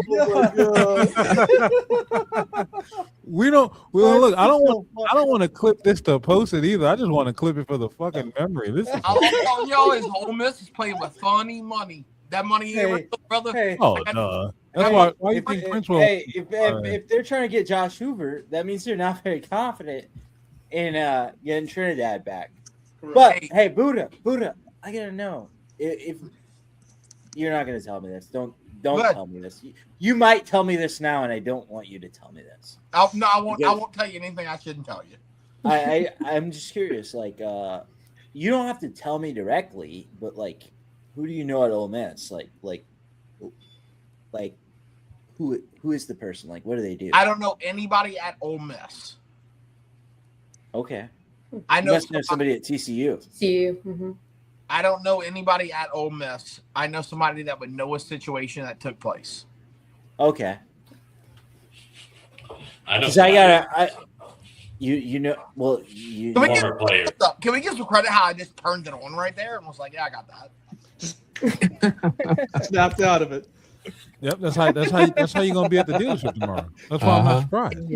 now. We don't look. I don't want to clip this to post it either. I just want to clip it for the fucking memory. This is I love telling y'all is Ole Miss is playing with funny money. That money you ever took, brother. That's why you think Prince will. If they're trying to get Josh Hoover, that means they're not very confident in getting Trinidad back. But hey, Buddha, I gotta know if you're not gonna tell me this. Don't tell me this. You might tell me this now, and I don't want you to tell me this. I won't tell you anything I shouldn't tell you. I'm just curious. Like, you don't have to tell me directly, but like, who do you know at Ole Miss? Like, who is the person? Like, what do they do? I don't know anybody at Ole Miss. Okay. I know you must know somebody at TCU. Mm-hmm. I don't know anybody at Ole Miss. I know somebody that would know a situation that took place. Okay. I know. You know. Well, you. Can we give some credit how I just turned it on right there and was like, yeah, I got that. Snapped out of it. Yep, that's how you're gonna be at the dealership tomorrow. That's why I'm not surprised.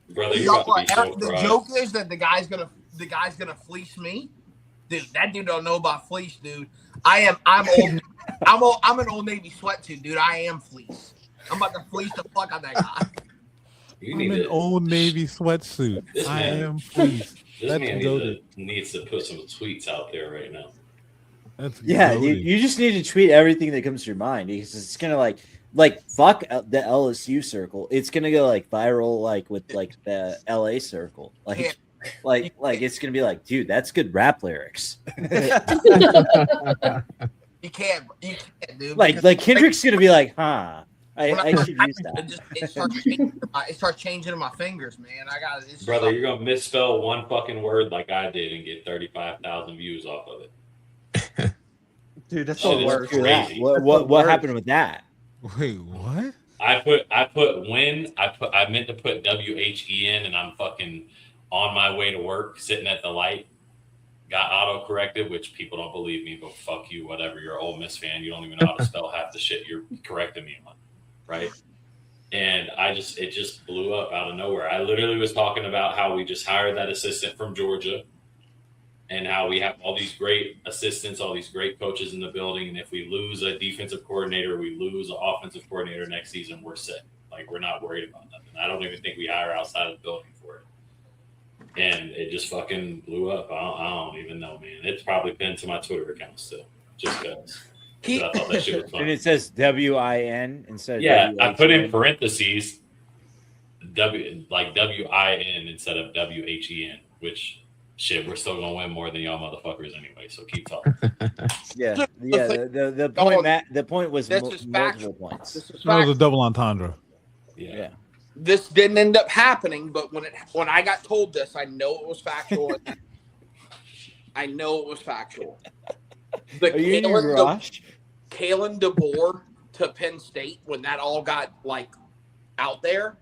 Brother, you're about to be so the joke is that the guy's gonna fleece me. Dude, that dude don't know about fleece, dude. I'm an Old Navy sweatsuit, dude. I am fleece. I'm about to fleece the fuck out of that guy. I'm an Old Navy sweatsuit. I am fleece. This man needs to put some tweets out there right now. You just need to tweet everything that comes to your mind because it's gonna like fuck the LSU circle. It's gonna go like viral like with like the LA circle. Like it's gonna be like, dude, that's good rap lyrics. You can't, dude. Like Kendrick's gonna be like, huh? I should use that. It starts changing in my fingers, man. Brother, you're gonna misspell one fucking word like I did and get 35,000 views off of it. Dude, that's the worst. Crazy. What happened with that? Wait, what? I put when I meant to put WHEN and I'm fucking on my way to work, sitting at the light. Got auto corrected, which people don't believe me, but fuck you, whatever. You're an Ole Miss fan. You don't even know how to spell half the shit you're correcting me on, right? And it just blew up out of nowhere. I literally was talking about how we just hired that assistant from Georgia and how we have all these great assistants, all these great coaches in the building. And if we lose a defensive coordinator, we lose an offensive coordinator next season, we're set. Like, we're not worried about nothing. I don't even think we hire outside of the building for it. And it just fucking blew up. I don't even know, man. It's probably pinned to my Twitter account still, just because. I thought that shit was fun. And it says WIN instead of Yeah, I put in WHEN. parentheses WIN instead of WHEN, which shit, we're still gonna win more than y'all motherfuckers anyway. So keep talking. Yeah. The point was multiple points. This is That was a factual. double entendre. Yeah. This didn't end up happening, but when I got told this, I know it was factual. I know it was factual. The Are you in your rush? Kalen DeBoer to Penn State, when that all got like out there,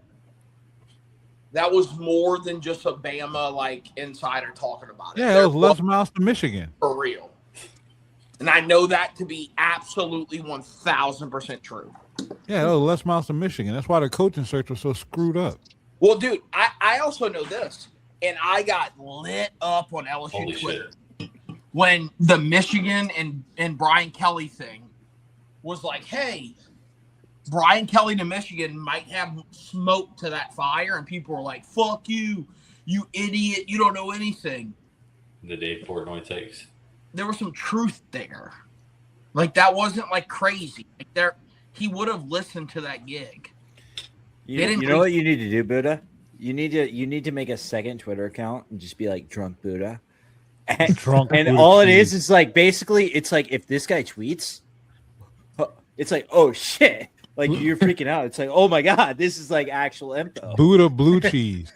that was more than just a Bama like insider talking about it. Yeah, it was Les Miles to Michigan. For real. And I know that to be absolutely 1,000% true. Yeah, that was Les Miles to Michigan. That's why the coaching search was so screwed up. Well, dude, I also know this, and I got lit up on LSU Holy Twitter shit. when the Michigan and Brian Kelly thing was like, hey, Brian Kelly to Michigan might have smoke to that fire, and people were like, fuck you, you idiot, you don't know anything. The Dave Portnoy takes. There was some truth there. Like, that wasn't like crazy. Like, he would have listened to that gig. You know what you need to do, Buddha? You need to make a second Twitter account and just be like Drunk Buddha. And, Drunk and Buddha all it cheese. is like basically it's like if this guy tweets, it's like, oh shit. Like you're freaking out. It's like, oh my god, this is like actual info. Buddha blue cheese.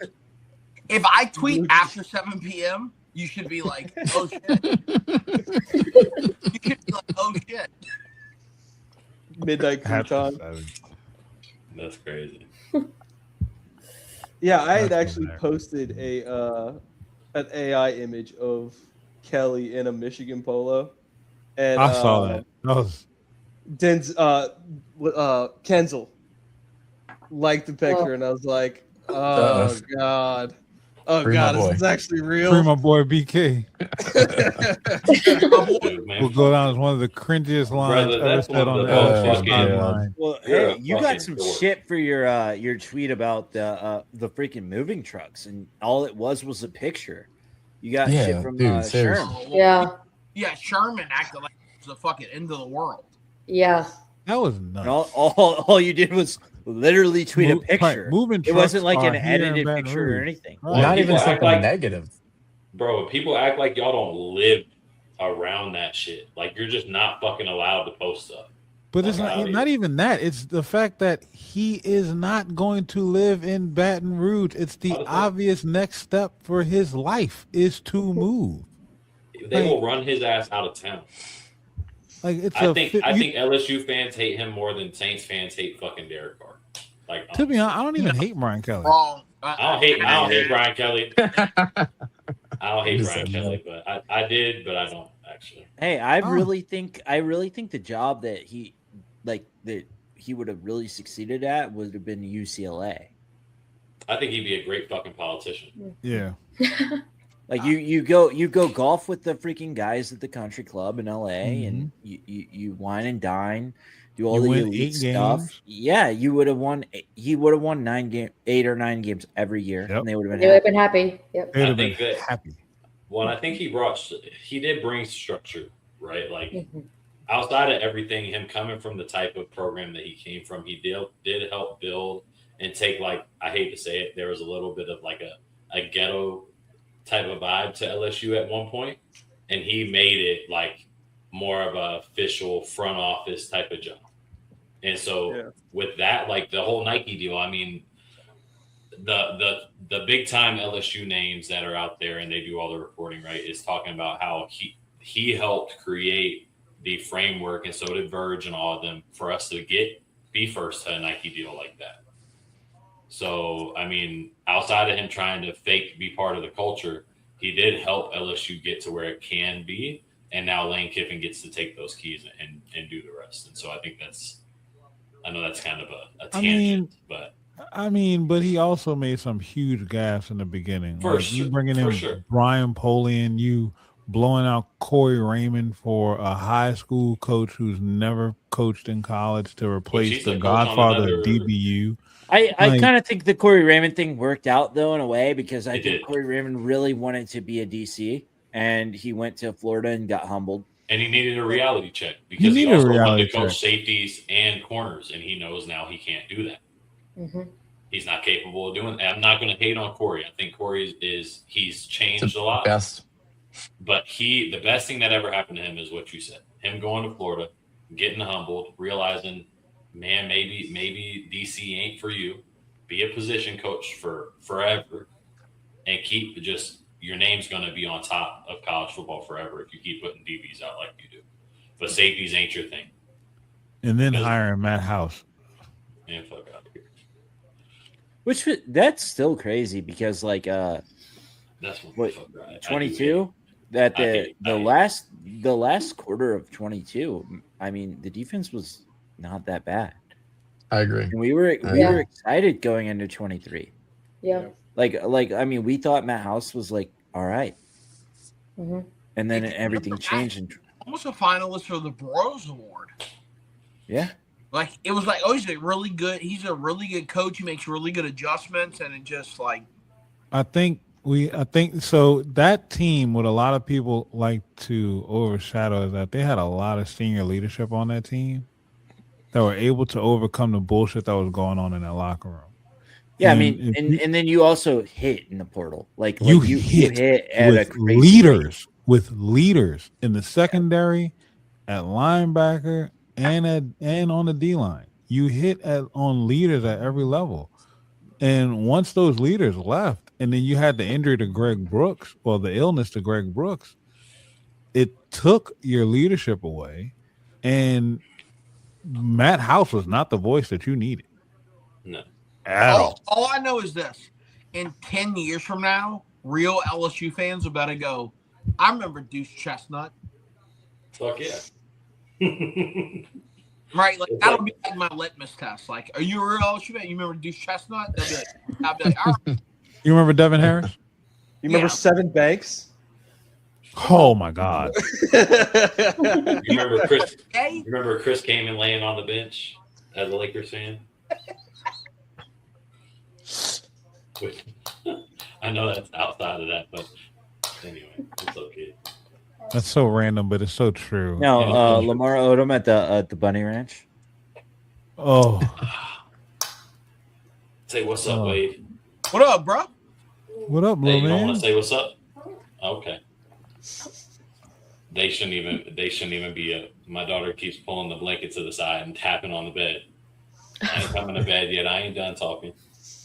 If I tweet after 7 p.m., you should be like, oh shit. You should be like, oh shit. Midnight crew time. That's crazy. Yeah, I had That's actually hilarious. posted an AI image of Kelly in a Michigan polo, and I saw that. That was Kenzel liked the picture, and I was like, oh god, Free my this boy. is actually free real. my boy BK. Dude, man. Will go down as one of the cringiest lines Brother, ever that's said one on of the the LSU fucking- sideline. Well, You're hey, a you got fucking some dork. shit for your tweet about the freaking moving trucks, and all it was a picture. You got Yeah, shit from dude, seriously. Sherm. Yeah. Yeah, Sherman acted like it was the fucking end of the world. Yeah. That was And nuts. all you did was literally tweet a Right, picture. moving It wasn't trucks like an are here in edited Baton picture or Rouge. anything. Right. Not People even act something like- negative. Bro, people act like y'all don't live around that shit. Like, you're just not fucking allowed to post stuff. But it's Fuck outta not here. even that. It's the fact that he is not going to live in Baton Rouge. It's the How the fuck? obvious next step for his life is to move. They will run his ass out of town. Like it's I a think fit- I you- think LSU fans hate him more than Saints fans hate fucking Derek Carr. Like, to be honest, I don't even hate Brian Kelly. Wrong. I don't hate Brian Kelly. I don't hate Brian Kelly, but I did, but I don't actually. Hey, I Oh. really think the job that he would have really succeeded at would have been UCLA. I think he'd be a great fucking politician. Yeah, Like you go golf with the freaking guys at the country club in LA, and you wine and dine, do all You the win elite 8 stuff. games. Yeah, you would have won. He would have won 8 or 9 games every year, Yep. and they would have They been would have happy. been happy. Yep. they'd I have been think that- happy. Well, I think he did bring structure, right? Like, Mhm. outside of everything, him coming from the type of program that he came from, he did help build and take, like, I hate to say it, there was a little bit of like a ghetto type of vibe to LSU at one point, and he made it like more of a official front office type of job. And so Yeah. with that, like the whole Nike deal, I mean, the big time LSU names that are out there and they do all the reporting, right, is talking about how he helped create the framework, and so did Verge and all of them, for us to be first to a Nike deal like that. So, I mean, outside of him trying to be part of the culture, he did help LSU get to where it can be. And now Lane Kiffin gets to take those keys and do the rest. And so I think I know that's kind of a tangent, but But he also made some huge gaffes in the beginning. For Like you sure, bringing for in sure. Brian Polian, you blowing out Corey Raymond for a high school coach who's never coached in college to replace he's the a coach on godfather another- of DBU. I Like- kind of think the Corey Raymond thing worked out though in a way because I It think did. Corey Raymond really wanted to be a DC and he went to Florida and got humbled. And he needed a reality check because he needed a also wanted reality to coach check. safeties and corners, and he knows now he can't do that. Mm-hmm. He's not capable of doing that. I'm not going to hate on Corey. I think Corey he's It's changed the a lot. best. But the best thing that ever happened to him is what you said. Him going to Florida, getting humbled, realizing, man, maybe DC ain't for you. Be a position coach for forever and keep just your name's going to be on top of college football forever if you keep putting DBs out like you do. But safeties ain't your thing. And then hiring Matt House. Man, fuck out of here. Which that's still crazy because like That's what fuck right. I do 22 that I the last quarter of 22. I mean, the defense was not that bad. I agree. And we were excited going into 23. Yeah. Like I mean, we thought Matt House was like all right, Mm-hmm. and then everything changed. And Almost a finalist for the Bros Award. yeah, Like it was like, oh, he's a really good coach. He makes really good adjustments, and it just like I think so. That team, what a lot of people like to overshadow, is that they had a lot of senior leadership on that team that were able to overcome the bullshit that was going on in that locker room. yeah. I And mean, if and then you also hit in the portal, like you you hit at a with crazy rate. leaders in the secondary, at linebacker, and on the D line. You hit on leaders at every level. And once those leaders left, and then you had the injury to Greg Brooks, or the illness to Greg Brooks, it took your leadership away. And Matt House was not the voice that you needed. No. At all. all I know is this: in 10 years from now, real LSU fans will better go. I remember Deuce Chestnut. Fuck yeah. Right, like that'll be like my litmus test. Like, are you a real LSU fan? You remember Deuce Chestnut? I'll be like, all right. You remember Devin Harris? You remember Yeah. Seven Banks? Oh my God. You remember Chris? Hey, You remember Chris came in laying on the bench as a Lakers fan? I know that's outside of that, but anyway, it's okay. That's so random, but it's so true. No, Lamar Odom at the Bunny Ranch. Oh, Say what's up, Oh. Wade. what up, bro? what up, Hey, little you don't want man? to say what's up? Okay. They shouldn't even be. My daughter keeps pulling the blanket to the side and tapping on the bed. I ain't coming to bed yet. I ain't done talking.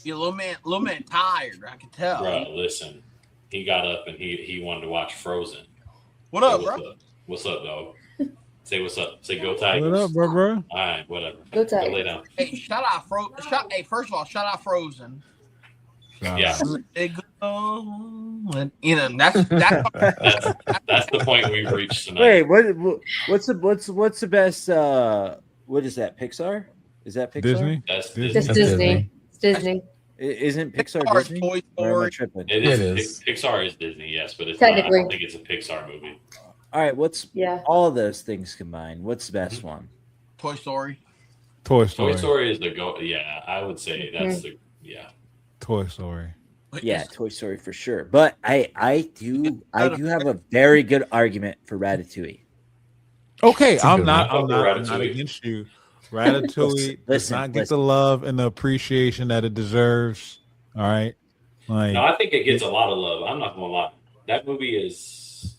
You little man tired. I can tell. Bro, listen. He got up and he wanted to watch Frozen. What up, Say bro? what's up? What's up, dog? Say what's up. Say go Tigers. What up, bro? All right, whatever. Go Go lay Tigers. down. Hey, hey, first of all, shout out Frozen. Yeah, You know, that's that's the point we've reached tonight. Wait, what's the best? What is that? Pixar? Is that Pixar? Disney? That's Disney. It's That's Disney. It's Disney. Isn't Pixar Pixar, Disney? Toy Or am I Story. tripping? It It is. is. Pixar is Disney, yes, but it's not. I Technically. don't think it's a Pixar movie. All right, what's Yeah. all of those things combined? What's the best one? Toy Story. Toy Toy Story. Story is the go. Yeah, I would say that's the Toy Story. Yeah, Toy Story for sure. But I do have a very good argument for Ratatouille. Okay, It's a I'm good not one. I'm not Ratatouille. against you. Ratatouille does Listen, not get the love and the appreciation that it deserves. All right. Like No, I think it gets a lot of love. I'm not gonna lie. That movie is.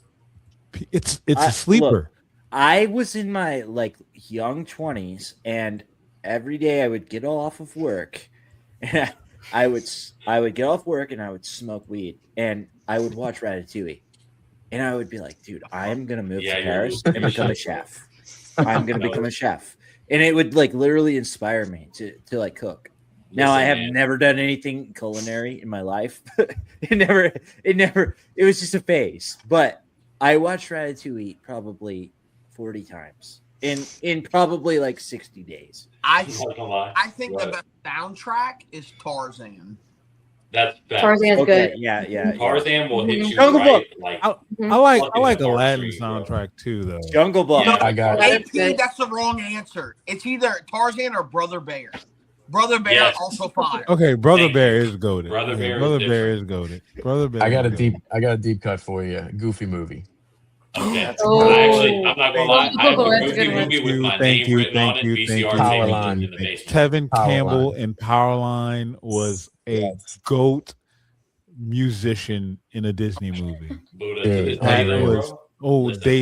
it's a sleeper. Look, I was in my like young 20s, and every day I would get off of work, and I would get off work and I would smoke weed, and I would watch Ratatouille, and I would be like, dude, I'm gonna move Yeah, to you're Paris losing and your become a shit. chef. I'm gonna become a chef, and it would like literally inspire me to like cook. Now I have Listen, man. never done anything culinary in my life. it was just a phase. But I watched Ratatouille probably 40 times in probably like 60 days. I I'm not gonna lie. I think the Right. best soundtrack is Tarzan. That's bad. Tarzan's Okay, good. yeah. Tarzan will hit you Jungle right. Book. Like I Mhm. like Fucking Aladdin heartstrings, bro. soundtrack too, though. Jungle Book. Yeah. I got it. That's AP, good. that's the wrong answer. It's either Tarzan or Brother Bear. Brother Bear Yes. also 5. Okay, Brother Thank Bear you. is goaded. Brother Bear is Brother different. Bear is goaded. Brother Bear. I got a is deep. goated. I got a deep cut for you. Goofy movie. Okay. Oh. I'm not gonna lie. I have Oh, the that's a Goofy good one. movie with my Thank name you, written thank on it. you, VCR thank Power tape line. in the basement. Tevin Power Campbell line. in Powerline was a goat musician in a Disney movie. Buddha Yeah, to this That day, though, was bro. oh Listen. they